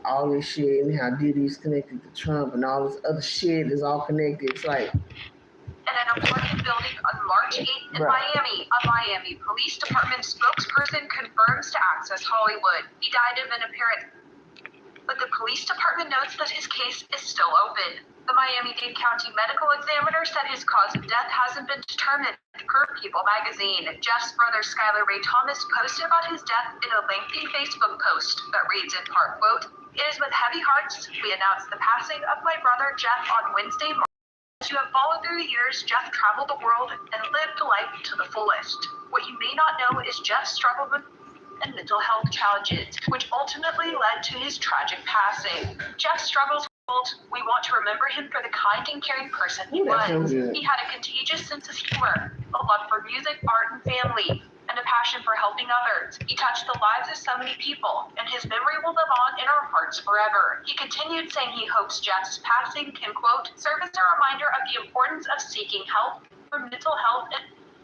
all this shit, and how Diddy's connected to Trump and all this other shit is all connected. It's like... In an apartment building on March 8th in Miami, a Miami Police Department spokesperson confirms to Access Hollywood he died of an apparent... But the police department notes that his case is still open. The Miami-Dade County Medical Examiner said his cause of death hasn't been determined. Per People magazine, Jeff's brother Skylar Ray Thomas posted about his death in a lengthy Facebook post that reads in part, quote, "It is with heavy hearts we announce the passing of my brother Jeff on Wednesday morning. As you have followed through the years, Jeff traveled the world and lived life to the fullest. What you may not know is Jeff struggled with and mental health challenges, which ultimately led to his tragic passing. Jeff struggles. We want to remember him for the kind and caring person he was. He had a contagious sense of humor, a love for music, art, and family, and a passion for helping others. He touched the lives of so many people, and his memory will live on in our hearts forever." He continued saying he hopes Jeff's passing can, quote, "serve as a reminder of the importance of seeking help for mental health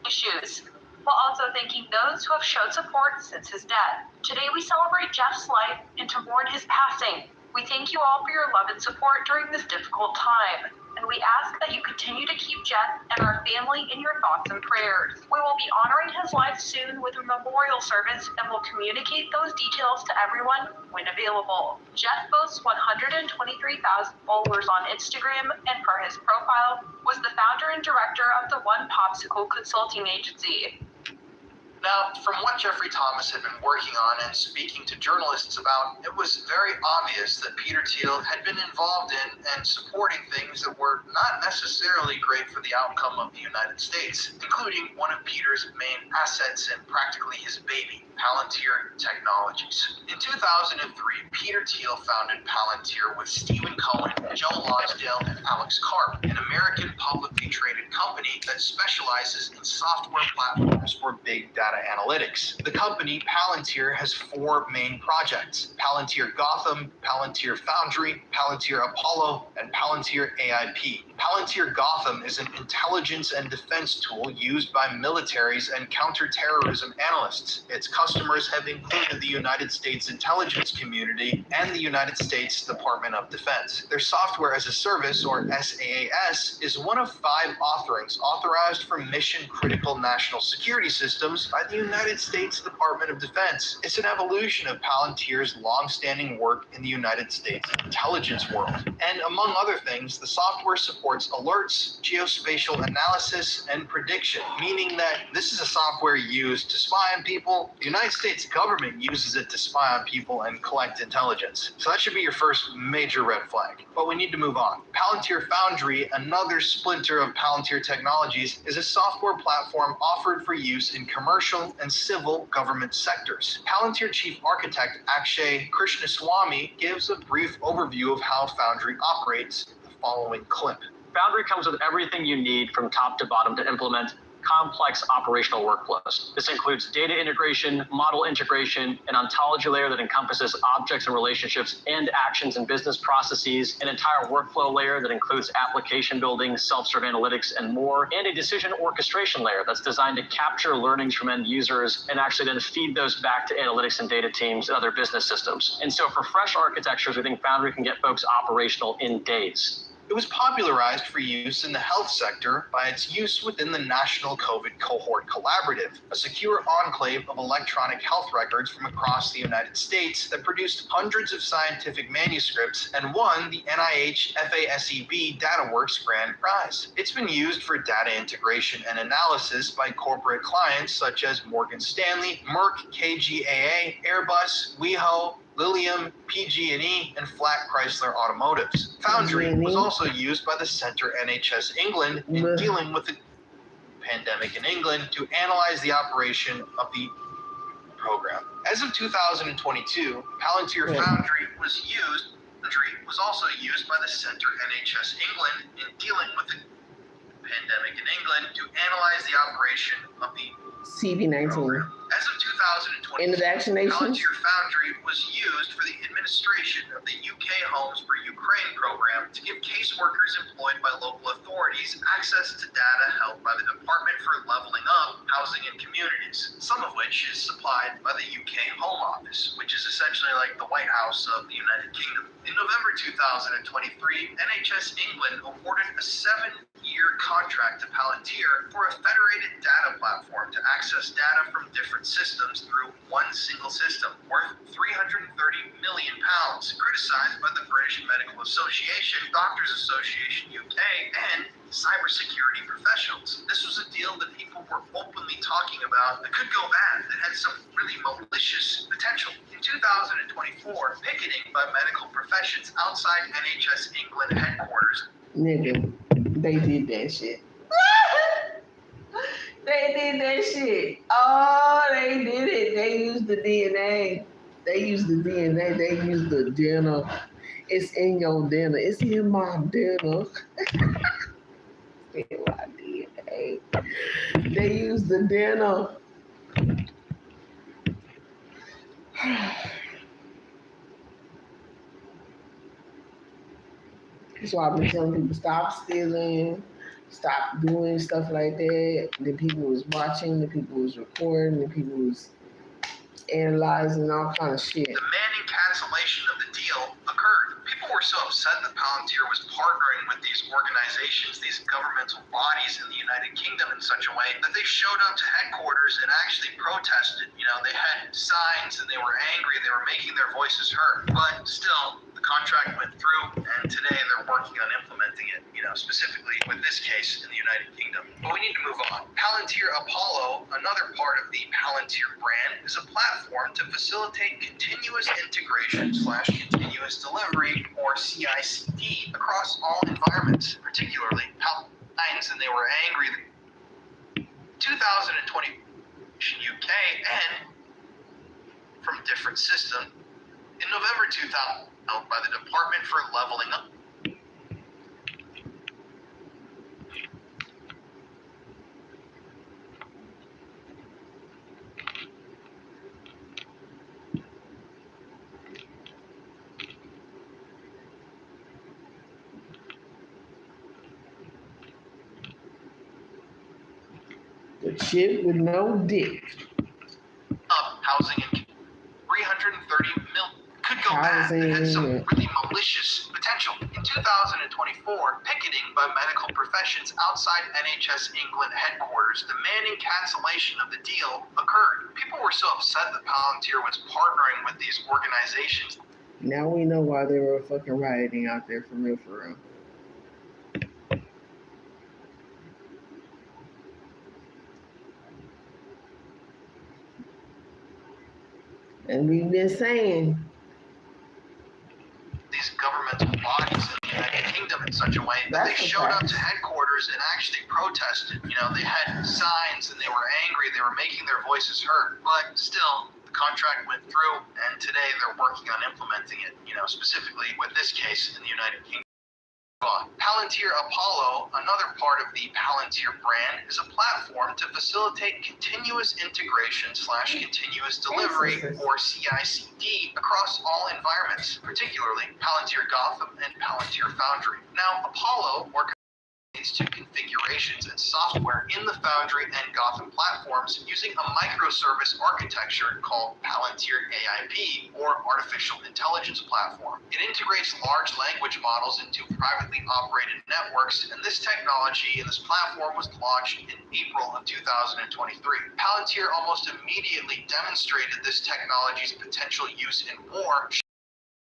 issues, while also thanking those who have showed support since his death. Today we celebrate Jeff's life and to mourn his passing. We thank you all for your love and support during this difficult time, and we ask that you continue to keep Jeff and our family in your thoughts and prayers. We will be honoring his life soon with a memorial service and will communicate those details to everyone when available." Jeff boasts 123,000 followers on Instagram, and per his profile, was the founder and director of the One Popsicle consulting agency. Now, from what Jeffrey Thomas had been working on and speaking to journalists about, it was very obvious that Peter Thiel had been involved in and supporting things that were not necessarily great for the outcome of the United States, including one of Peter's main assets and practically his baby, Palantir Technologies. In 2003, Peter Thiel founded Palantir with Stephen Cohen, Joe Lonsdale, and Alex Karp, an American publicly traded company that specializes in software platforms for big data analytics. The company, Palantir, has four main projects: Palantir Gotham, Palantir Foundry, Palantir Apollo, and Palantir AIP. Palantir Gotham is an intelligence and defense tool used by militaries and counterterrorism analysts. Its customers have included the United States intelligence community and the United States Department of Defense. Their software as a service, or SaaS, is one of 5 offerings authorized for mission-critical national security systems by the United States Department of Defense. It's an evolution of Palantir's long-standing work in the United States intelligence world. And among other things, the software supports supports alerts, geospatial analysis, and prediction, meaning that this is a software used to spy on people. The United States government uses it to spy on people and collect intelligence. So that should be your first major red flag. But we need to move on. Palantir Foundry, another splinter of Palantir Technologies, is a software platform offered for use in commercial and civil government sectors. Palantir Chief Architect Akshay Krishnaswamy gives a brief overview of how Foundry operates, the following clip. Foundry comes with everything you need from top to bottom to implement complex operational workflows. This includes data integration, model integration, an ontology layer that encompasses objects and relationships and actions and business processes, an entire workflow layer that includes application building, self-serve analytics, and more, and a decision orchestration layer that's designed to capture learnings from end users and actually then feed those back to analytics and data teams and other business systems. And so for fresh architectures, we think Foundry can get folks operational in days. It was popularized for use in the health sector by its use within the National COVID Cohort Collaborative, a secure enclave of electronic health records from across the United States that produced hundreds of scientific manuscripts and won the NIH FASEB DataWorks Grand Prize. It's been used for data integration and analysis by corporate clients such as Morgan Stanley, Merck KGaA, Airbus, WeHo, Lilium, PG&E, and Flat Chrysler Automotives. Foundry was also used by the Centre NHS England in dealing with the pandemic in England to analyze the operation of the program. As of 2022, Palantir Foundry was also used by the Centre NHS England in dealing with the pandemic in England to analyze the operation of the CV19. program. As of 2020, End of vaccination. Palantir Foundry was used for the administration of the UK Homes for Ukraine program to give caseworkers employed by local authorities access to data held by the Department for Levelling Up, Housing and Communities, some of which is supplied by the UK Home Office, which is essentially like the White House of the United Kingdom. In November 2023, NHS England awarded a 7-year contract to Palantir for a federated data platform to access data from different systems through one single system, worth £330 million, criticized by the British Medical Association, Doctors Association UK, and cybersecurity professionals. This was a deal that people were openly talking about that could go bad, that had some really malicious potential. In 2024, picketing by medical professions outside NHS England headquarters. Nigga, they did that shit. They did that shit. Oh, they did it. They used the DNA. They used the DNA. They used the dinner. It's in your dinner. It's in my dinner. In my DNA. They used the dinner. So I've been telling people, stop stealing, stop doing stuff like that. The people was watching, the people was recording, the people was analyzing all kind of shit. The Manning cancellation of the deal occurred. People were so upset that Palantir was partnering with these organizations, these governmental bodies in the United Kingdom in such a way that they showed up to headquarters and actually protested. You know, they had signs and they were angry, they were making their voices heard. But still, the contract went through, and today they're working on implementing it, you know, specifically with this case in the United Kingdom. But we need to move on. Palantir Apollo, another part of the Palantir brand, is a platform to facilitate continuous integration / continuous delivery, or CI/CD, across all environments, particularly pipelines, and they were angry that 2020 UK and from different systems. In November 2000, by the Department for Levelling Up. The shit with no dick. Housing and 330 million. Could go bad. It had some really malicious potential. In 2024, picketing by medical professions outside NHS England headquarters, the Manning cancellation of the deal occurred. People were so upset that Palantir was partnering with these organizations. Now we know why they were fucking rioting out there for real, for real. And we've been saying, these governmental bodies in the United Kingdom in such a way that they That's a showed up fact. to headquarters and actually protested. You know, they had signs and they were angry. They were making their voices heard. But still, the contract went through, and today they're working on implementing it. You know, specifically with this case in the United Kingdom. Palantir Apollo, another part of the Palantir brand, is a platform to facilitate continuous integration / continuous delivery, or CI/CD, across all environments, particularly Palantir Gotham and Palantir Foundry. Now, Apollo works to configurations and software in the Foundry and Gotham platforms using a microservice architecture called Palantir AIP, or Artificial Intelligence Platform. It integrates large language models into privately operated networks, and this technology and this platform was launched in April of 2023. Palantir almost immediately demonstrated this technology's potential use in war.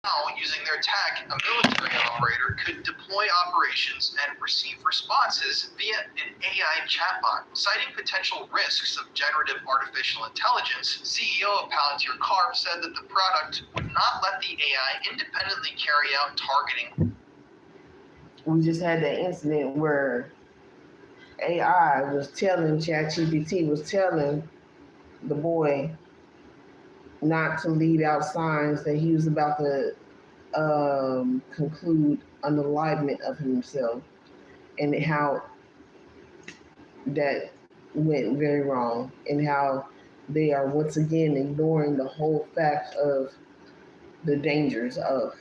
Now, using their tech, a military operator could deploy operations and receive responses via an AI chatbot. Citing potential risks of generative artificial intelligence, CEO of Palantir Carp said that the product would not let the AI independently carry out targeting. we just had that incident where AI was telling ChatGPT was telling the boy not to leave out signs that he was about to conclude an alignment of himself, and how that went very wrong, and how they are once again ignoring the whole fact of the dangers of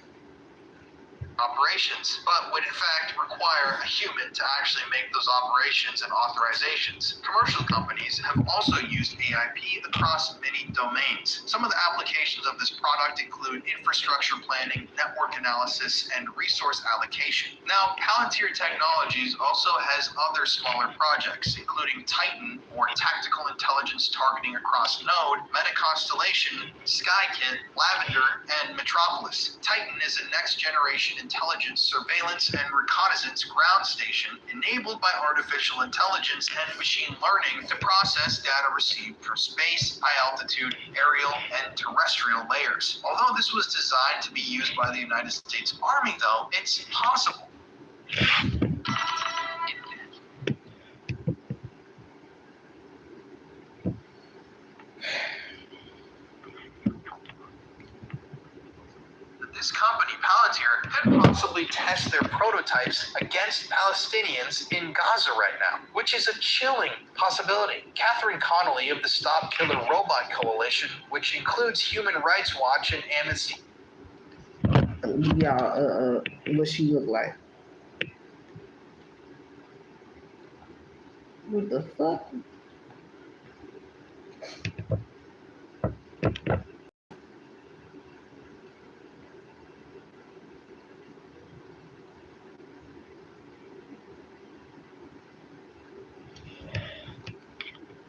operations, but would in fact require a human to actually make those operations and authorizations. Commercial companies have also used AIP across many domains. Some of the applications of this product include infrastructure planning, network analysis, and resource allocation. Now, Palantir Technologies also has other smaller projects, including Titan, or Tactical Intelligence Targeting Across Node, Metaconstellation, SkyKit, Lavender, and Metropolis. Titan is a next-generation intelligence, surveillance, and reconnaissance ground station enabled by artificial intelligence and machine learning to process data received from space, high-altitude, aerial, and terrestrial layers. Although this was designed to be used by the United States Army, though, it's possible. This company, Palantir, could possibly test their prototypes against Palestinians in Gaza right now, which is a chilling possibility. Catherine Connolly of the Stop Killer Robot Coalition, which includes Human Rights Watch and Amnesty. y'all what she look like. What the fuck?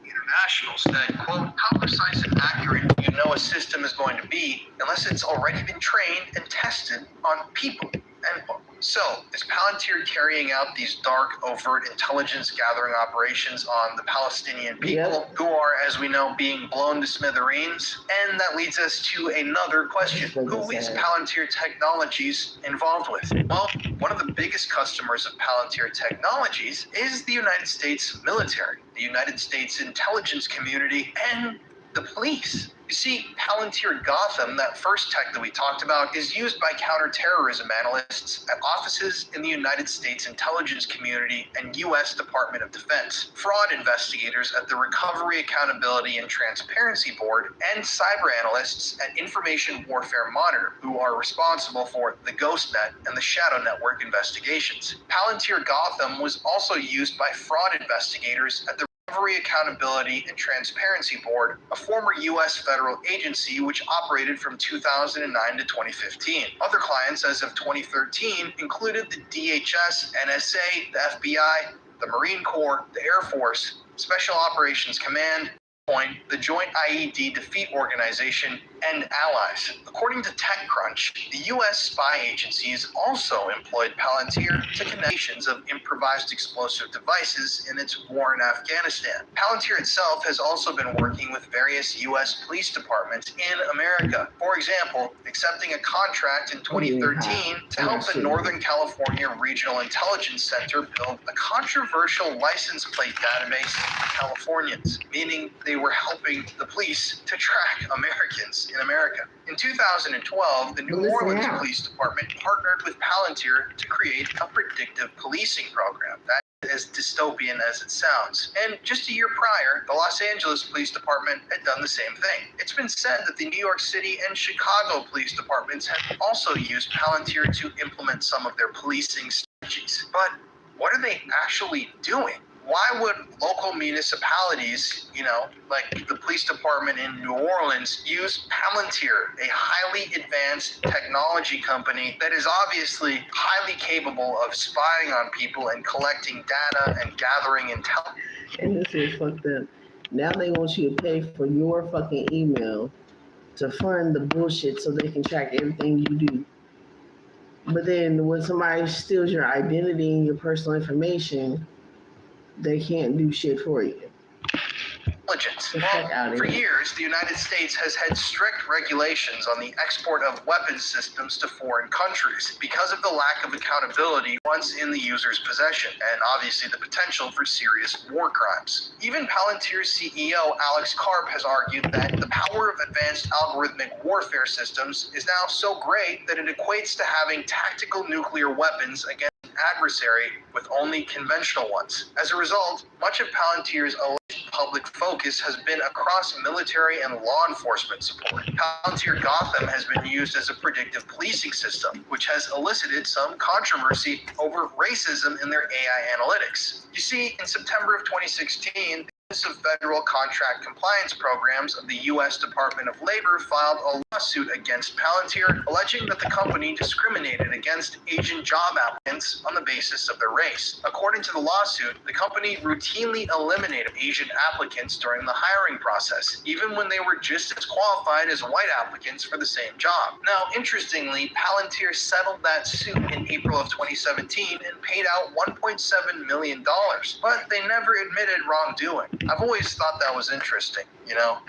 International said, quote, "How precise and accurate do you know a system is going to be unless it's already been trained and tested on people?" End quote. So, is Palantir carrying out these dark, overt intelligence gathering operations on the Palestinian people who are, as we know, being blown to smithereens? And that leads us to another question. Who is Palantir Technologies involved with? Well, one of the biggest customers of Palantir Technologies is the United States military, the United States intelligence community, and the police. You see, Palantir Gotham, that first tech that we talked about, is used by counterterrorism analysts at offices in the United States intelligence community and U.S. Department of Defense, fraud investigators at the Recovery, Accountability, and Transparency Board, and cyber analysts at Information Warfare Monitor, who are responsible for the GhostNet and the Shadow Network investigations. Palantir Gotham was also used by fraud investigators at the Recovery, Accountability, and Transparency Board, a former U.S. federal agency which operated from 2009 to 2015. Other clients as of 2013 included the DHS, NSA, the FBI, the Marine Corps, the Air Force, Special Operations Command, Point, the Joint IED Defeat Organization, and allies. According to TechCrunch, the U.S. spy agencies also employed Palantir to connect nations of improvised explosive devices in its war in Afghanistan. Palantir itself has also been working with various U.S. police departments in America. For example, accepting a contract in 2013 to help the Northern California Regional Intelligence Center build a controversial license plate database for Californians, meaning they were helping the police to track Americans in America. In 2012, the New Orleans Police Department partnered with Palantir to create a predictive policing program that is as dystopian as it sounds. And just a year prior, the Los Angeles Police Department had done the same thing. It's been said that the New York City and Chicago police departments have also used Palantir to implement some of their policing strategies. But what are they actually doing? Why would local municipalities, like the police department in New Orleans, use Palantir, a highly advanced technology company that is obviously highly capable of spying on people and collecting data and gathering intelligence? And this is fucked up. Now they want you to pay for your fucking email to fund the bullshit so they can track everything you do. But then when somebody steals your identity and your personal information, they can't do shit for you. Well, for years, the United States has had strict regulations on the export of weapons systems to foreign countries because of the lack of accountability once in the user's possession, and obviously the potential for serious war crimes. Even Palantir's CEO, Alex Karp, has argued that the power of advanced algorithmic warfare systems is now so great that it equates to having tactical nuclear weapons against an adversary with only conventional ones. As a result, much of Palantir's alleged public focus has been across military and law enforcement support. Palantir Gotham has been used as a predictive policing system, which has elicited some controversy over racism in their AI analytics. You see, in September of 2016, of Federal Contract Compliance Programs of the U.S. Department of Labor filed a lawsuit against Palantir, alleging that the company discriminated against Asian job applicants on the basis of their race. According to the lawsuit, the company routinely eliminated Asian applicants during the hiring process, even when they were just as qualified as white applicants for the same job. Now, interestingly, Palantir settled that suit in April of 2017 and paid out $1.7 million, but they never admitted wrongdoing. I've always thought that was interesting,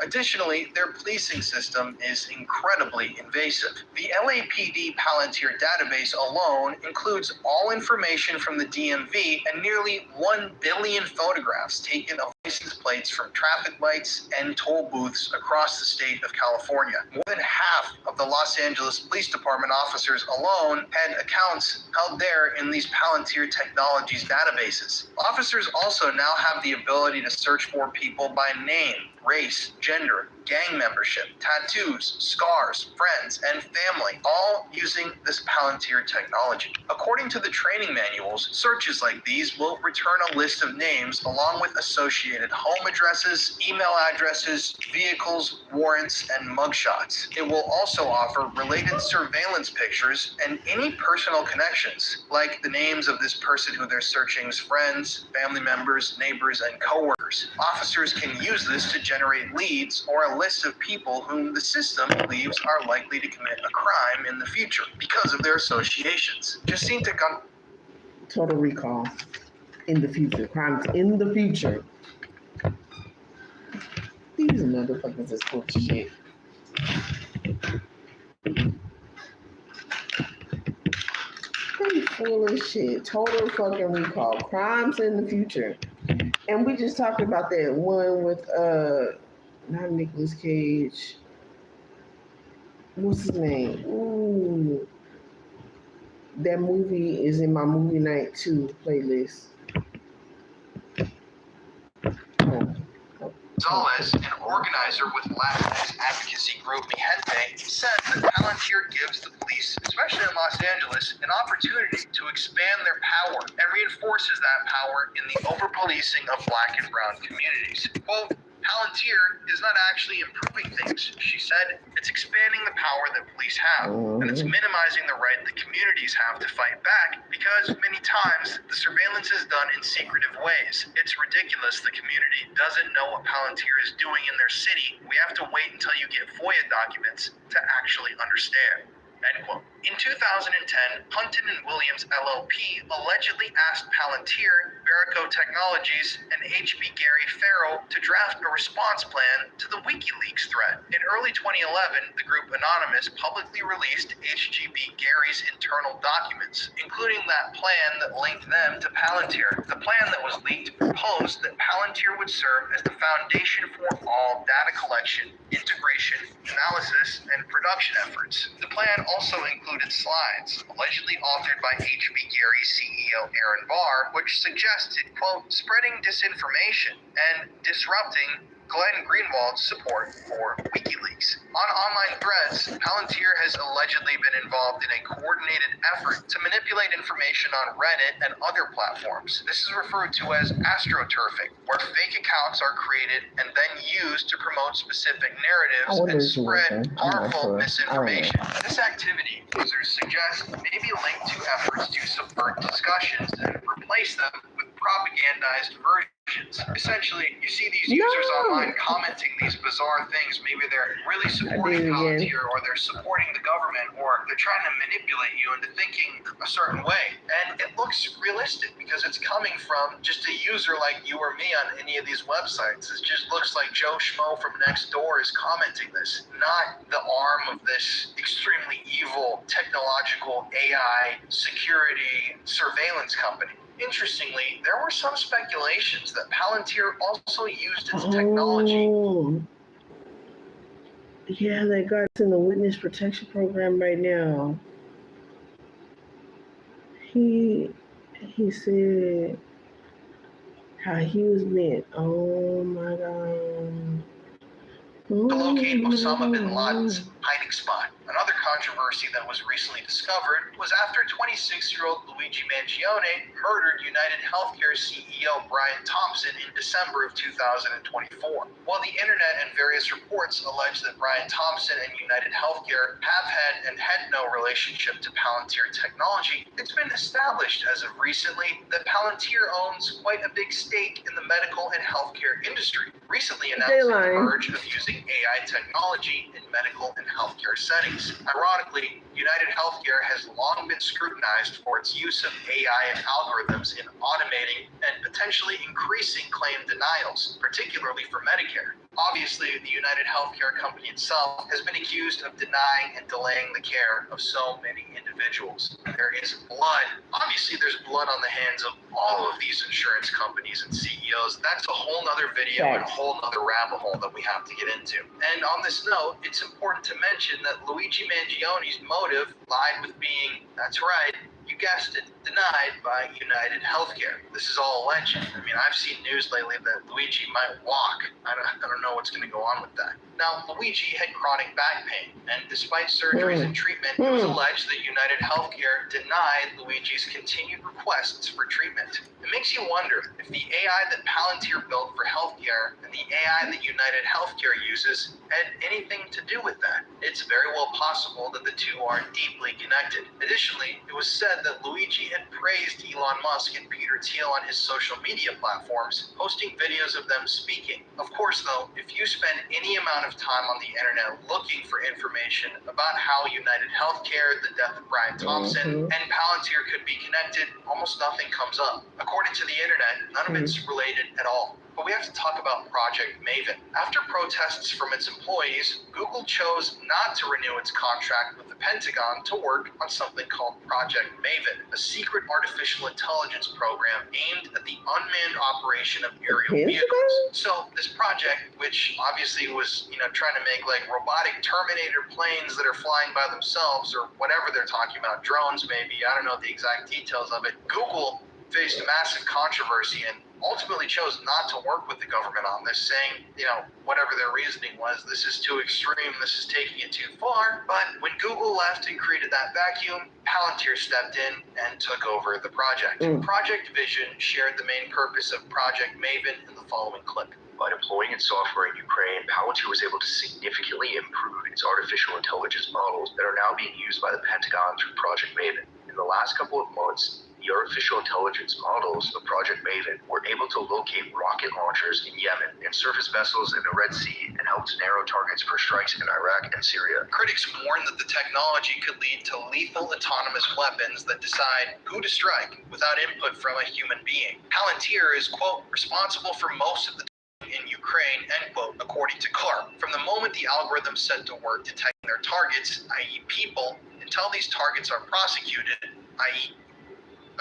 Additionally, their policing system is incredibly invasive. The LAPD Palantir database alone includes all information from the DMV and nearly 1 billion photographs taken of license plates from traffic lights and toll booths across the state of California. More than half of the Los Angeles Police Department officers alone had accounts held there in these Palantir Technologies databases. Officers also now have the ability to search for people by name, race, gender, gang membership, tattoos, scars, friends, and family, all using this Palantir technology. According to the training manuals, searches like these will return a list of names along with associated home addresses, email addresses, vehicles, warrants, and mugshots. It will also offer related surveillance pictures and any personal connections, like the names of this person who they're searching's friends, family members, neighbors, and coworkers. Officers can use this to generate leads or a list of people whom the system believes are likely to commit a crime in the future because of their associations. Just seem to come. Total Recall. In the future. Crimes in the future. These motherfuckers is full of shit. They full of shit. Total fucking Recall. Crimes in the future. And we just talked about that one with not Nicolas Cage. What's his name? Ooh. That movie is in my movie night 2 playlist. Gonzalez, an organizer with Latinx advocacy group Mi Gente, said that Palantir gives the police, especially in Los Angeles, an opportunity to expand their power and reinforces that power in the over-policing of Black and brown communities. Quote, Palantir is not actually improving things, she said. It's expanding the power that police have, and it's minimizing the right that communities have to fight back, because many times the surveillance is done in secretive ways. It's ridiculous the community doesn't know what Palantir is doing in their city. We have to wait until you get FOIA documents to actually understand. End quote. In 2010, Hunton and Williams LLP allegedly asked Palantir, Verico Technologies, and HB Gary Farrell to draft a response plan to the WikiLeaks threat. In early 2011, the group Anonymous publicly released HGB Gary's internal documents, including that plan that linked them to Palantir. The plan that was leaked proposed that Palantir would serve as the foundation for all data collection, integration, analysis, and production efforts. The plan also included slides, allegedly authored by HB Gary CEO Aaron Barr, which suggested, quote, spreading disinformation and disrupting Glenn Greenwald's support for WikiLeaks. On online threads, Palantir has allegedly been involved in a coordinated effort to manipulate information on Reddit and other platforms. This is referred to as astroturfing, where fake accounts are created and then used to promote specific narratives and spread harmful misinformation. This activity, users suggest, may be linked to efforts to subvert discussions and replace them with propagandized versions. Essentially, you see these users online commenting these bizarre things. Maybe they're really supporting Palantir, or they're supporting the government, or they're trying to manipulate you into thinking a certain way. And it looks realistic because it's coming from just a user like you or me on any of these websites. It just looks like Joe Schmo from next door is commenting this, not the arm of this extremely evil technological AI security surveillance company. Interestingly, there were some speculations that Palantir also used its technology. Yeah, that guy's in the witness protection program right now. He said how he was meant. Oh my God. To locate Osama bin Laden's hiding spot. Another controversy that was recently discovered was after 26-year-old Luigi Mangione murdered United Healthcare CEO Brian Thompson in December of 2024. While the internet and various reports allege that Brian Thompson and United Healthcare have had and had no relationship to Palantir Technology, it's been established as of recently that Palantir owns quite a big stake in the medical and healthcare industry, recently announcing the merge of using AI technology in medical and healthcare settings. Ironically, United Healthcare has long been scrutinized for its use of AI and algorithms in automating and potentially increasing claim denials, particularly for Medicare. Obviously, the United Healthcare company itself has been accused of denying and delaying the care of so many individuals. There is blood. Obviously, there's blood on the hands of all of these insurance companies and CEOs. That's a whole nother video and a whole nother rabbit hole that we have to get into. And on this note, it's important to mention that Luigi Mangione's motive lied with being, that's right, you guessed it, denied by United Healthcare. This is all alleged. I mean, I've seen news lately that Luigi might walk. I don't know what's going to go on with that. Now, Luigi had chronic back pain, and despite surgeries and treatment, it was alleged that United Healthcare denied Luigi's continued requests for treatment. It makes you wonder if the AI that Palantir built for healthcare and the AI that United Healthcare uses had anything to do with that. It's very well possible that the two are deeply connected. Additionally, it was said that Luigi had praised Elon Musk and Peter Thiel on his social media platforms, posting videos of them speaking. Of course, though, if you spend any amount of time on the internet looking for information about how United Healthcare, the death of Brian Thompson, and Palantir could be connected, almost nothing comes up. According to the internet, none of it's related at all. But we have to talk about Project Maven. After protests from its employees, Google chose not to renew its contract with the Pentagon to work on something called Project Maven, a secret artificial intelligence program aimed at the unmanned operation of aerial vehicles. So this project, which obviously was, trying to make like robotic Terminator planes that are flying by themselves, or whatever they're talking about, drones maybe, I don't know the exact details of it. Google faced massive controversy and ultimately chose not to work with the government on this, saying, whatever their reasoning was, this is too extreme, this is taking it too far. But when Google left and created that vacuum, Palantir stepped in and took over the project. Project Vision shared the main purpose of Project Maven in the following clip. By deploying its software in Ukraine, Palantir was able to significantly improve its artificial intelligence models that are now being used by the Pentagon through Project Maven. In the last couple of months, the artificial intelligence models of Project Maven were able to locate rocket launchers in Yemen and surface vessels in the Red Sea and helped narrow targets for strikes in Iraq and Syria. Critics warn that the technology could lead to lethal autonomous weapons that decide who to strike without input from a human being. Palantir is, quote, responsible for most of the in Ukraine, end quote, according to CARP. From the moment the algorithms set to work detecting their targets, i.e. people, until these targets are prosecuted, i.e.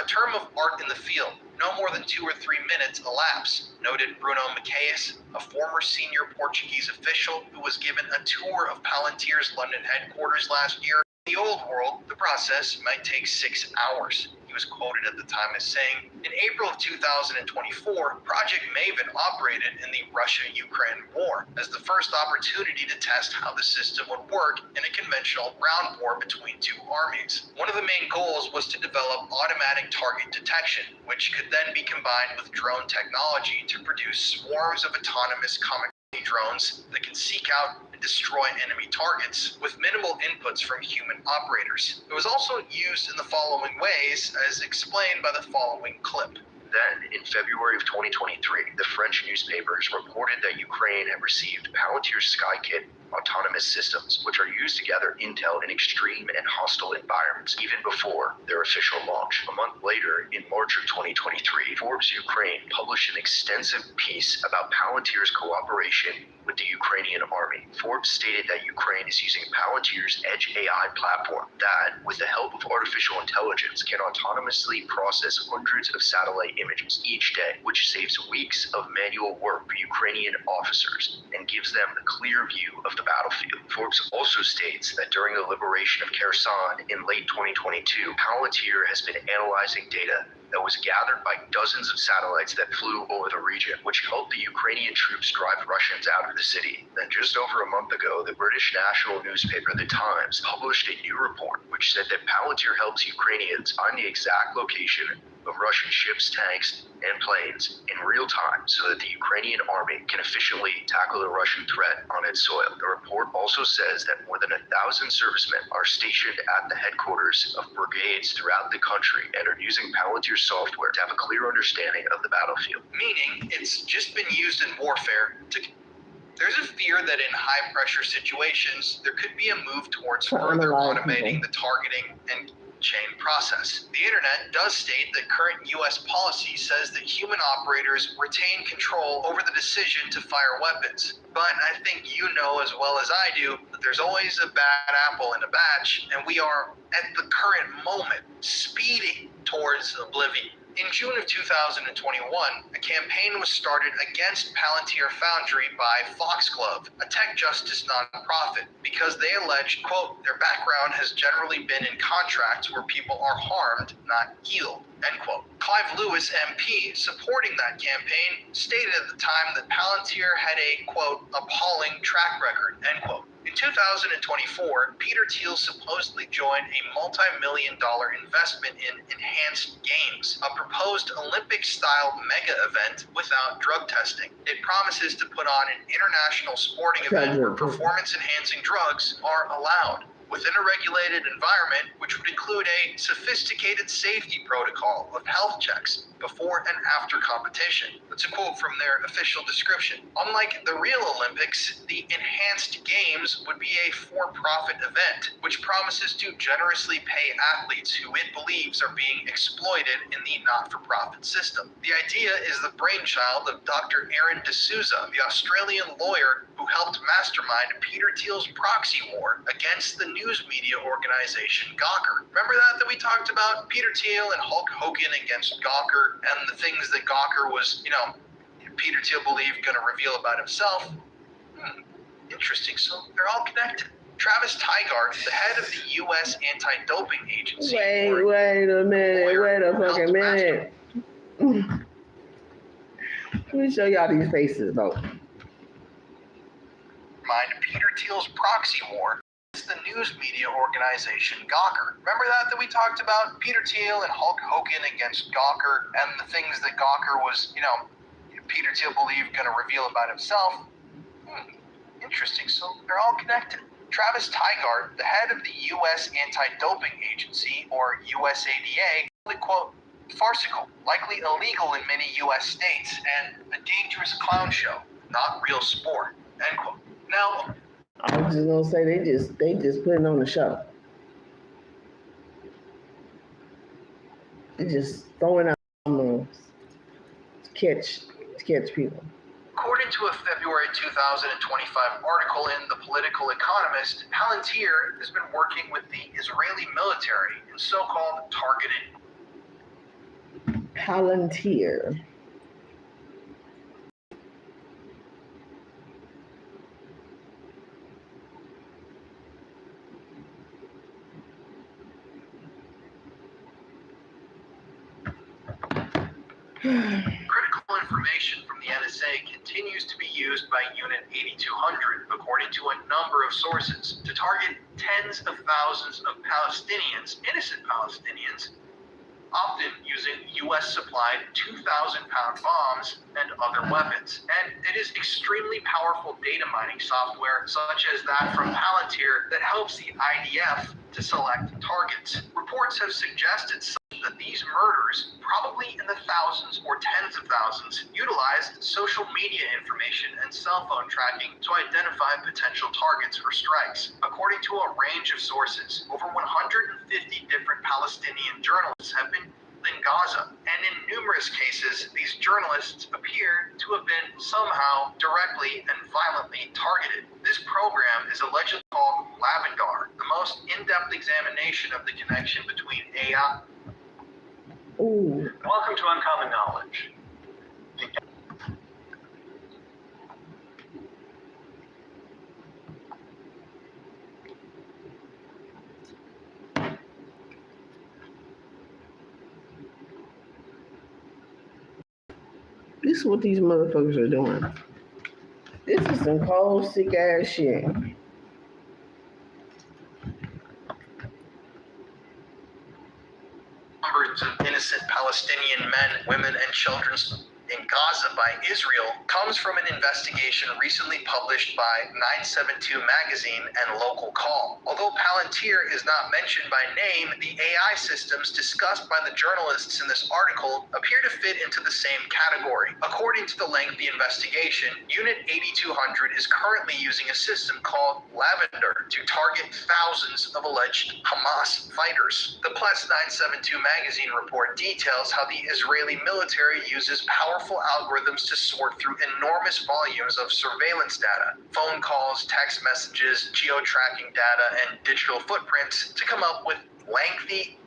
a term of art in the field, no more than 2 or 3 minutes elapse, noted Bruno Macias, a former senior Portuguese official who was given a tour of Palantir's London headquarters last year. In the old world, the process might take 6 hours. He was quoted at the time as saying, in April of 2024, Project Maven operated in the Russia-Ukraine war as the first opportunity to test how the system would work in a conventional ground war between two armies. One of the main goals was to develop automatic target detection, which could then be combined with drone technology to produce swarms of autonomous kamikaze drones that can seek out and destroy enemy targets with minimal inputs from human operators. It was also used in the following ways, as explained by the following clip. Then, in February of 2023, the French newspapers reported that Ukraine had received Palantir's Skykit autonomous systems, which are used to gather intel in extreme and hostile environments, even before their official launch. A month later, in March of 2023, Forbes Ukraine published an extensive piece about Palantir's cooperation with the Ukrainian army. Forbes stated that Ukraine is using Palantir's Edge AI platform that, with the help of artificial intelligence, can autonomously process hundreds of satellite images each day, which saves weeks of manual work for Ukrainian officers and gives them a clear view of the battlefield. Forbes also states that during the liberation of Kherson in late 2022, Palantir has been analyzing data that was gathered by dozens of satellites that flew over the region, which helped the Ukrainian troops drive Russians out of the city. Then just over a month ago, the British national newspaper The Times published a new report which said that Palantir helps Ukrainians find the exact location of Russian ships, tanks, and planes in real time so that the Ukrainian army can efficiently tackle the Russian threat on its soil. The report also says that more than 1,000 servicemen are stationed at the headquarters of brigades throughout the country and are using Palantir software to have a clear understanding of the battlefield. Meaning, it's just been used in warfare to... There's a fear that in high-pressure situations, there could be a move towards further automating the targeting and chain process. The internet does state that current U.S. policy says that human operators retain control over the decision to fire weapons. But I think you know as well as I do that there's always a bad apple in a batch, and we are at the current moment speeding towards oblivion. In June of 2021, a campaign was started against Palantir Foundry by Foxglove, a tech justice nonprofit, because they alleged, quote, their background has generally been in contracts where people are harmed, not healed, end quote. Clive Lewis, MP, supporting that campaign, stated at the time that Palantir had a, quote, appalling track record, end quote. In 2024, Peter Thiel supposedly joined a multi-million-dollar investment in Enhanced Games, a proposed Olympic-style mega event without drug testing. It promises to put on an international sporting event where performance-enhancing drugs are allowed within a regulated environment, which would include a sophisticated safety protocol of health checks before and after competition. That's a quote from their official description. Unlike the real Olympics, the Enhanced Games would be a for-profit event, which promises to generously pay athletes who it believes are being exploited in the not-for-profit system. The idea is the brainchild of Dr. Aaron D'Souza, the Australian lawyer who helped mastermind Peter Thiel's proxy war against the news media organization Gawker. Remember that we talked about? Peter Thiel and Hulk Hogan against Gawker and the things that Gawker was, Peter Thiel believed going to reveal about himself. Interesting. So they're all connected. Travis Tygart, the head of the U.S. Anti-Doping Agency. Wait a minute. Wait a fucking minute. Let me show y'all these faces, though. Peter Thiel's proxy war against the news media organization Gawker. Remember that we talked about? Peter Thiel and Hulk Hogan against Gawker and the things that Gawker was, Peter Thiel believe going to reveal about himself? Interesting. So they're all connected. Travis Tygart, the head of the U.S. Anti-Doping Agency, or USADA, called it, quote, farcical, likely illegal in many U.S. states, and a dangerous clown show, not real sport, end quote. Now, I was just gonna say they just putting on the show. They just throwing out moves to catch people. according to a February 2025 article in The Political Economist, Palantir has been working with the Israeli military in so-called targeted. Palantir. Critical information from the NSA continues to be used by Unit 8200, according to a number of sources, to target tens of thousands of Palestinians, innocent Palestinians, often using US-supplied 2,000-pound bombs and other weapons. And it is extremely powerful data mining software, such as that from Palantir, that helps the IDF to select targets. Reports have suggested that these murders, probably in the thousands or tens of thousands, utilized social media information and cell phone tracking to identify potential targets for strikes. According to a range of sources, over 150 different Palestinian journalists have been in Gaza, and in numerous cases, these journalists appear to have been somehow directly and violently targeted. This program is allegedly called Lavendar, the most in-depth examination of the connection between AI. Ooh. Welcome to Uncommon Knowledge. This is what these motherfuckers are doing. This is some cold, sick ass shit. Numbers of innocent Palestinian men, women, and children in Gaza by Israel comes from an investigation recently published by 972 Magazine and Local Call. Although Palantir is not mentioned by name, the AI systems discussed by the journalists in this article appear to fit into the same category. According to the lengthy investigation, Unit 8200 is currently using a system called Lavendar to target thousands of alleged Hamas fighters. The Plus 972 Magazine report details how the Israeli military uses powerful algorithms to sort through enormous volumes of surveillance data, phone calls, text messages, geo-tracking data, and digital footprints to come up with lengthy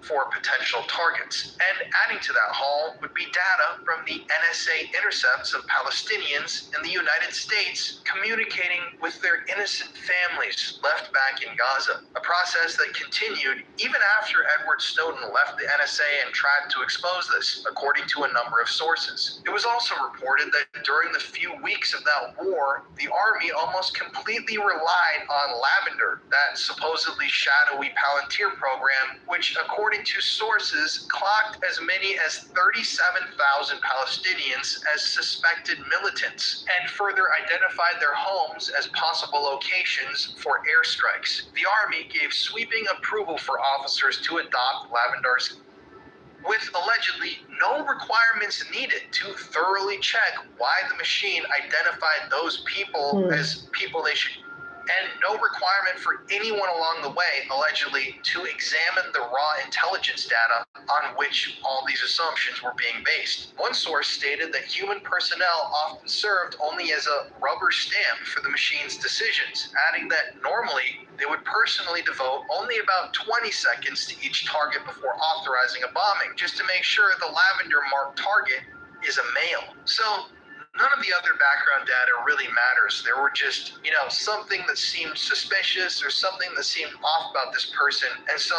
for potential targets. And adding to that haul would be data from the NSA intercepts of Palestinians in the United States communicating with their innocent families left back in Gaza, a process that continued even after Edward Snowden left the NSA and tried to expose this, according to a number of sources. It was also reported that during the few weeks of that war, the army almost completely relied on Lavendar, that supposedly shadowy Palantir program, which, according to sources, clocked as many as 37,000 Palestinians as suspected militants, and further identified their homes as possible locations for airstrikes. The army gave sweeping approval for officers to adopt Lavendar's, with allegedly no requirements needed to thoroughly check why the machine identified those people as people they should, and no requirement for anyone along the way, allegedly, to examine the raw intelligence data on which all these assumptions were being based. One source stated that human personnel often served only as a rubber stamp for the machine's decisions, adding that normally they would personally devote only about 20 seconds to each target before authorizing a bombing, just to make sure the Lavendar marked target is a male. So none of the other background data really matters. There were just, something that seemed suspicious or something that seemed off about this person. And so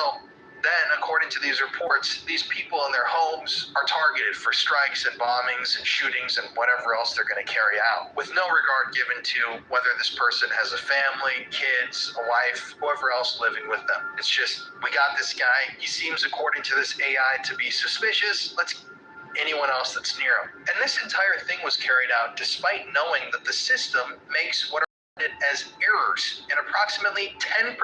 then, according to these reports, these people in their homes are targeted for strikes and bombings and shootings and whatever else they're going to carry out, with no regard given to whether this person has a family, kids, a wife, whoever else living with them. It's just, we got this guy. He seems, according to this AI, to be suspicious. Let's anyone else that's near him. And this entire thing was carried out despite knowing that the system makes what are recorded as errors in approximately 10%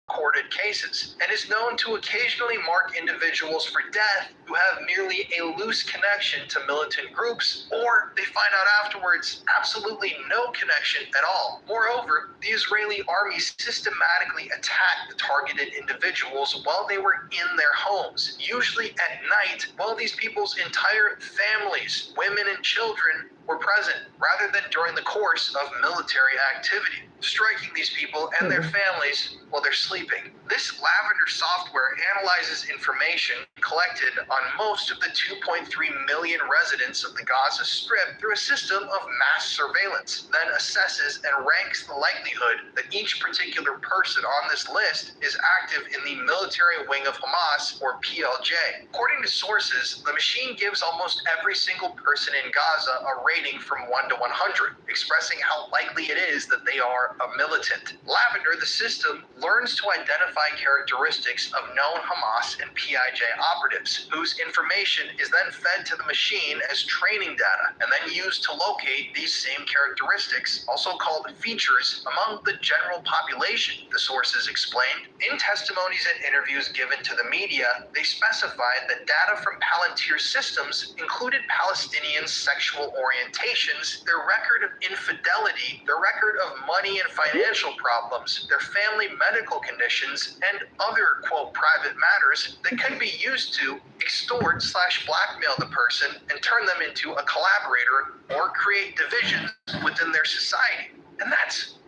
recorded cases, and is known to occasionally mark individuals for death who have merely a loose connection to militant groups, or they find out afterwards absolutely no connection at all. Moreover, the Israeli army systematically attacked the targeted individuals while they were in their homes, usually at night, while these people's entire families, women and children, were present, rather than during the course of military activity, striking these people and their families while they're sleeping. This Lavender software analyzes information collected on most of the 2.3 million residents of the Gaza Strip through a system of mass surveillance, then assesses and ranks the likelihood that each particular person on this list is active in the military wing of Hamas, or PLJ. According to sources, the machine gives almost every single person in Gaza a rating from 1 to 100, expressing how likely it is that they are a militant. Lavender, the system, learns to identify characteristics of known Hamas and PIJ operatives, whose information is then fed to the machine as training data, and then used to locate these same characteristics, also called features, among the general population, the sources explained. In testimonies and interviews given to the media, they specified that data from Palantir systems included Palestinians' sexual orientations, their record of infidelity, their record of money and financial problems, their family medical conditions, and other, quote, private matters that could be used to extort/blackmail the person and turn them into a collaborator or create divisions within their society. And that's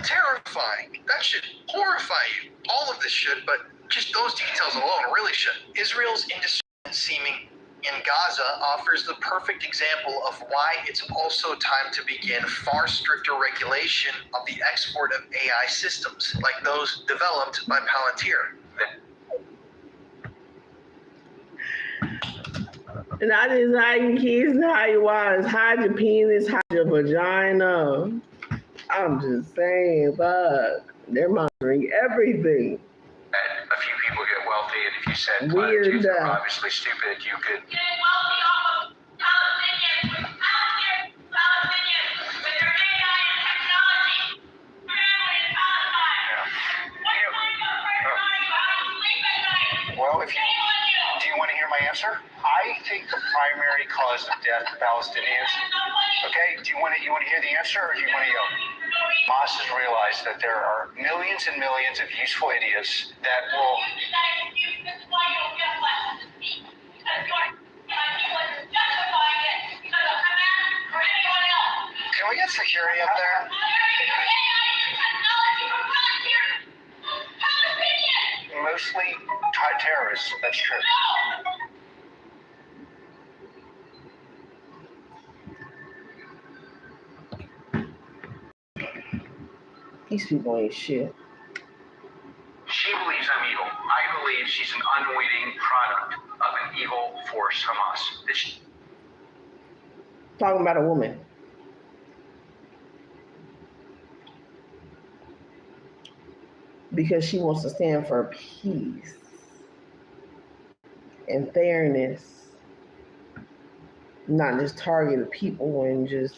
terrifying. That should horrify you. All of this should, but just those details alone really should. Israel's indiscriminate seeming in Gaza offers the perfect example of why it's also time to begin far stricter regulation of the export of AI systems, like those developed by Palantir. Not just hiding kids and hide your wives, hide your penis, hide your vagina. I'm just saying, fuck. They're monitoring everything. And a few people get wealthy, and if you said Weird. platitudes that were obviously stupid, you could. Getting wealthy off of Palestinians with their AI and technology. Family in Palestine. What kind of person are you? How do you sleep at night? Well, if you Shame on you. do, you want to hear my answer? I think the primary cause of death of Palestinians. Okay, do you want to hear the answer, or do you want to yell? Hamas has realized that there are millions and millions of useful idiots that will. Can we get security up there? Mostly terrorists, that's true. These people ain't shit. She believes I'm evil. I believe she's an unwitting product of an evil force, Hamas. Talking about a woman. Because she wants to stand for peace and fairness, not just target people and just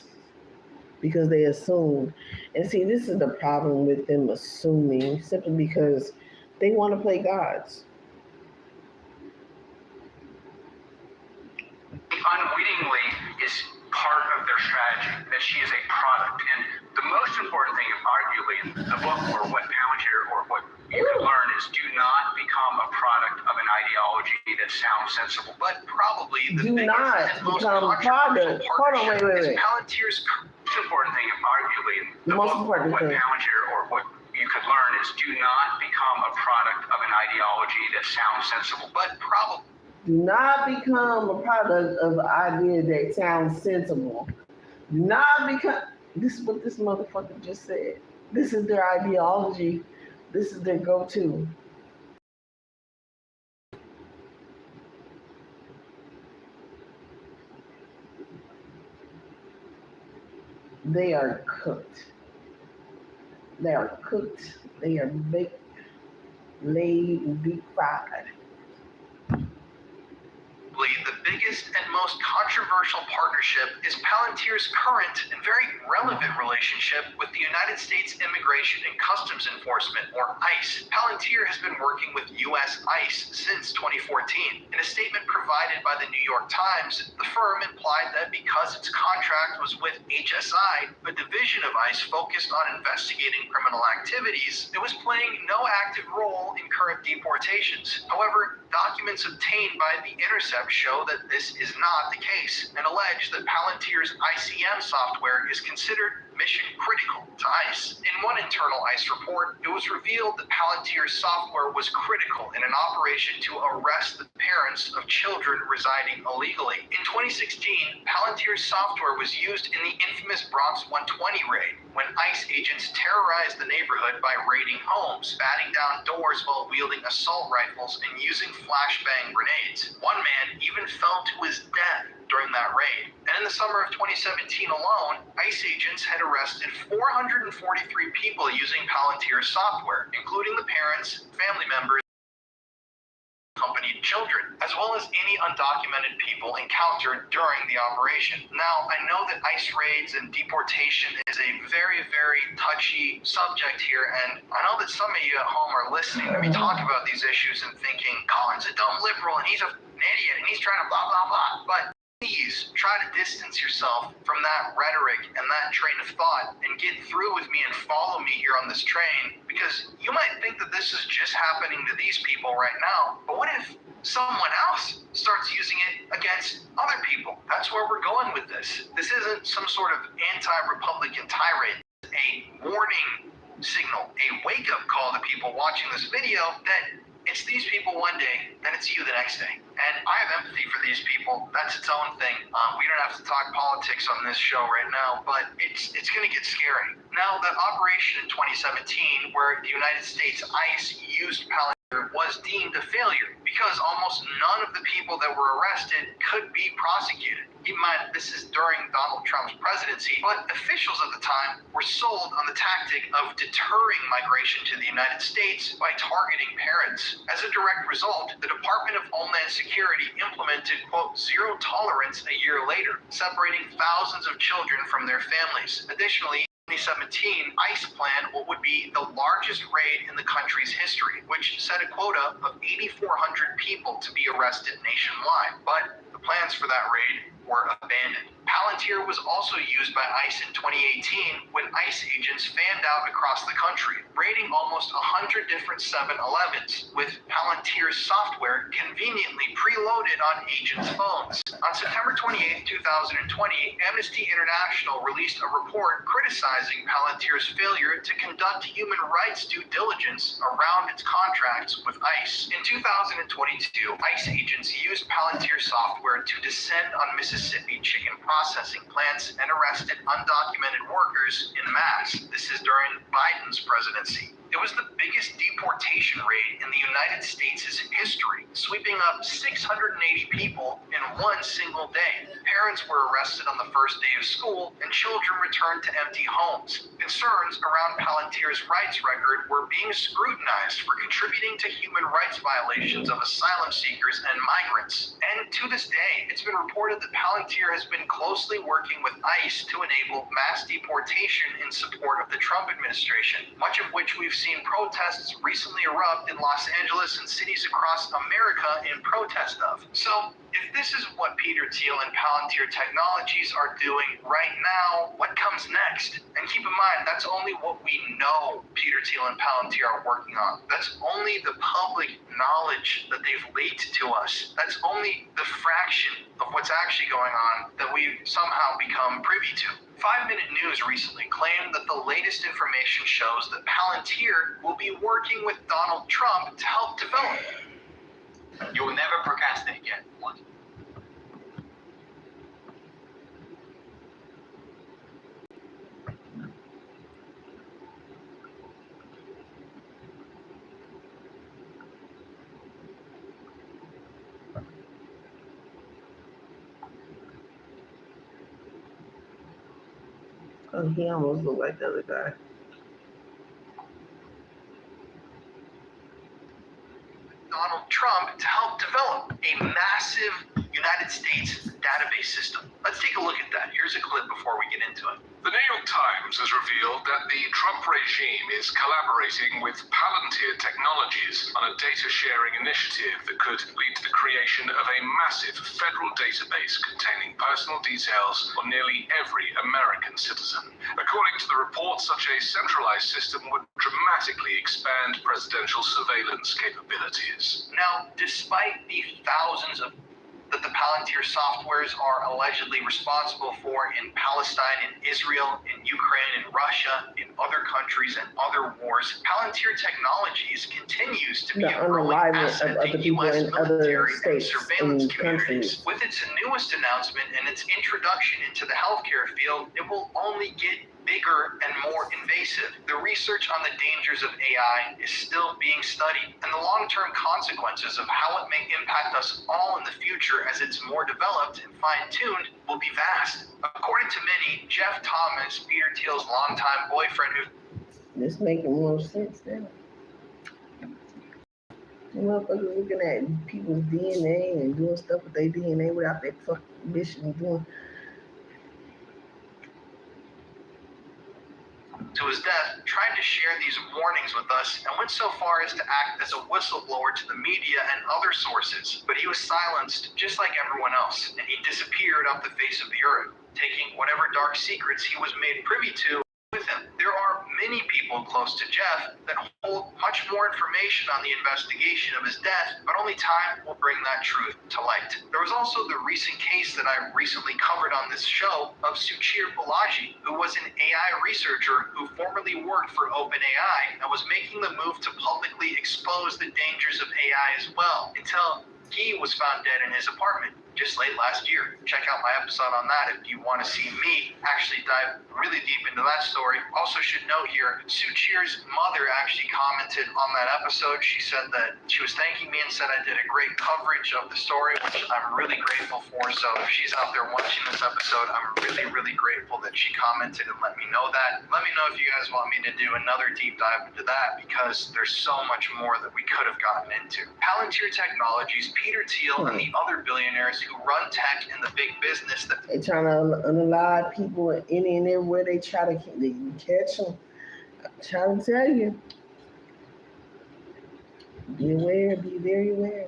because they assume. And see, this is the problem with them assuming simply because they want to play gods. Unwittingly is part of their strategy, that she is a product. And the most important thing, arguably, in the book, or what Palantir, or what you can learn, is do not become a product of an ideology that sounds sensible. But probably the Do biggest not and most become a controversial product. Hold on, partnership wait. is Palantir's most important thing, arguably, in the Most book, or important what thing. Palantir, or what you could learn, is do not become a product of an ideology that sounds sensible. But probably Do not become a product of an idea that sounds sensible. Do not become, this is what this motherfucker just said. This is their ideology. This is their go-to. They are cooked. They are cooked. They are baked, laid, and deep fried. The biggest and most controversial partnership is Palantir's current and very relevant relationship with the United States Immigration and Customs Enforcement, or ICE. Palantir has been working with U.S. ICE since 2014. In a statement provided by the New York Times, the firm implied that because its contract was with HSI, a division of ICE focused on investigating criminal activities, it was playing no active role in current deportations. However, documents obtained by The Intercept show that this is not the case and allege that Palantir's ICM software is considered mission critical to ICE. In one internal ICE report, it was revealed that Palantir's software was critical in an operation to arrest the parents of children residing illegally. In 2016, Palantir's software was used in the infamous Bronx 120 raid, when ICE agents terrorized the neighborhood by raiding homes, batting down doors while wielding assault rifles and using flashbang grenades. One man even fell to his death during that raid. And in the summer of 2017 alone, ICE agents had arrested 443 people using Palantir's software, including the parents, family members, accompanied children, as well as any undocumented people encountered during the operation. Now, I know that ICE raids and deportation is a very, very touchy subject here, and I know that some of you at home are listening to me talk about these issues and thinking, Colin's a dumb liberal and he's an idiot and he's trying to blah, blah, blah. But please try to distance yourself from that rhetoric and that train of thought and get through with me and follow me here on this train, because you might think that this is just happening to these people right now, but what if someone else starts using it against other people? That's where we're going with this. This isn't some sort of anti-Republican tirade. It's a warning signal, a wake-up call to people watching this video that it's these people one day, then it's you the next day. And I have empathy for these people. That's its own thing. We don't have to talk politics on this show right now, but it's going to get scary. Now, the operation in 2017, where the United States ICE used Palantir, was deemed a failure because almost none of the people that were arrested could be prosecuted. Keep in mind, this is during Donald Trump's presidency, but officials at the time were sold on the tactic of deterring migration to the United States by targeting parents. As a direct result, the Department of Homeland Security implemented, quote, zero tolerance a year later, separating thousands of children from their families. Additionally, 2017, ICE planned what would be the largest raid in the country's history, which set a quota of 8,400 people to be arrested nationwide. But the plans for that raid were abandoned. Palantir was also used by ICE in 2018 when ICE agents fanned out across the country, raiding almost 100 different 7-Elevens with Palantir's software conveniently preloaded on agents' phones. On September 28, 2020, Amnesty International released a report criticizing Palantir's failure to conduct human rights due diligence around its contracts with ICE. In 2022, ICE agents used Palantir software to descend on Mississippi chicken processing plants and arrested undocumented workers en masse. This is during Biden's presidency. It was the biggest deportation raid in the United States' history, sweeping up 680 people in one single day. Parents were arrested on the first day of school, and children returned to empty homes. Concerns around Palantir's rights record were being scrutinized for contributing to human rights violations of asylum seekers and migrants. And to this day, it's been reported that Palantir has been closely working with ICE to enable mass deportation in support of the Trump administration, much of which we've seen protests recently erupt in Los Angeles and cities across America in protest of. So, if this is what Peter Thiel and Palantir Technologies are doing right now, what comes next? And keep in mind, that's only what we know Peter Thiel and Palantir are working on. That's only the public knowledge that they've leaked to us. That's only the fraction of what's actually going on that we've somehow become privy to. 5-Minute News recently claimed that the latest information shows that Palantir will be working with Donald Trump to help develop. You will never procrastinate again. What? Oh, he almost looked like the other guy. Donald Trump to help develop a massive United States database system. Let's take a look at that. Here's a clip before we get into it. The New York Times has revealed that the Trump regime is collaborating with Palantir Technologies on a data-sharing initiative that could lead to the creation of a massive federal database containing personal details on nearly every American citizen. According to the report, such a centralized system would dramatically expand presidential surveillance capabilities. Now, despite the thousands of that the Palantir softwares are allegedly responsible for in Palestine, in Israel, in Ukraine, in Russia, in other countries and other wars, Palantir Technologies continues to be a growing asset to U.S. military and surveillance communities. With its newest announcement and its introduction into the healthcare field, it will only get bigger and more invasive. The research on the dangers of AI is still being studied, and the long-term consequences of how it may impact us all in the future as it's more developed and fine-tuned will be vast. According to many, Jeff Thomas, Peter Thiel's longtime boyfriend, who This making more sense now. Motherfuckers looking at people's DNA and doing stuff with their DNA without their fucking mission doing. to his death, tried to share these warnings with us and went so far as to act as a whistleblower to the media and other sources. But he was silenced just like everyone else, and he disappeared off the face of the earth, taking whatever dark secrets he was made privy to with him. There are many people close to Jeff that hold much more information on the investigation of his death, but only time will bring that truth to light. There was also the recent case that I recently covered on this show of Suchir Balaji, who was an AI researcher who formerly worked for OpenAI and was making the move to publicly expose the dangers of AI as well, until he was found dead in his apartment just late last year. Check out my episode on that if you want to see me actually dive really deep into that story. Also should note here, Suchir's mother actually commented on that episode. She said that she was thanking me and said I did a great coverage of the story, which I'm really grateful for. So if she's out there watching this episode, I'm really, really grateful that she commented and let me know that. Let me know if you guys want me to do another deep dive into that, because there's so much more that we could have gotten into. Palantir Technologies, Peter Thiel, and the other billionaires who run tech in the big business that They trying to unalive people any and everywhere they try to catch them. I'm trying to tell you. Be aware, be very aware.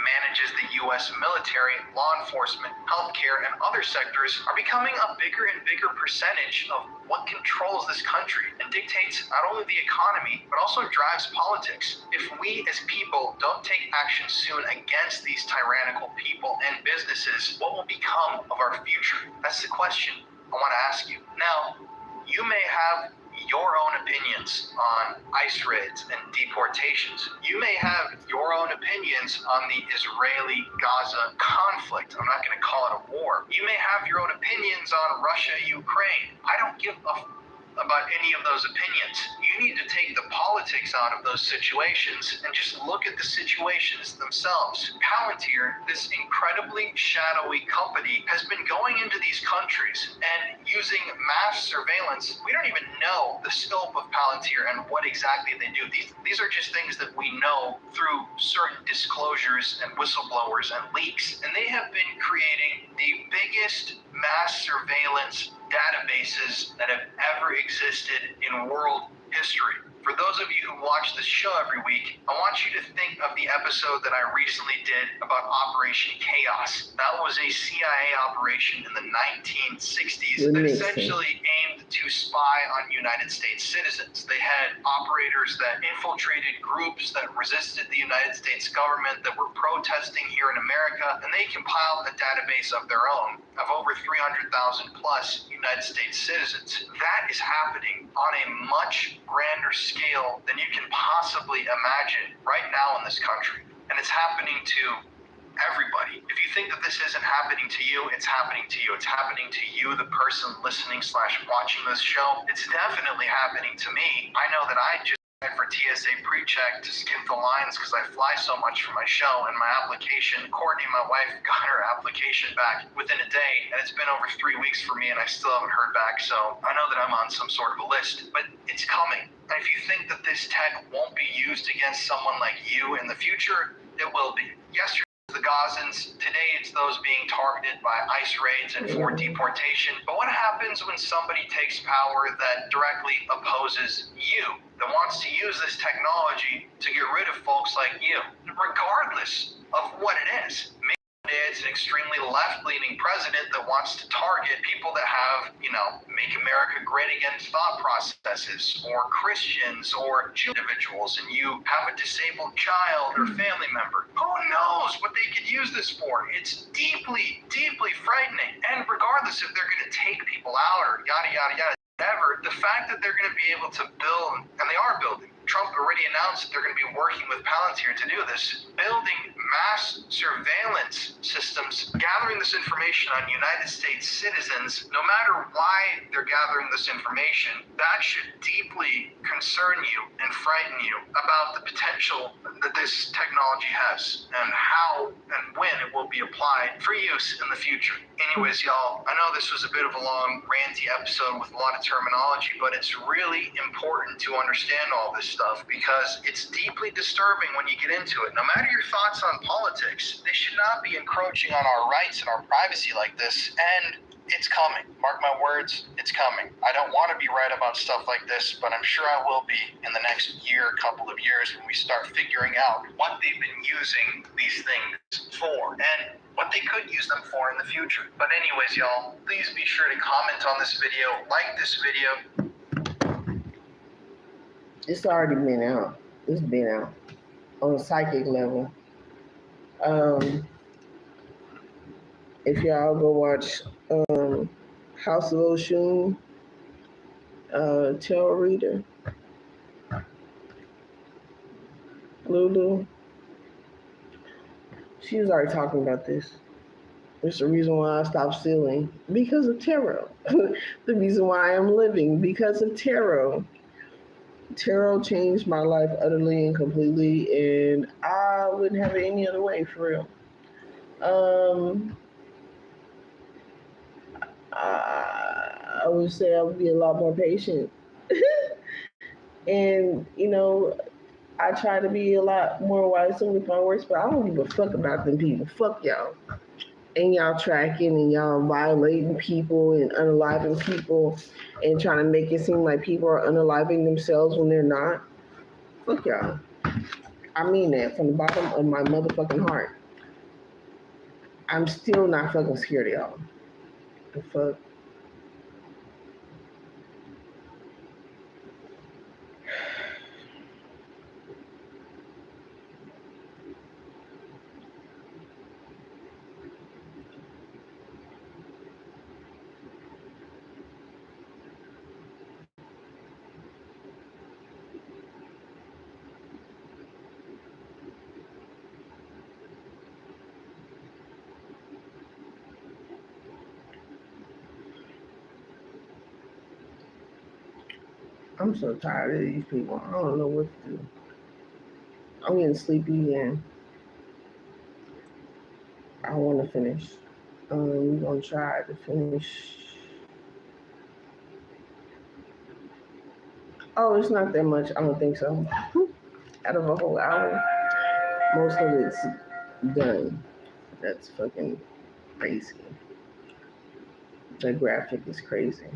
manages the U.S. military, law enforcement, healthcare, and other sectors are becoming a bigger and bigger percentage of what controls this country and dictates not only the economy, but also drives politics. If we as people don't take action soon against these tyrannical people and businesses, what will become of our future? That's the question I want to ask you. Now, you may have your own opinions on ICE raids and deportations. You may have your own opinions on the Israeli-Gaza conflict. I'm not going to call it a war. You may have your own opinions on Russia-Ukraine. I don't give a about any of those opinions. You need to take the politics out of those situations and just look at the situations themselves. Palantir, this incredibly shadowy company, has been going into these countries and using mass surveillance. We don't even know the scope of Palantir and what exactly they do. These are just things that we know through certain disclosures and whistleblowers and leaks. And they have been creating the biggest mass surveillance databases that have ever existed in world history. For those of you who watch this show every week, I want you to think of the episode that I recently did about Operation Chaos. That was a CIA operation in the 1960s that essentially aimed to spy on United States citizens. They had operators that infiltrated groups that resisted the United States government, that were protesting here in America, and they compiled a database of their own of over 300,000 plus United States citizens. That is happening on a much grander scale than you can possibly imagine right now in this country. And it's happening to everybody. If you think that this isn't happening to you, it's happening to you. It's happening to you, the person listening / watching this show. It's definitely happening to me. I know that I just for TSA pre-check to skip the lines because I fly so much for my show and my application. Courtney, my wife, got her application back within a day, and it's been over 3 weeks for me and I still haven't heard back. So I know that I'm on some sort of a list, but it's coming. And if you think that this tech won't be used against someone like you in the future, it will be. Yesterday, the Gazans. Today, it's those being targeted by ICE raids and for deportation. But what happens when somebody takes power that directly opposes you, that wants to use this technology to get rid of folks like you, regardless of what it is? It's an extremely left-leaning president that wants to target people that have, make America great again thought processes, or Christians, or Jew individuals, and you have a disabled child or family member. Who knows what they could use this for? It's deeply, deeply frightening. And regardless if they're going to take people out or yada, yada, yada, whatever, the fact that they're going to be able to build, and they are building, Trump already announced that they're going to be working with Palantir to do this, building mass surveillance systems, gathering this information on United States citizens. No matter why they're gathering this information, that should deeply concern you and frighten you about the potential that this technology has and how and when it will be applied for use in the future. Anyways, y'all, I know this was a bit of a long, ranty episode with a lot of terminology, but it's really important to understand all this stuff because it's deeply disturbing when you get into it. No matter your thoughts on politics, they should not be encroaching on our rights and our privacy like this, and it's coming. Mark my words, it's coming. I don't want to be right about stuff like this, but I'm sure I will be in the next year, couple of years, when we start figuring out what they've been using these things for and what they could use them for in the future. But anyways, y'all, please be sure to comment on this video, like this video. It's already been out. It's been out on a psychic level. If y'all go watch House of Oshun, Tarot Reader, Lulu, she was already talking about this. There's the reason why I stopped stealing, because of tarot. The reason why I am living, because of tarot. Tarot changed my life utterly and completely, and I wouldn't have it any other way, for real. I would say I would be a lot more patient. And, I try to be a lot more wiser with my words, but I don't give a fuck about them people. Fuck y'all. And y'all tracking and y'all violating people and unaliving people and trying to make it seem like people are unaliving themselves when they're not. Fuck y'all. I mean that from the bottom of my motherfucking heart. I'm still not fucking scared of y'all. The fuck? I'm so tired of these people. I don't know what to do. I'm getting sleepy and I want to finish. We're going to try to finish. Oh, it's not that much. I don't think so. Out of a whole hour, most of it's done. That's fucking crazy. The graphic is crazy.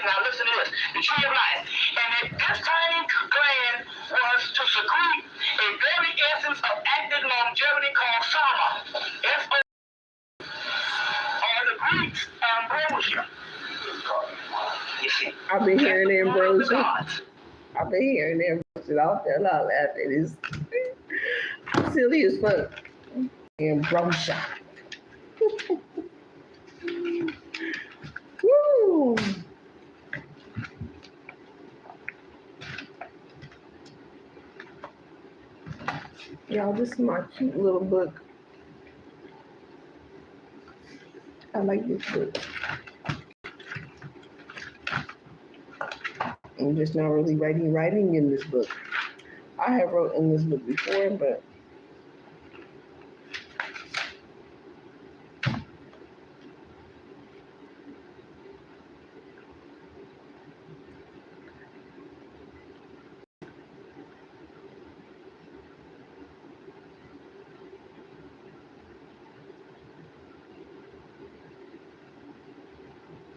Now listen to this. The tree of life. And if this tiny gland was to secrete a very essence of active longevity called soma, S-O, or the Greeks, ambrosia. You see, I've been hearing ambrosia. I've been hearing ambrosia out there. I'll laugh at this. I'm silly as fuck. Ambrosia. Woo! Y'all, this is my cute little book. I like this book. I'm just not really writing in this book. I have wrote in this book before, but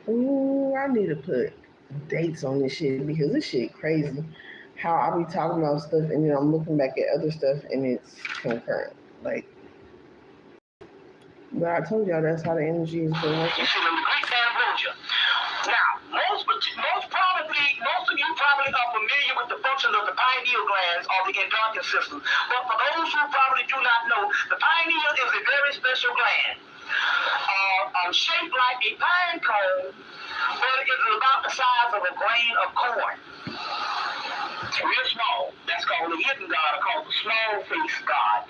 Ooh, I need to put dates on this shit because this shit crazy. How I be talking about stuff and then I'm looking back at other stuff and it's concurrent. Like, but I told y'all that's how the energy is been working. You see, the Greek ambrosia. Now, most of you probably are familiar with the functions of the pineal glands or the endocrine system. But for those who probably do not know, the pineal is a very special gland. Shaped like a pine cone, but it is about the size of a grain of corn. It's real small. That's called the hidden god, or called the small-faced god.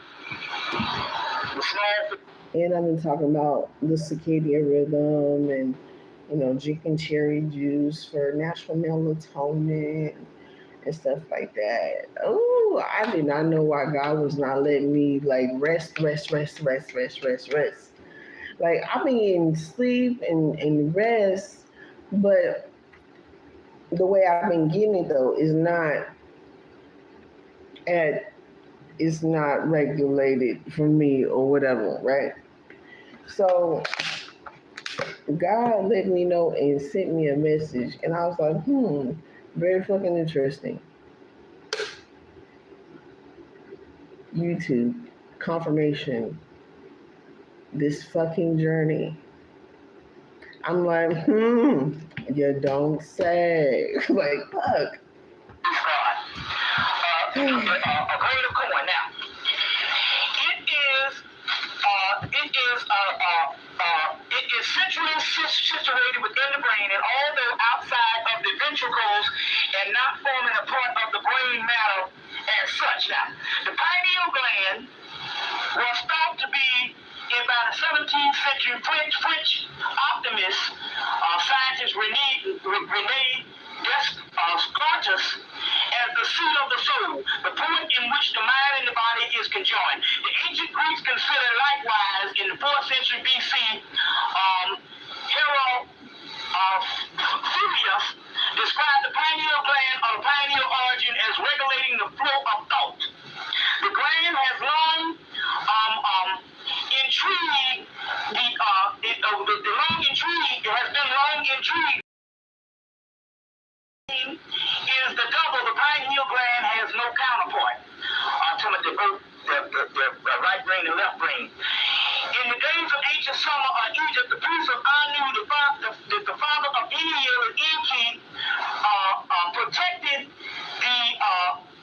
The small. And I've been talking about the circadian rhythm and, you know, drinking cherry juice for natural melatonin and stuff like that. Oh, I did not know why God was not letting me like rest. Like I've been getting sleep and rest, but the way I've been getting it though is not regulated for me or whatever, right? So God let me know and sent me a message and I was like, very fucking interesting. YouTube, confirmation, this fucking journey. I'm like, you don't say. Like, fuck. A grain of corn. Now, it is centrally situated within the brain, and although outside of the ventricles and not forming a part of the brain matter as such. Now, the pineal gland was thought to be by the 17th century French optimist scientist René Descartes as the seat of the soul, the point in which the mind and the body is conjoined. The ancient Greeks considered likewise in the 4th century BC Herodotus described the pineal gland or the pineal origin as regulating the flow of thought. The gland has long intrigued is the double. The pineal gland has no counterpart to the right brain and left brain. In the days of ancient Sumer or Egypt, the priest of Anu, the father of Enlil and Enki, protected the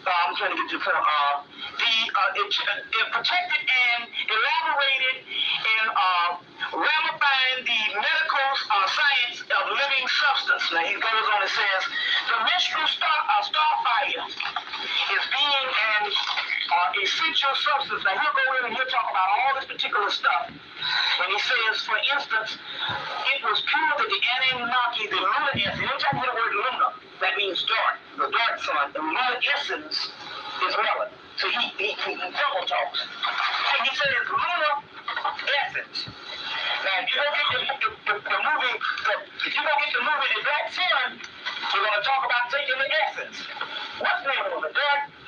I'm trying to get to the point. It protected and elaborated and ramifying the medical science of living substance. Now he goes on and says, the menstrual starfire is being an essential substance. Now he'll go in and he'll talk about all this particular stuff. And he says, for instance, it was pure that the Anunnaki, the lunar essence. Anytime you hear the word lunar, that means dark, the dark sun. The lunar essence is melanin. So he double talks. So he says lunar essence. Now, if you go get the movie, The Black Sun, we're going to talk about taking the essence. What's the name of it?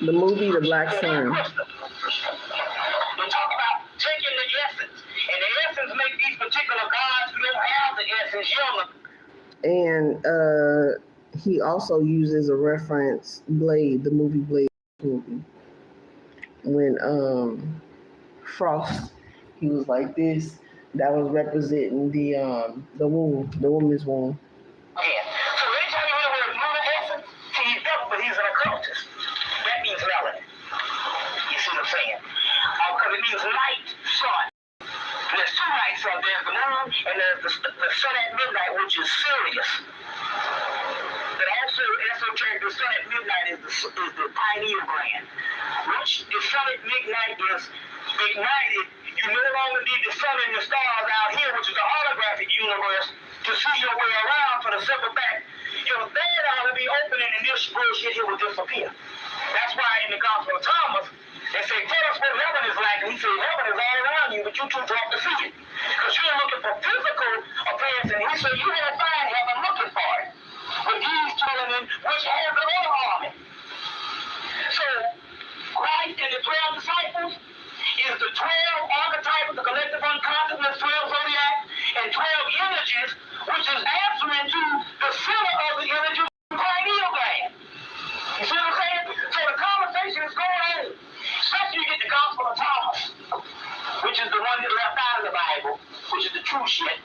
The movie The Black Sun. They talk about taking the essence. And the essence make these particular gods who don't have the essence younger. And he also uses a reference, Blade, the movie Blade movie. When Frost, he was like this, that was representing the womb, the woman's womb. Yeah. So anytime you hear the word lunar essence, see, he's devil, but he's an occultist. That means melanin. You see what I'm saying? Because it means light sun. There's two light suns. There's the moon and there's the sun at midnight, which is Sirius. But also, esoteric, the sun at midnight is the pineal gland, which the sun at midnight is ignited. You no longer need the sun and the stars out here, which is the holographic universe, to see your way around for the simple fact your bed ought to be opening and this bullshit here will disappear. That's why in the Gospel of Thomas, they say, tell us what heaven is like. And he said, heaven is all around you, but you too drunk to see it. Because you're looking for physical appearance, and he said, you won't find heaven looking for it. But he's telling them, which has the other army. So, Christ and the 12 disciples is the 12 archetypes of the collective unconsciousness, 12 zodiacs, and 12 energies, which is answering true shit.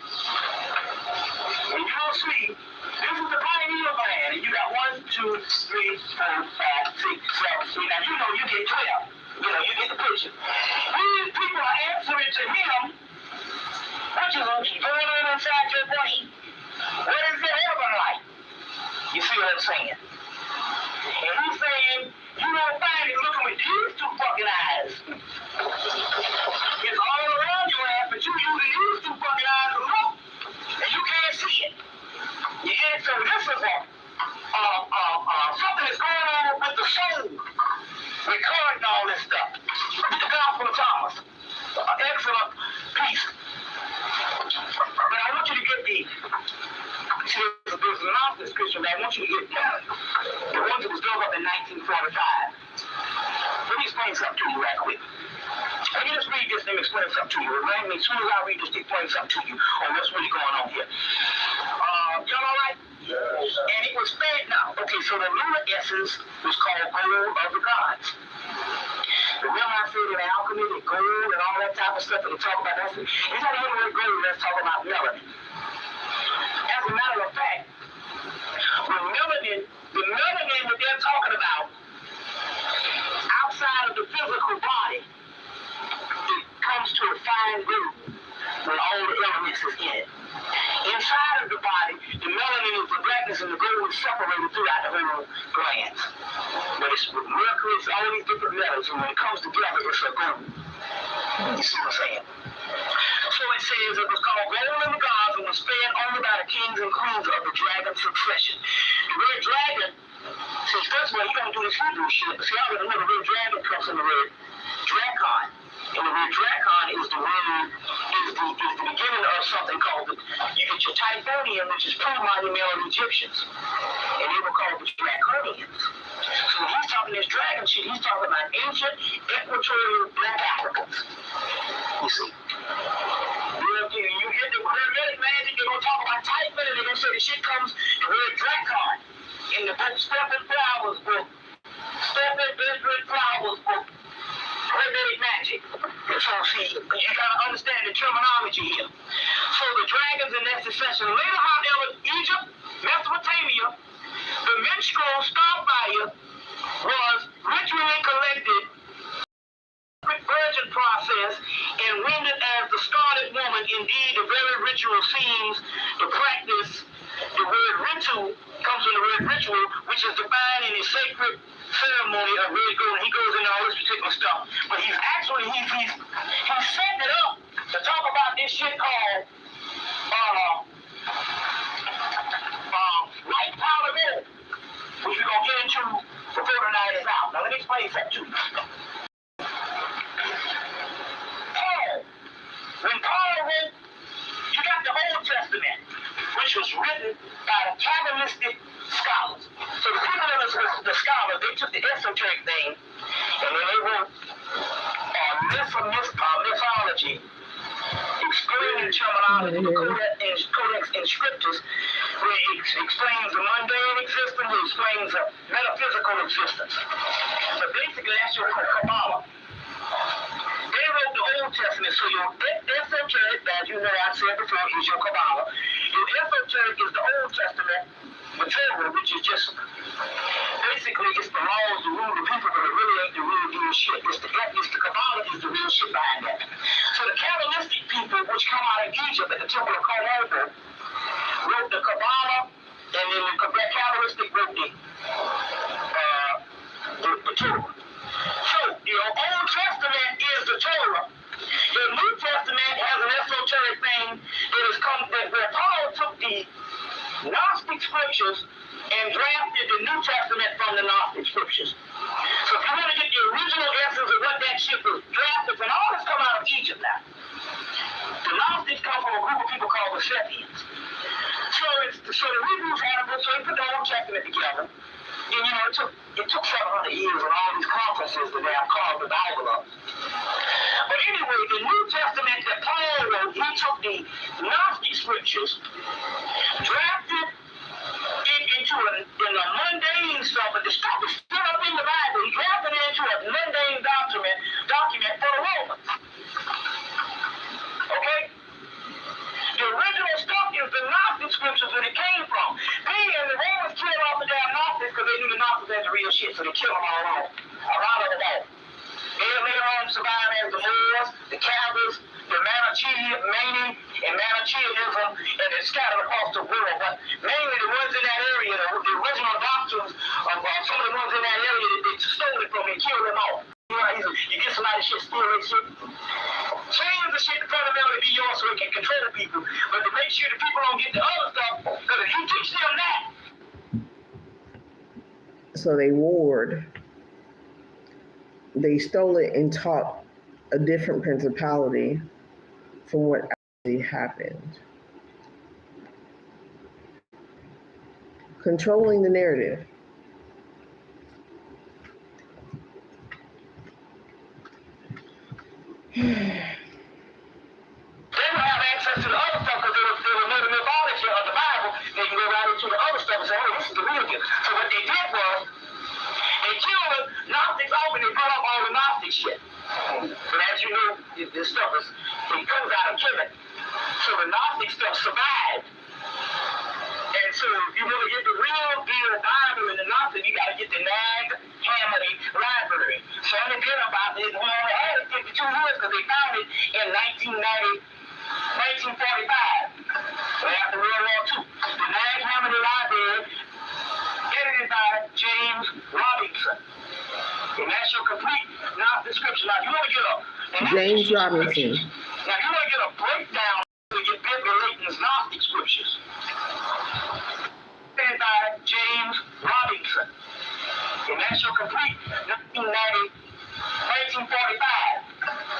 And you'll see, this is the pineal gland, and you got 1, 2, 3, 4, 5, 6, 7, 8. Now you know you get 12. You know, you get the picture. These people are answering to him, which is going on inside your brain. What is your heaven like? You see what I'm saying? And he's saying, you don't find it looking with these 2 fucking eyes. It's all around your ass, but you using these 2 fucking eyes to look, and you can't see it. You get it? So this is something that's going on with the soul, recording all this stuff. The Gospel of Thomas, excellent piece. But I want you to get there's an office picture, but I want you to get the one that was built up in 1945. Let me explain something to you right quick. Let me just read this and explain something to you. Remind me, as soon as I read this, explain something to you on what's really going on here. Y'all all right? Yes. And it was fed now. Okay, so the lunar essence was called gold of the gods. Remember I said in alchemy, the gold and all that type of stuff that we talk about, it's not even really gold, let's talk about melanin. As a matter of fact, the melanin that they're talking about, outside of the physical body, it comes to a fine group when all the elements is in it. Inside of the body, the melanin is the blackness and the gold is separated throughout the whole glands. But it's mercury, it's all these different metals, and when it comes together, it's a gold. You see what I'm saying? So it says it was called Gold of the Gods and was fed only by the kings and queens of the dragon succession. The word dragon, since first of all, you're going to do this Hebrew shit, but see, I already know the word dragon comes from the word drakon. And the word drakon is the beginning of something called you get your Typhonian, which is pre-monumental Egyptians. And they were called the Draconians. So when he's talking this dragon shit, he's talking about ancient equatorial black Africans. You see? You get the Hermetic magic, they're going to talk about Typhon, and they're going to say the shit comes, the word drakon. In the book Stephen Flowers book, Stephen Benjamin Flowers book, Hermetic magic. So see, you gotta understand the terminology here. So the dragons in that succession. Later, however, Egypt, Mesopotamia, the menstrual starfire was ritually collected, virgin process, and rendered as the scarlet woman. Indeed, the very ritual seems to practice. The word ritual comes from the word ritual, which is defined in the sacred ceremony of red gold. He goes into all this particular stuff, but he's setting it up to talk about this shit called light powder gold, which we're gonna get into before the night is out. Now let me explain something to you. When Paul wrote, you got the Old Testament, which was written by the Kabbalistic scholars. So the people that was the scholars, they took the esoteric thing, and then they wrote mythology, explaining terminology, codex and scriptures, where it explains the mundane existence, it explains the metaphysical existence. So basically, that's your Kabbalah. They wrote the Old Testament, so your esoteric, as you know I said before, is your Kabbalah. Your esoteric is the Old Testament material, which is just basically it's the laws, the rule, the people, but it really ain't the real deal shit. It's the Kabbalah is the real shit behind that. So the Kabbalistic people, which come out of Egypt at the Temple of Komodo, wrote the Kabbalah, and then the Kabbalistic wrote the Torah. So your Old Testament is the Torah. The New Testament has an esoteric thing that has come where Paul took the Gnostic scriptures and drafted the New Testament from the Gnostic scriptures. So if you want to get the original essence of what that shit was drafted, and all this come out of Egypt now. The Gnostics come from a group of people called the Scythians. So the Hebrews had a book, so they put the Old Testament together. And you know, it took 700 years and all these conferences that they have carved the Bible up. But anyway, the New Testament that Paul wrote, he took the Gnostic scriptures, drafted it into a mundane stuff, but the stuff is still up in the Bible. He drafted it into a mundane document for the Romans. Okay? so they kill them all off. A lot of them off. They later on survive as the Moors, the Catholics, the Manichaeism, and Manichaeism, and it's scattered across the world. But mainly the ones in that area, the original doctrines of some of the ones in that area, they stole it from and killed them off. You get somebody shit, steal that shit. Change the shit to fundamentally be yours so it can control people. But to make sure the people don't get the other stuff, because if you teach them that. So they warred. They stole it and taught a different principality from what actually happened. Controlling the narrative. They would have access to the other stuff because they were never knowledge of the Bible. They can go right into the other stuff and say, oh, this is the real deal. So what they did was, they killed the Gnostics off and they brought up all the Gnostic shit. But as you know, this stuff it comes out of killing. So the Gnostic stuff survived. And so if you really get the real deal Bible in the Gnostic, you got to get the Nag Hammadi Library. So only been about this, we only had it 52 years because they found it in 1945. After World War II. The Nag Hammadi Library, edited by James Robinson. And that's your complete Gnostic scripture. Now, you want to get James Robinson. Now, you want to get a breakdown to get Biblical Layton's Gnostic scriptures. Edited by James Robinson. And that's your complete 1945.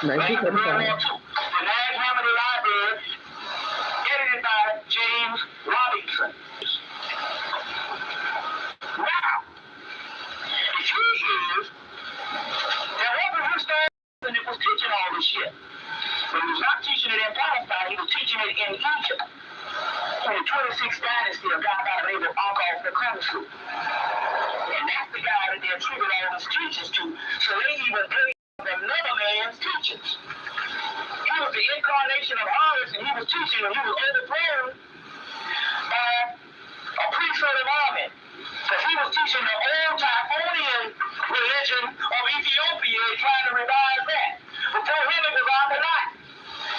1945. The Nag Hammadi Library, edited by James Robinson. Now, the truth is, there wasn't his that was teaching all this shit. But he was not teaching it in Palestine, he was teaching it in Egypt. In the 26th dynasty, a guy by the name of Akal Nakamsu. And that's the guy that they attribute all his teachings to. So they even played another man's teachings. He was the incarnation of Horus, and he was teaching, and he was overthrown by a priesthood of Amen. Because he was teaching the old Typhonian religion of Ethiopia and trying to revive that. Before him, it was Akhenaten.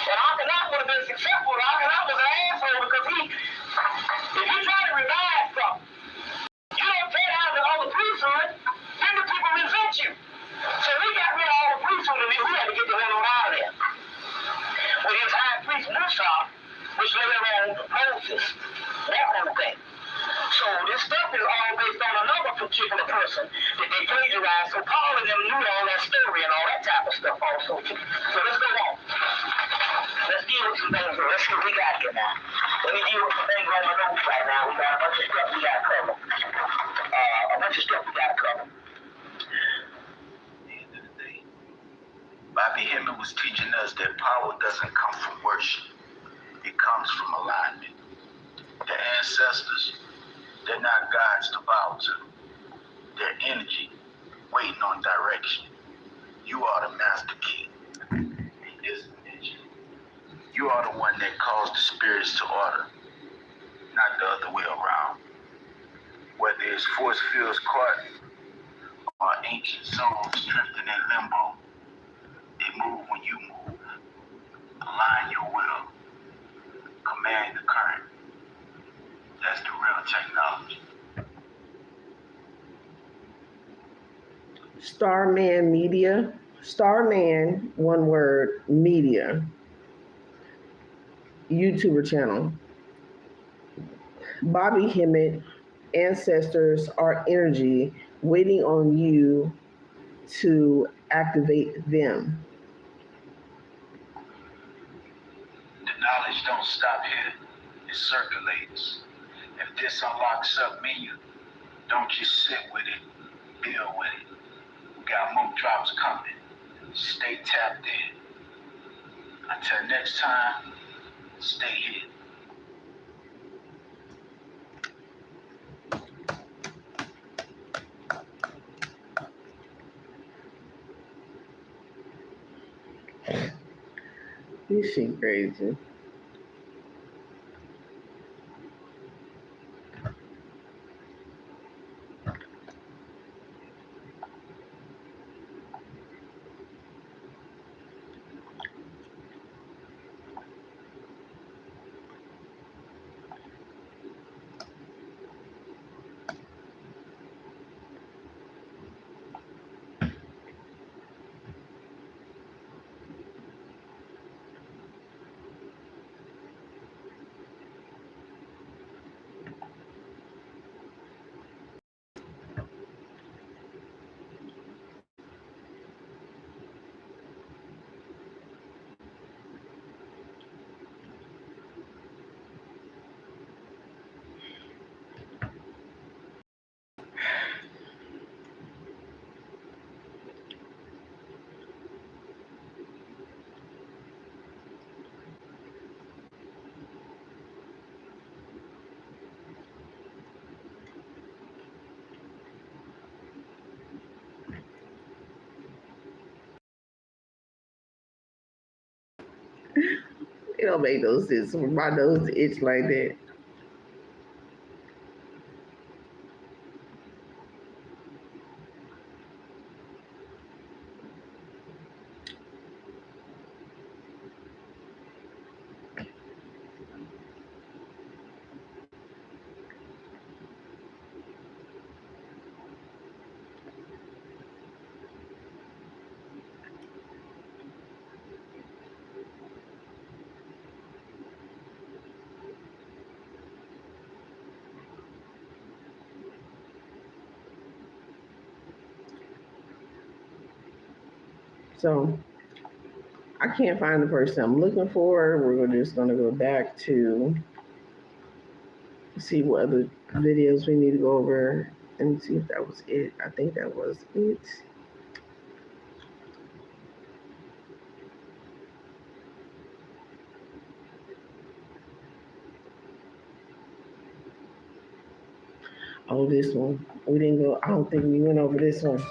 And Akhenaten would have been successful. Akhenaten was an asshole because if you try to revive something, you don't tear down the other priesthood, then the people resent you. So we got rid of all the priesthood and we had to get the hell out of there. With his high priest Musa, which later on Moses, that whole thing. So this stuff is all based on another particular person that they plagiarized. So Paul and them knew all that story and all that type of stuff also. So let's go on. Let's deal with some things. Let's see what we got here now. Let me deal with some things on my notes right now. We got a bunch of stuff we got to cover. Bobby Hemmett was teaching us that power doesn't come from worship. It comes from alignment. The ancestors, they're not gods to bow to. They're energy, waiting on direction. You are the master key. Here's the mission. You are the one that calls the spirits to order, not the other way around. Whether it's force fields caught or ancient souls drifting in limbo, they move when you move. Align your will. Command the current. That's the real technology. Starman Media. Starman, one word, media. YouTuber channel. Bobby Hemmett, ancestors are energy waiting on you to activate them. The knowledge don't stop here. It circulates. If this unlocks up menu, don't just sit with it, build with it. We got more drops coming. Stay tapped in. Until next time, stay here. This shit crazy. It don't make no sense for my nose to itch like that. So I can't find the person I'm looking for. We're just gonna go back to see what other videos we need to go over and see if that was it. I think that was it. Oh, this one. We didn't go, I don't think we went over this one.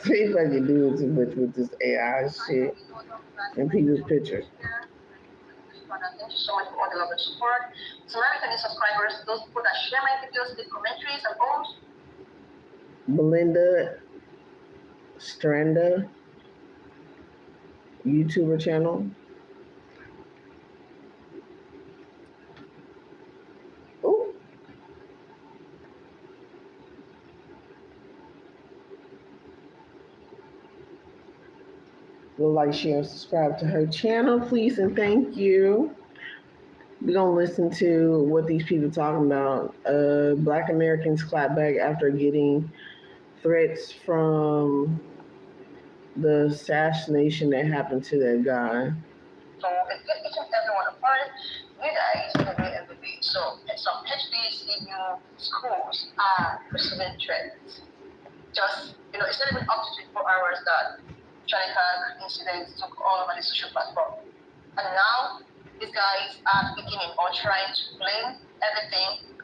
See if I can do it too much with this AI shit and people's pictures. Thank you so much for all the love and support. So many subscribers, those people that share my videos, the commentaries and all. Melinda Stranda, YouTuber channel. Oh. Go like, share, and subscribe to her channel, please, and thank you. We're gonna listen to what these people talking about. Black Americans clap back after getting threats from the assassination that happened to that guy. So it's each and every one apart. You guys every day. So some HBCU schools are receiving threats. Just it's not even up to 24 hours that Charlie Kirk incident took all over the social platform. And now these guys are beginning or trying to blame everything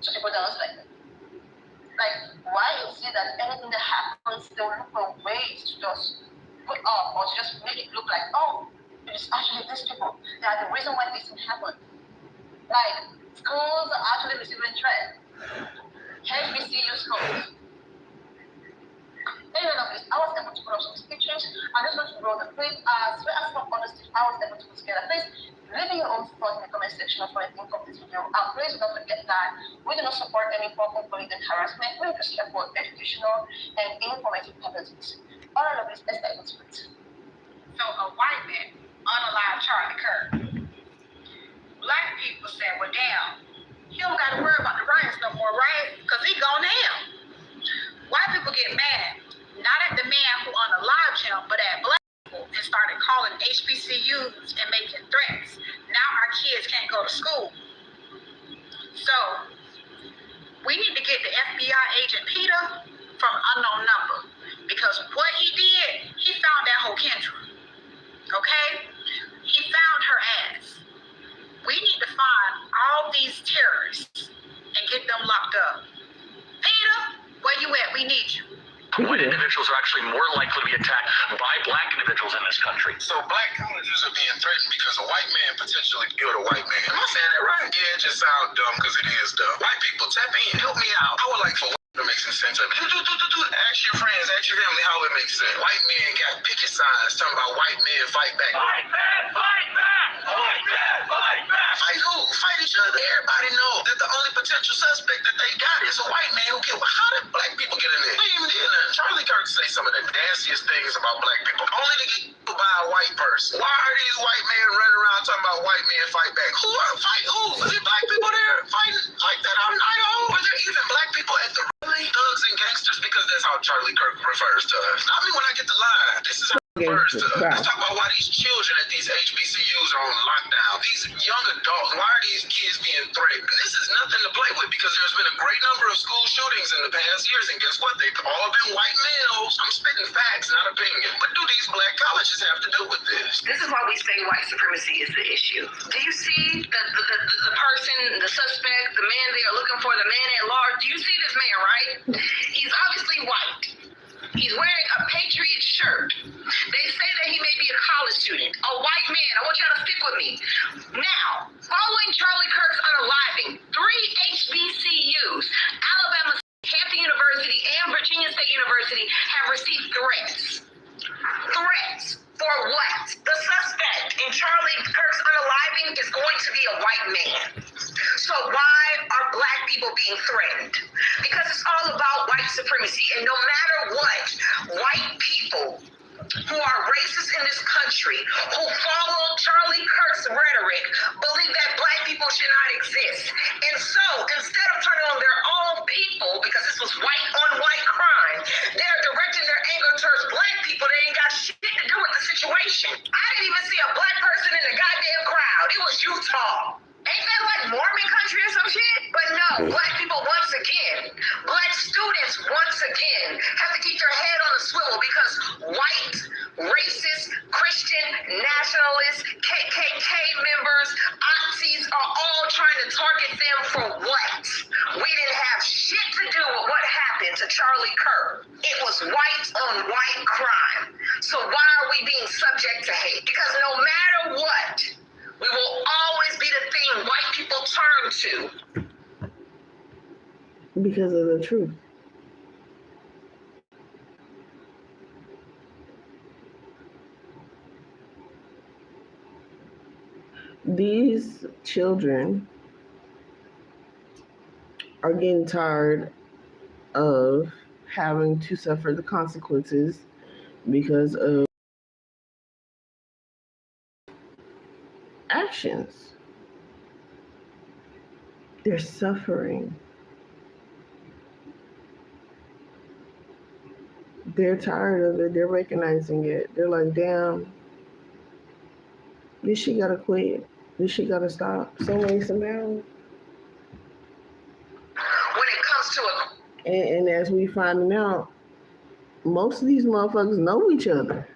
to people that was like, why is it that anything that happens, they will look for ways to just put up or to just make it look like, oh, it is actually these people. They are the reason why this thing happened. Like, schools are actually receiving threats. HBCU schools. Anyway, I was able to put up some pictures. I'm just going to roll the clip as well as some other stuff I was able to put together. Please leave your own thoughts in the comment section of what you think of this video. And please don't forget that we do not support any form of bullying and harassment. We are just here for educational and informative purposes. All of this, let's dive into it. So a white man unalive Charlie Kirk. Black people said, well, damn, he don't got to worry about the riots no more, right? Because he gone to hell. White people get mad, not at the man who unalived him, but at black people and started calling HBCUs and making threats. Now our kids can't go to school. So we need to get the FBI agent Peter from unknown number, because what he did, he found that whole Kendra. Okay? He found her ass. We need to find all these terrorists and get them locked up. Peter, where you at? We need you. White individuals are actually more likely to be attacked by black individuals in this country. So black colleges are being threatened because a white man potentially killed a white man. Am I saying that right? Yeah, it just sounds dumb because it is dumb. White people, tap in, help me out. I would like for to make some sense of it. Ask your friends, ask your family how it makes sense. White men got picket signs talking about white men fight back. Fight back, fight back, fight back, fight back. Fight who? Fight each other. Everybody know that the only potential suspect that they got is a white man who killed. Well, how did black people get in there? They even did that. Charlie Kirk say some of the nastiest things about black people, only to get killed by a white person. Why are these white men running around talking about white men fight back? Who are fight who? Was it black people there fighting like that out in Idaho? Were there even black people at the thugs and gangsters? Because that's how Charlie Kirk refers to us. I mean, when I get the line, this is how he refers Right. Let's talk about why these children at these HBCUs are on lockdown. These young adults, why are these kids being threatened? This is nothing to play with because there's been a great number of school shootings in the past years, and guess what? They've all been white males. I'm spitting facts, not opinion. What do these black colleges have to do with this? This is why we say white supremacy is the issue. Do you see the person, the suspect, the man they are looking for, the man at large? Do you see this man, right? He's obviously white. He's wearing a Patriot shirt. They say that he may be a college student, a white man. I want y'all to stick with me. Now, following Charlie Kirk's unaliving, 3 HBCUs, Alabama, Hampton University, and Virginia State University, have received threats. Threats for what? The suspect in Charlie Kirk's unaliving is going to be a white man. So why are black people being threatened? Because it's all about white supremacy. And no matter what, white people who are racist in this country, who follow Charlie Kirk's rhetoric, believe that black people should not exist. And so, instead of turning on their own people, because this was white on white crime, they're directing their anger towards black people. They ain't got shit to do with the situation. I didn't even see a black person in the goddamn crowd. It was Utah. Ain't that like Mormon country or some shit? But no, black people once again, black students once again have to keep their head on a swivel because white, racist, Christian, nationalists, KKK members, Nazis are all trying to target them for what? We didn't have shit to do with what happened to Charlie Kirk. It was white on white crime. So why are we being subject to hate? Because no matter what, we will always be the thing white people turn to. Because of the truth. These children are getting tired of having to suffer the consequences because of actions. They're suffering. They're tired of it. They're recognizing it. They're like, damn, this shit gotta quit. This shit gotta stop. Some way, somehow. When it comes to a And as we finding out, most of these motherfuckers know each other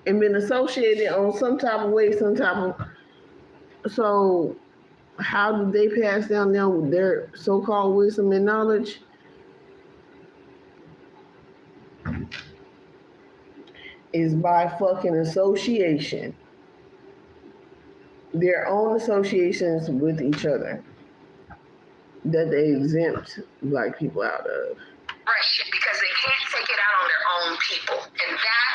and been associated on some type of way, some type of. So, how do they pass down their so-called wisdom and knowledge? Is by fucking association. Their own associations with each other that they exempt black people out of. Right, because they can't take it out on their own people. And that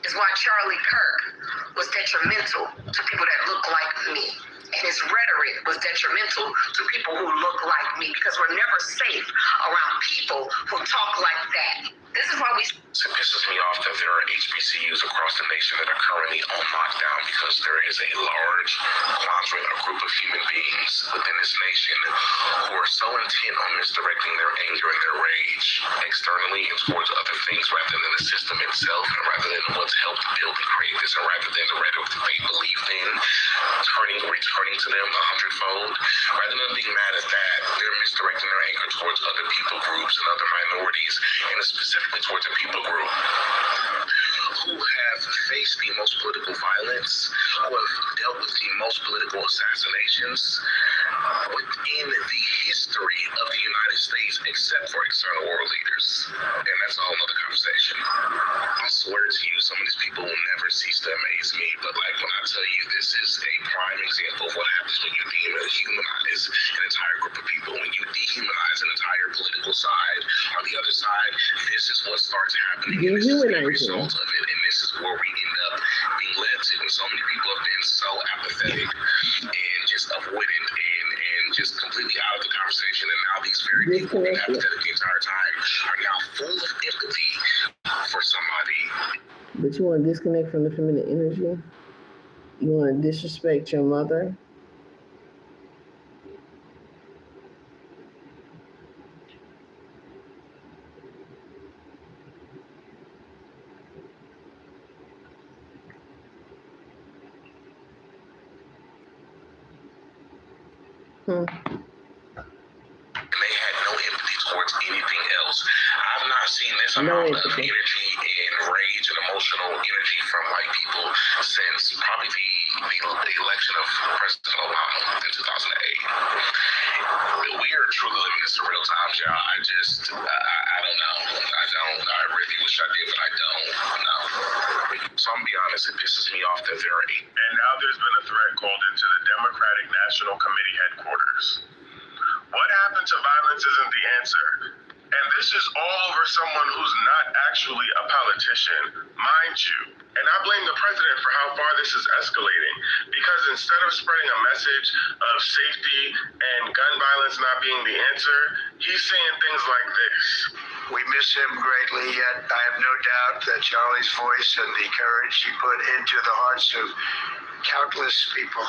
is why Charlie Kirk was detrimental to people that look like me. And his rhetoric was detrimental to people who look like me because we're never safe around people who talk like that. This is why we... It pisses me off that there are HBCUs across the nation that are currently on lockdown because there is a large quadrant, a group of human beings within this nation who are so intent on misdirecting their anger and their rage externally and towards other things rather than the system itself, and rather than what's helped build and create this, and rather than the rhetoric that they believed in, returning to them 100-fold. Rather than being mad at that, they're misdirecting their anger towards other people groups and other minorities, and specifically towards a people group who have faced the most political violence, who have dealt with the most political assassinations within the history of the United States, except for external world leaders. And that's a whole other conversation. I swear to you, some of these people will never cease to amaze me, but like when I tell you, this is a prime example of what happens when you dehumanize an entire group of people. When you dehumanize an entire political side on the other side, this is what starts happening. And this is the result of it, and this is where we end up being led to. And so many people have been so apathetic and just avoidant and just completely out of the conversation. And now these very people who have been apathetic the entire time are now full of empathy for somebody. But you want to disconnect from the feminine energy? You want to disrespect your mother? And they had no empathy towards anything else. I've not seen this amount of energy and rage and emotional energy from white people since probably the election of President Obama in 2008. We are truly living in surreal times, y'all. I don't know. I really wish I did, but I don't know. So I'm gonna be honest, it pisses me off that there are And now there's been a threat called into the Democratic National Committee headquarters. What happened to violence isn't the answer. And this is all over someone who's not actually a politician, mind you. And I blame the president for how far this is escalating. Because instead of spreading a message of safety and gun violence not being the answer, he's saying things like this. We miss him greatly, yet I have no doubt that Charlie's voice and the courage he put into the hearts of countless people,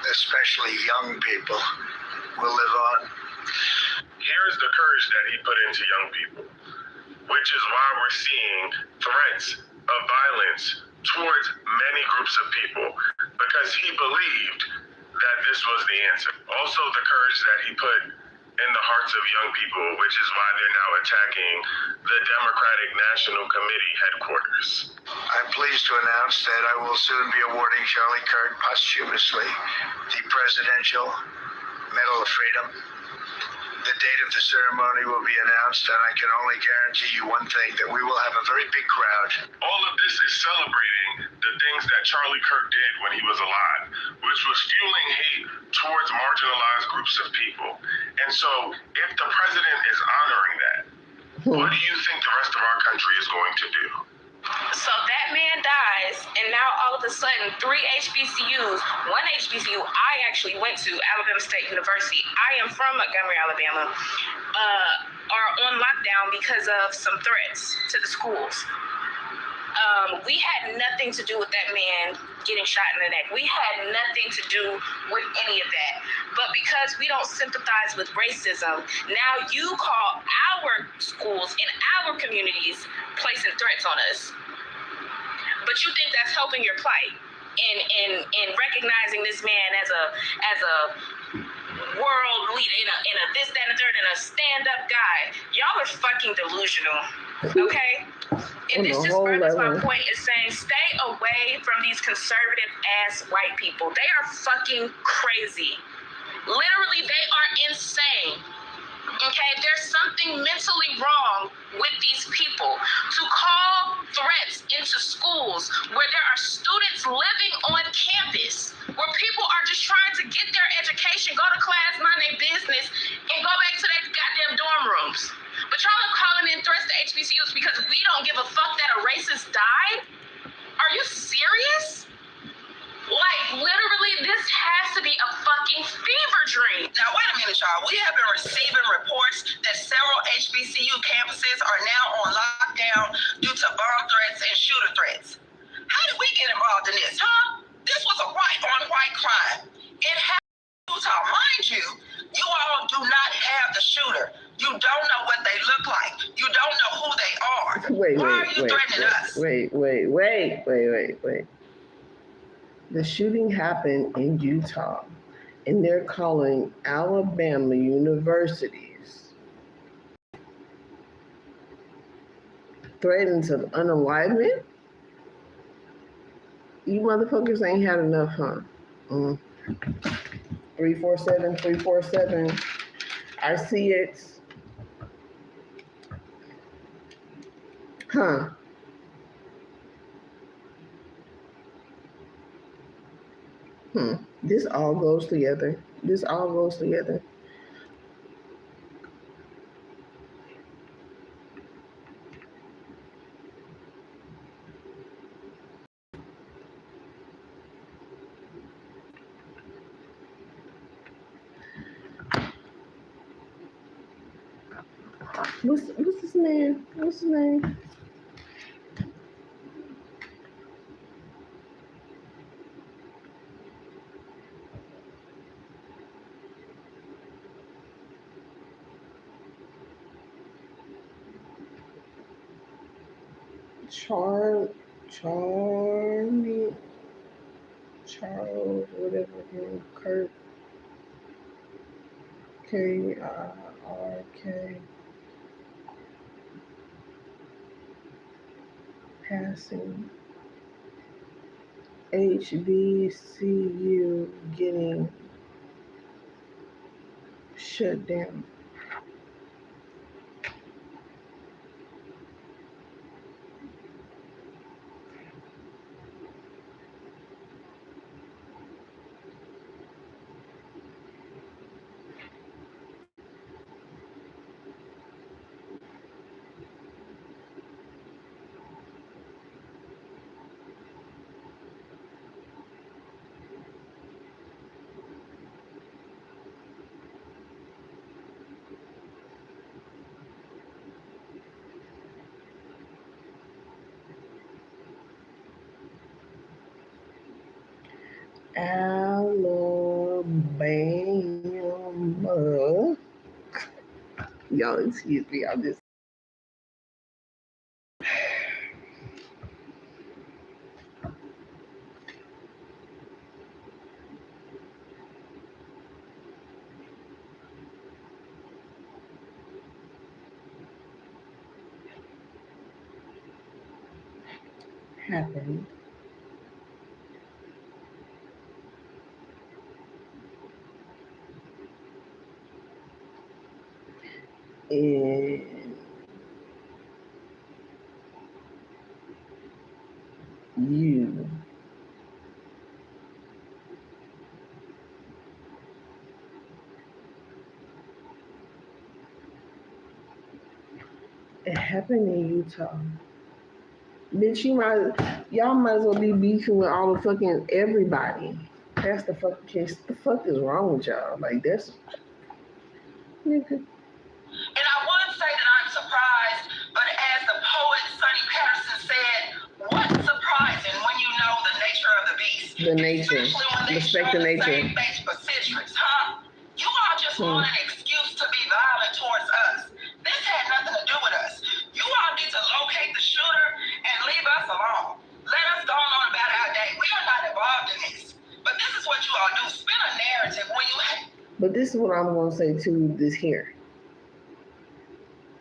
especially young people, will live on. Here's the courage that he put into young people, which is why we're seeing threats of violence towards many groups of people, because he believed that this was the answer. Also, the courage that he put in the hearts of young people, which is why they're now attacking the Democratic National Committee headquarters. I'm pleased to announce that I will soon be awarding Charlie Kirk posthumously the Presidential Medal of Freedom. The date of the ceremony will be announced, and I can only guarantee you one thing, that we will have a very big crowd. All of this is celebrating the things that Charlie Kirk did when he was alive, which was fueling hate towards marginalized groups of people. And so if the president is honoring that, what do you think the rest of our country is going to do? So that man dies, and now all of a sudden, 3 HBCUs, one HBCU I actually went to, Alabama State University, I am from Montgomery, Alabama, are on lockdown because of some threats to the schools. We had nothing to do with that man getting shot in the neck. We had nothing to do with any of that. But because we don't sympathize with racism, now you call our schools in our communities placing threats on us. But you think that's helping your plight in recognizing this man as a world leader, in a this, that, and the third, and a stand-up guy. Y'all are fucking delusional, okay? And this just furthers my point is saying, stay away from these conservative-ass white people. They are fucking crazy. Literally, they are insane. Okay, there's something mentally wrong with these people. To call threats into schools where there are students living on campus, where people are just trying to get their education, go to class, mind their business, and go back to their goddamn dorm rooms. But y'all are calling in threats to HBCUs because we don't give a fuck that a racist died? Are you serious? Like, literally, this has to be a fucking fever dream. Now, wait a minute, y'all. We have been receiving reports that several HBCU campuses are now on lockdown due to bomb threats and shooter threats. How did we get involved in this, huh? This was a white-on-white crime. It happened in Utah. Mind you, you all do not have the shooter. You don't know what they look like. You don't know who they are. Why are you threatening us? Wait. The shooting happened in Utah, and they're calling Alabama universities threats of unalivement? You motherfuckers ain't had enough, huh? 347. I see it. Huh. This all goes together. What's his name? Charles, whatever his name, Kirk. KRK passing. HBCU getting shut down. Alabama. Y'all excuse me, I'm just happened. And you it happened in Utah. Bitch, y'all might as well be beefing with all the fucking everybody. That's the fucking case. The fuck is wrong with y'all? Like that's nigga. And I would say that I'm surprised, but as the poet Sonny Patterson said, what's surprising when you know the nature of the beast? The nature. Especially when they Respect show the the nature. same face for centuries, huh? You all just want an excuse to be violent towards us. This had nothing to do with us. You all need to locate the shooter and leave us alone. Let us go on about our day. We are not involved in this. But this is what you all do. Spin a narrative when you But this is what I'm gonna say to this here.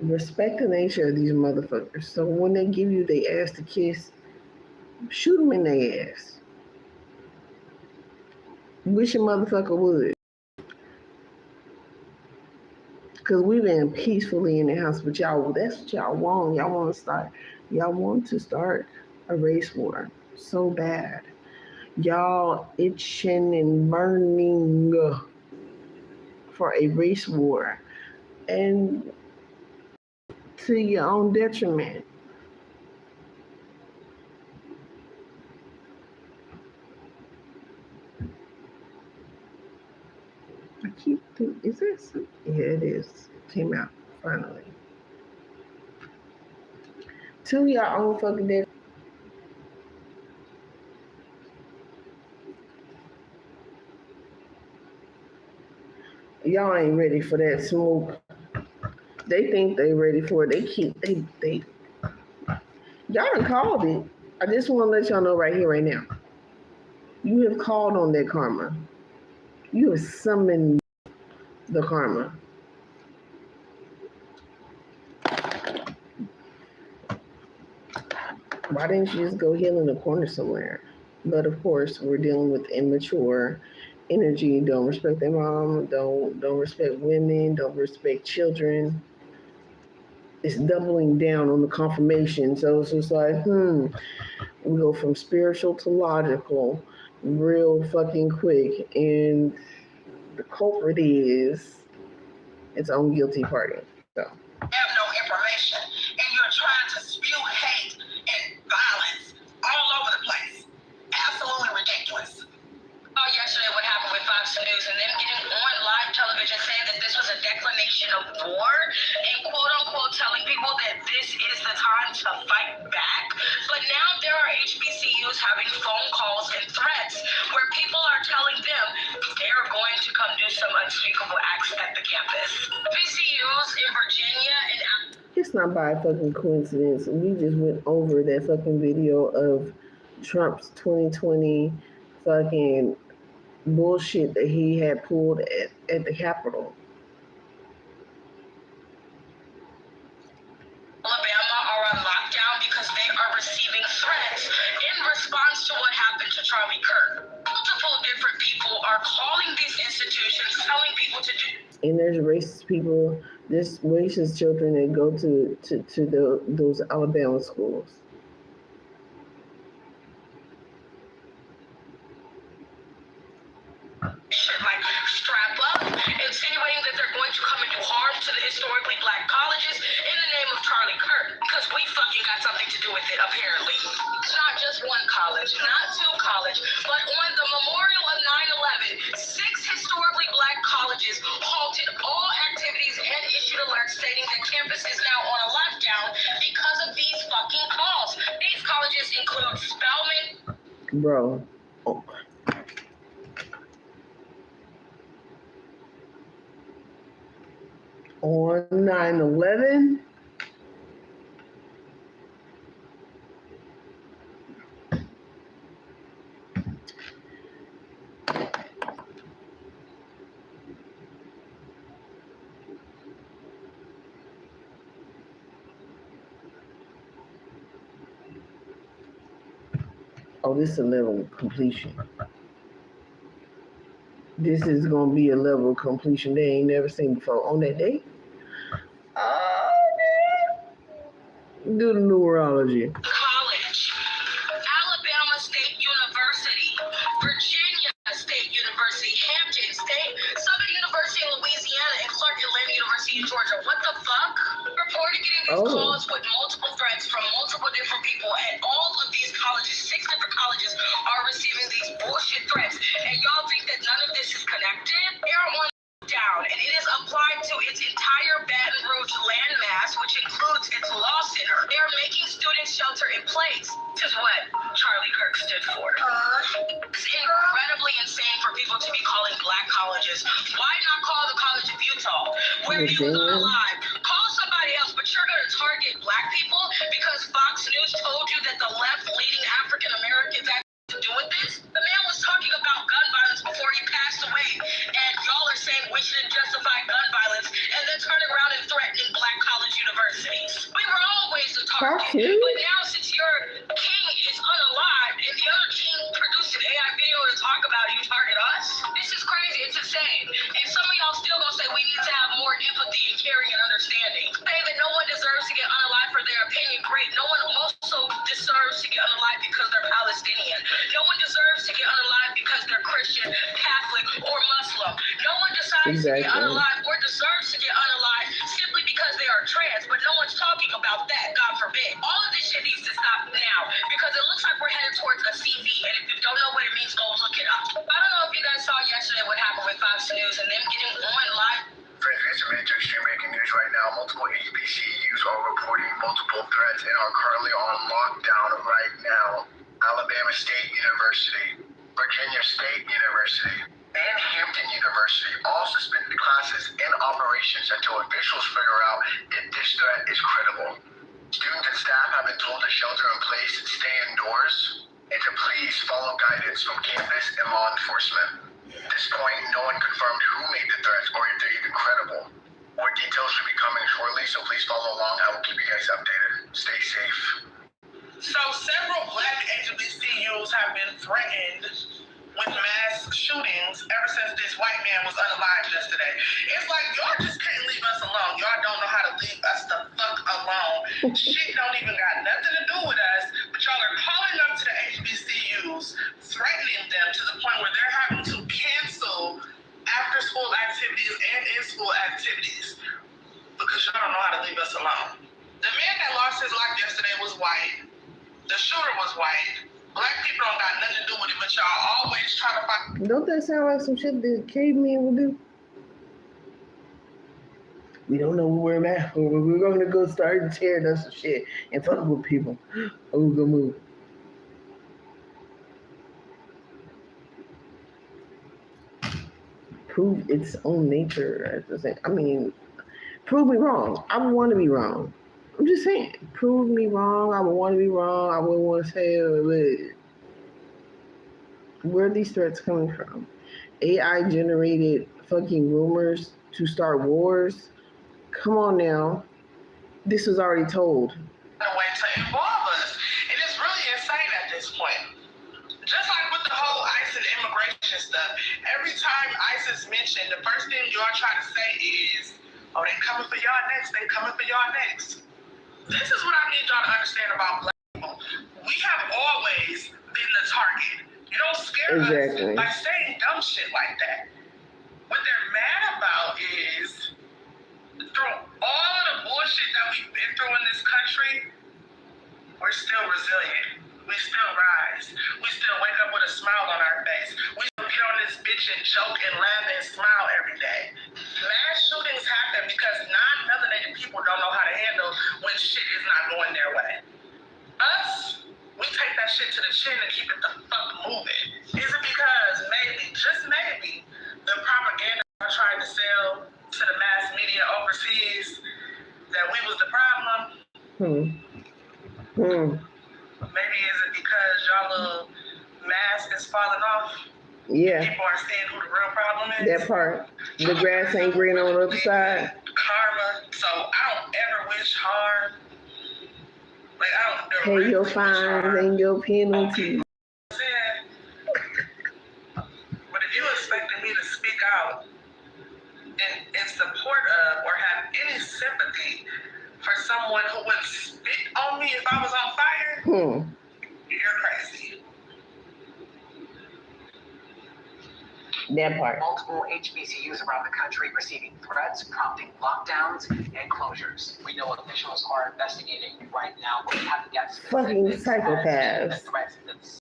Respect the nature of these motherfuckers. So when they give you their ass to kiss, shoot them in their ass. Wish a motherfucker would. Because we've been peacefully in the house, but y'all, that's what y'all want. Y'all want to start a race war so bad. Y'all itching and burning for a race war. And to your own detriment. I keep thinking, is this? Yeah, it is. Came out finally. To your own fucking detriment. Y'all ain't ready for that smoke. They think they ready for it. They y'all done called it. I just want to let y'all know right here, right now. You have called on that karma. You have summoned the karma. Why didn't you just go heal in the corner somewhere? But of course, we're dealing with immature energy. Don't respect their mom. Don't respect women. Don't respect children. It's doubling down on the confirmation. So it's just like, we go from spiritual to logical real fucking quick. And the culprit is its own guilty party. So have no information, and you're trying to spew hate and violence all over the place. Absolutely ridiculous. Yesterday what happened with Fox News and them getting on live television saying that this was a declaration of war and quote unquote telling people that this is the time to fight back. But now there are HBCUs having phone calls and threats where people are telling them they're going to come do some unspeakable acts at the campus. HBCUs in Virginia and it's not by fucking coincidence. We just went over that fucking video of Trump's 2020 fucking bullshit that he had pulled at the Capitol. institutions telling people to do. And there's racist people, there's racist children that go to those Alabama schools. Like strap up, insinuating that they're going to come and do harm to the historically black colleges in the name of Charlie Kirk, because we fucking got something to do with it, apparently. It's not just one college, not two colleges, but on the memorial of 9/11, 6 historically black colleges halted all activities and issued alerts stating that campus is now on a lockdown because of these fucking calls. These colleges include Spelman. Bro. Oh. On 9/11, oh, this is a level of completion. This is gonna be a level of completion they ain't never seen before on that day. Do the numerology. College, Alabama State University, Virginia State University, Hampton State, Southern University in Louisiana, and Clark Atlanta University in Georgia. What the fuck? Reported getting these calls with multiple threats from multiple different people, and all of these colleges, 6 different colleges, are receiving these bullshit threats. And y'all think that none of this is connected? They're on down, and it is applied to its entire Baton Rouge landmass, which includes its law center. They are making students shelter in place. This is what Charlie Kirk stood for. It's incredibly insane for people to be calling black colleges. Why not call the College of Utah, where he was alive? Call somebody else, but you're going to target black people because Fox News told you that the left leading African Americans had to do with this? The man was talking about gun violence before he passed away, and y'all are saying we shouldn't justify gun violence and then turning around and threatening black college universities. We were always a target, but now since your king is unalive and the other king produced an AI video to talk about you target us, this is crazy. It's insane. And some of y'all still gonna say we need to have more empathy and caring and understanding. Say that no one deserves to get unalive for their opinion. Great. No one also deserves to get unalive because they're Palestinian. No one deserves to get unalive because they're Christian, Catholic, or Muslim. No one decides to get unalive or deserves to get unalive simply because they are trans, but no one's talking about that, God forbid. All of this shit needs to stop now because it looks like we're headed towards a CV, and if you don't know what it means, go look it up. I don't know if you guys saw yesterday what happened with Fox News and them getting on live. Friends, we submitted to extreme breaking news right now. Multiple HBCUs are reporting multiple threats and are currently on lockdown right now. Alabama State University, Virginia State University, and Hampton University all suspended classes and operations until officials figure out if this threat is credible. Students and staff have been told to shelter in place and stay indoors, and to please follow guidance from campus and law enforcement. At this point, no one confirmed who made the threats or if they're even credible. More details should be coming shortly, so please follow along. I will keep you guys updated. Stay safe. So several black HBCUs have been threatened with mass shootings ever since this white man was unalive yesterday. It's like y'all just can't leave us alone. Y'all don't know how to leave us the fuck alone. Shit don't even got nothing to do with us, but y'all are calling up to the HBCUs, threatening them to the point where they're having to cancel after school activities and in-school activities because y'all don't know how to leave us alone. The man that lost his life yesterday was white. The shooter was white. Black people don't got nothing to do with it, but y'all always trying to find. Don't that sound like some shit that cavemen would do? We don't know where we're at. We're going to go start tearing up some shit and fuck with people. Or we're going to move. Prove its own nature. I mean, prove me wrong. I would want to be wrong. I'm just saying, prove me wrong. I would want to be wrong. I wouldn't want to say, where are these threats coming from? AI generated fucking rumors to start wars? Come on now. This was already told. A way to involve us. And it's really insane at this point. Just like with the whole ICE and immigration stuff, every time ICE is mentioned, the first thing y'all try to say is, oh, they coming for y'all next, they coming for y'all next. This is what I need y'all to understand about Black people. We have always been the target. You don't scare us by saying dumb shit like that. What they're mad about is, through all of the bullshit that we've been through in this country, we're still resilient. We still rise. We still wake up with a smile on our face. We still get on this bitch and joke and laugh and smile every day. Mass shootings happen because non-melanated people don't know how to handle when shit is not going their way. Us, we take that shit to the chin and keep it the fuck moving. Is it because maybe, just maybe, the propaganda are trying to sell to the mass media overseas that we was the problem? Maybe is it because y'all little mask is falling off? Yeah. People are seeing who the real problem is? That part. The grass ain't green on the other side. Karma. So I don't ever wish harm. Like, I don't ever Pay your fines and your penalties. But if you expected me to speak out in support of or have any sympathy for someone who would spit on me if I was on fire, you're crazy. That part. Multiple HBCUs around the country receiving threats, prompting lockdowns and closures. We know officials are investigating right now, but we haven't got Fucking specifics psychopaths. as the threats that's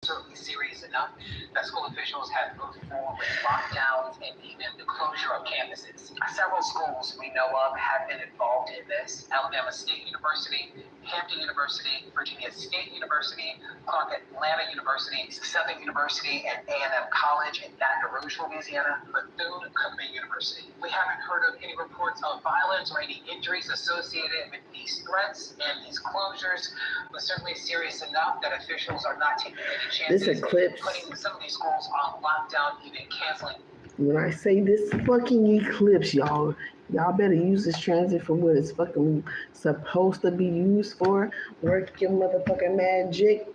certainly serious enough that school officials have moved forward with lockdowns and even the closure of campuses. Several schools we know of have been involved in this. Alabama State University, Hampton University, Virginia State University, Clark Atlanta University, Southern University, and A&M College in Baton Rouge, Louisiana, Bethune-Cookman University. We haven't heard of any reports of violence or any injuries associated with these threats and these closures, but certainly serious enough that officials are not taking any This chances, eclipse. putting some of these schools on lockdown, even canceling. When I say this fucking eclipse, y'all better use this transit for what it's fucking supposed to be used for. Work your motherfucking magic.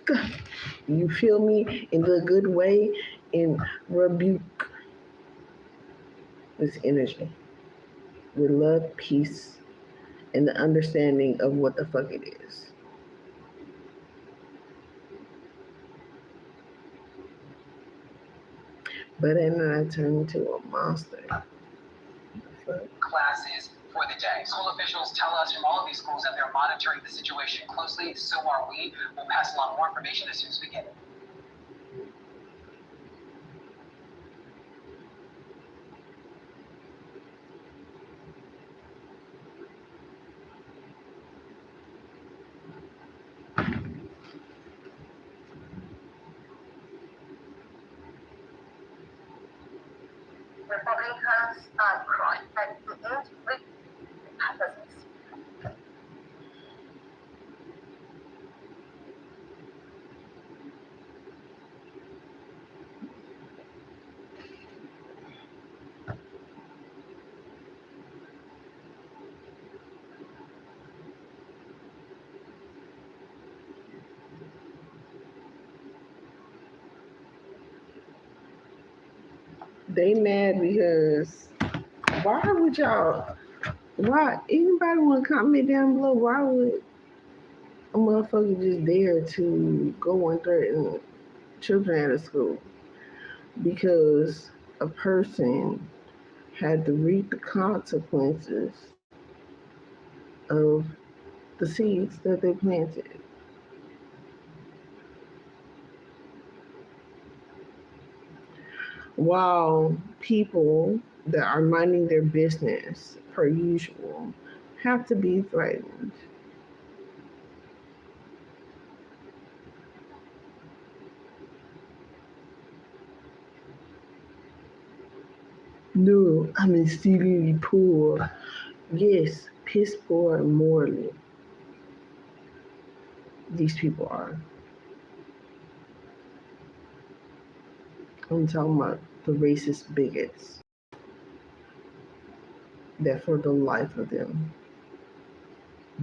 You feel me? In the good way and rebuke this energy with love, peace, and the understanding of what the fuck it is. But then I turned into a monster. Classes for the day. School officials tell us from all of these schools that they're monitoring the situation closely. So are we. We'll pass along more information as soon as we get it. Republicans are crying and with purposes. They mad because why anybody want to comment down below? Why would a motherfucker just dare to go and threaten children at a school? Because a person had to reap the consequences of the seeds that they planted. While people that are minding their business per usual have to be threatened. No, I'm exceedingly poor. Yes, piss poor morally. These people are. I'm talking about the racist bigots that for the life of them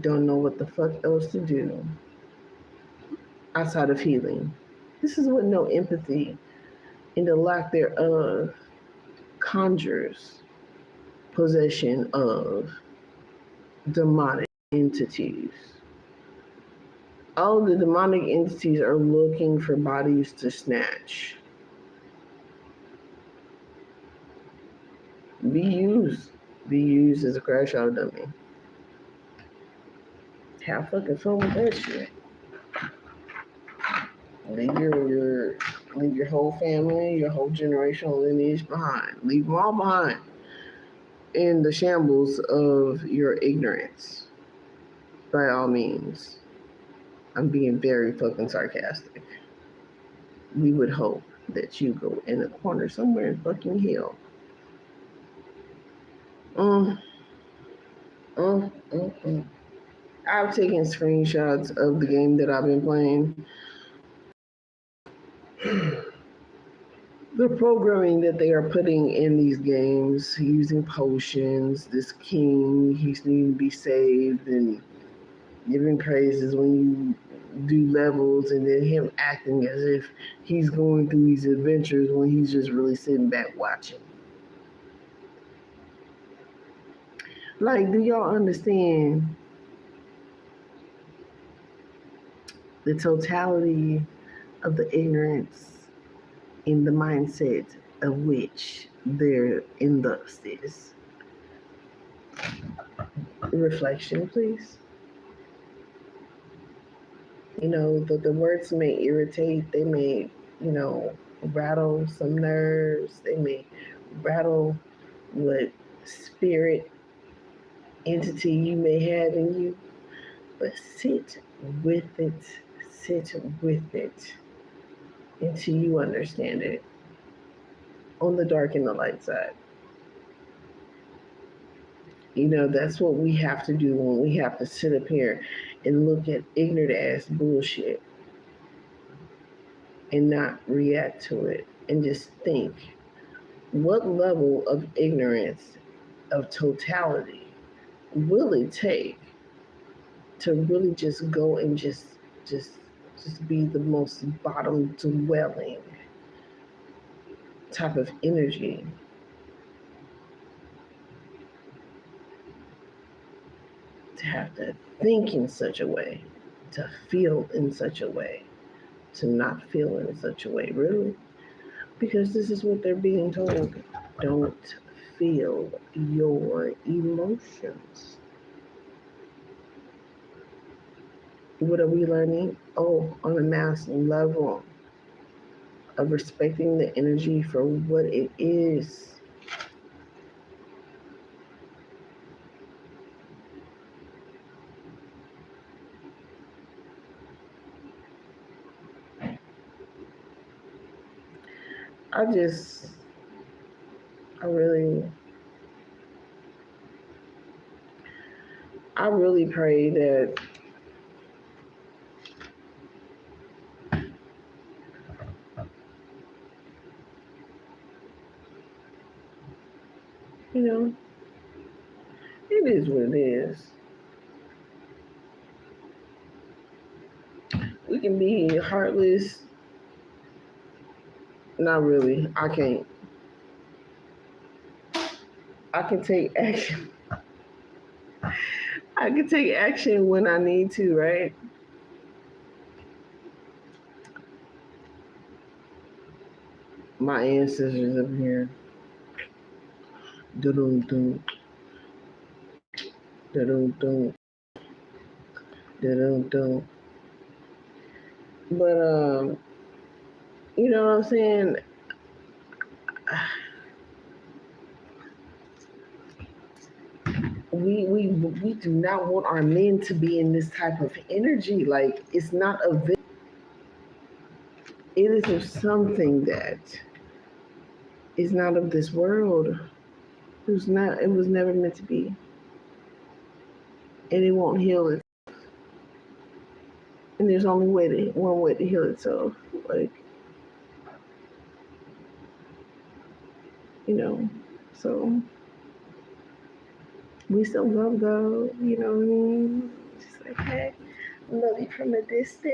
don't know what the fuck else to do outside of healing. This is what no empathy and the lack thereof conjures possession of demonic entities. All the demonic entities are looking for bodies to snatch. Be used as a crash out dummy. Have fucking fun with that shit. Leave your whole family, your whole generational lineage behind. Leave them all behind in the shambles of your ignorance. By all means. I'm being very fucking sarcastic. We would hope that you go in a corner somewhere in fucking hell. I've taken screenshots of the game that I've been playing. The programming that they are putting in these games, using potions, this king, he's needing to be saved, and giving praises when you do levels, and then him acting as if he's going through these adventures when he's just really sitting back watching. Like, do y'all understand the totality of the ignorance in the mindset of which their indust is? Reflection, please. You know, the words may irritate, they may, rattle some nerves, they may rattle what spirit entity you may have in you, but sit with it until you understand it on the dark and the light side. That's what we have to do when we have to sit up here and look at ignorant ass bullshit and not react to it and just think, what level of ignorance, of totality, will it take to really just go and just be the most bottom dwelling type of energy? To have to think in such a way, to feel in such a way, to not feel in such a way, really? Because this is what they're being told. Don't feel your emotions. What are we learning? On a mass level of respecting the energy for what it is. I really pray that it is what it is. We can be heartless. Not really. I can't. I can take action. I can take action when I need to, right? My ancestors up here. Da-dum-dum. Da-dum-dum. Da-dum-dum. But, you know what I'm saying? We do not want our men to be in this type of energy. Like, it's not it is something that is not of this world. It was never meant to be. And it won't heal it. And there's only one way to heal itself. Like, so we still love though, you know what I mean? Just like, hey, love you from a distance.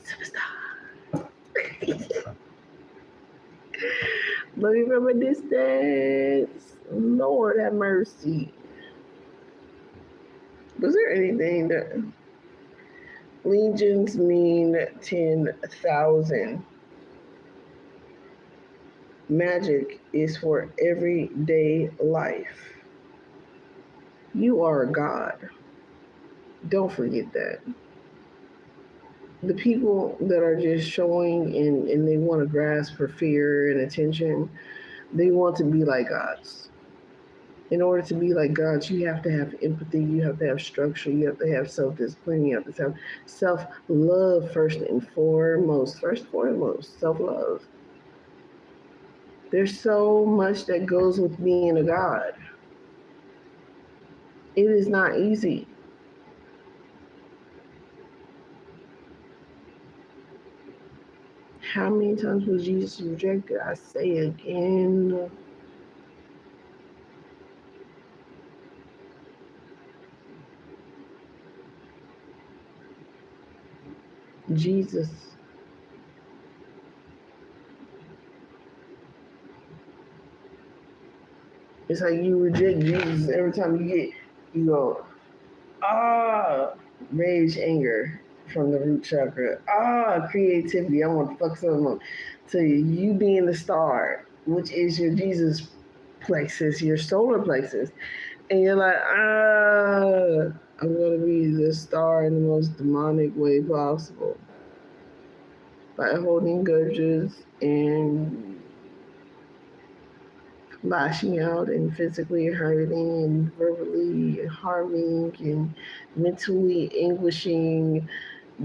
Superstar. Love you from a distance. Lord have mercy. Was there anything that legions mean 10,000? Magic is for everyday life. You are a god. Don't forget that. The people that are just showing and they want to grasp for fear and attention, they want to be like gods. In order to be like gods, you have to have empathy, you have to have structure, you have to have self-discipline, you have to have self-love first and foremost. Self-love. There's so much that goes with being a god. It is not easy. How many times was Jesus rejected? I say again. Jesus. It's like you reject Jesus every time you go, rage, anger from the root chakra. Creativity. I want to fuck someone up. To you being the star, which is your Jesus plexus, your solar plexus. And you're like, I'm going to be the star in the most demonic way possible. By holding grudges and lashing out and physically hurting and verbally harming and mentally anguishing,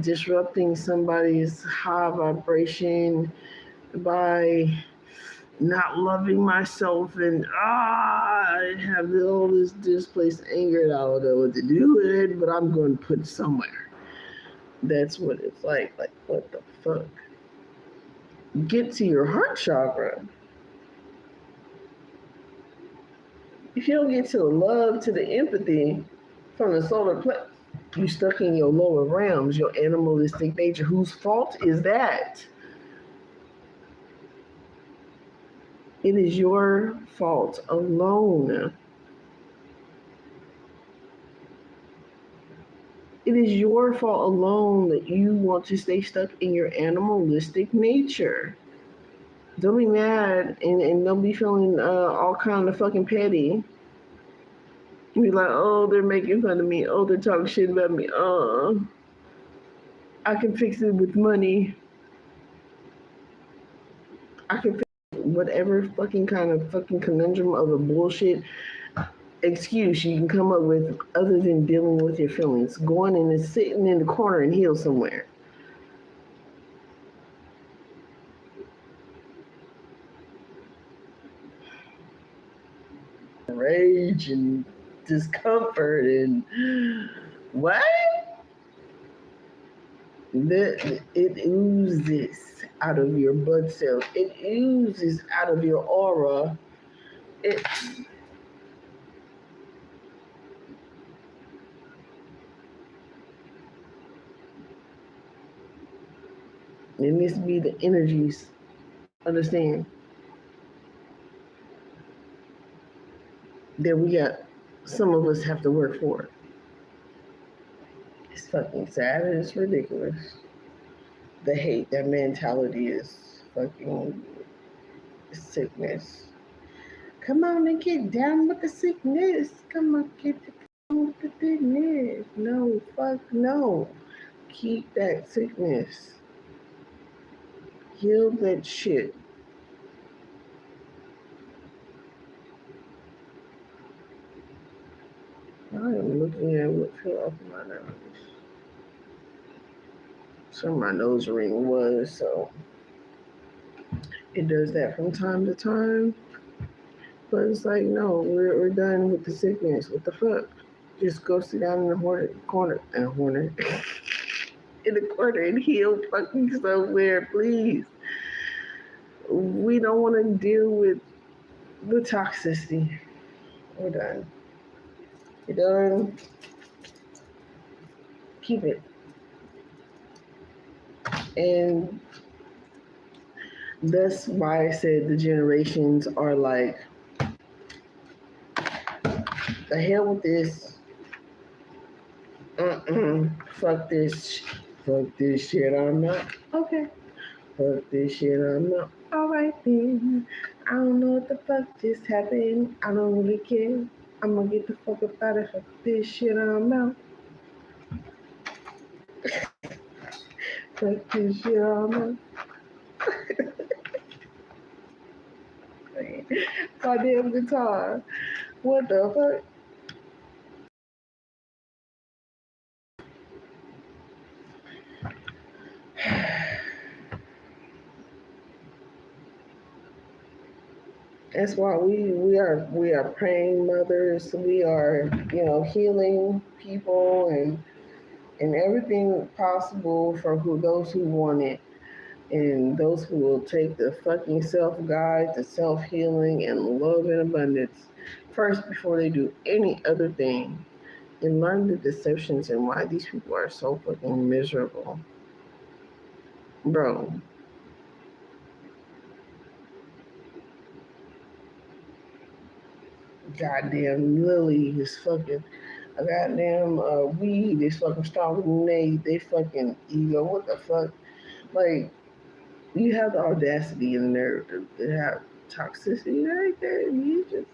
disrupting somebody's high vibration by not loving myself and I have all this displaced anger and I don't know what to do with it, but I'm going to put it somewhere. That's what it's like. Like, what the fuck? Get to your heart chakra. If you don't get to the love, to the empathy from the solar plexus, you stuck in your lower realms, your animalistic nature. Whose fault is that? It is your fault alone. It is your fault alone that you want to stay stuck in your animalistic nature. Don't be mad and don't be feeling all kind of fucking petty. Be like, oh, they're making fun of me. Oh, they're talking shit about me. I can fix it with money. I can fix whatever fucking kind of fucking conundrum of a bullshit excuse you can come up with other than dealing with your feelings. Going in and sitting in the corner and heal somewhere. Rage and discomfort and what? It oozes out of your blood cells. It oozes out of your aura. It needs to be the energies. Understand? That we got, some of us have to work for it. It's fucking sad and it's ridiculous. The hate, that mentality is fucking sickness. Come on and get down with the sickness. Come on, get down with the sickness. No, fuck no. Keep that sickness. Heal that shit. I am looking at what fell off my nose. So my nose ring was, so it does that from time to time. But it's like, no, we're done with the sickness. What the fuck? Just go sit down in the corner in the corner and heal fucking somewhere, please. We don't want to deal with the toxicity. We're done. You're done. Keep it. And That's why I said the generations are like, the hell with this. Fuck this. Fuck this shit. I'm not. Okay. Fuck this shit. I'm not. Alright then. I don't know what the fuck just happened. I don't really care. I'm gonna get the fuck up out of here. Fuck this shit. I'm out. Fuck this shit. I'm out. Goddamn guitar. What the fuck? That's why we are praying mothers. We are, healing people and everything possible for those who want it, and those who will take the fucking self-guide to self-healing and love in abundance first before they do any other thing, and learn the deceptions and why these people are so fucking miserable. Bro. Goddamn Lily is fucking a goddamn weed is fucking stronger than they fucking ego. What the fuck? Like, you have the audacity and the nerve to have toxicity right there. You just.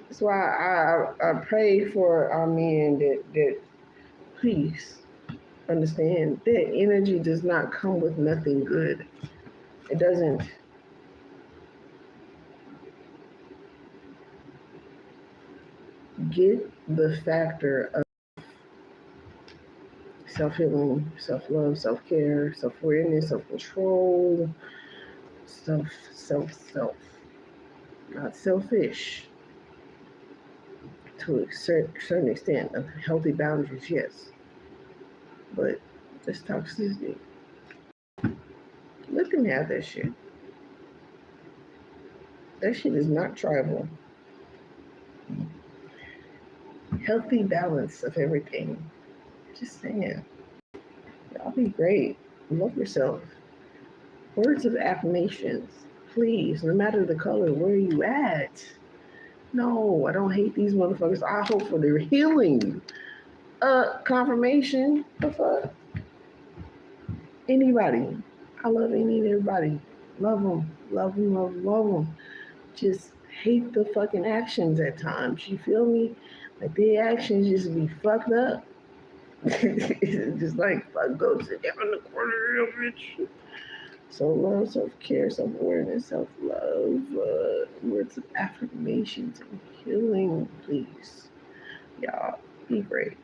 That's why I pray for our men that please understand that energy does not come with nothing good. It doesn't. Get the factor of self-healing, self-love, self-care, self-awareness, self-control, self, not selfish. To a certain extent of healthy boundaries, yes. But this toxicity, let them have that shit. That shit is not tribal. Healthy balance of everything. Just saying. Y'all be great. Love yourself. Words of affirmations. Please, no matter the color, where are you at? No, I don't hate these motherfuckers. I hope for their healing. Confirmation. The fuck? Anybody. I love any and everybody. Love them. Love them, love them, love them. Just hate the fucking actions at times. You feel me? Like the actions just be fucked up. Just like, fuck, go sit down in the corner, real bitch. So love, self-care, self-awareness, self-love, words of affirmations and healing, please. Y'all, be great.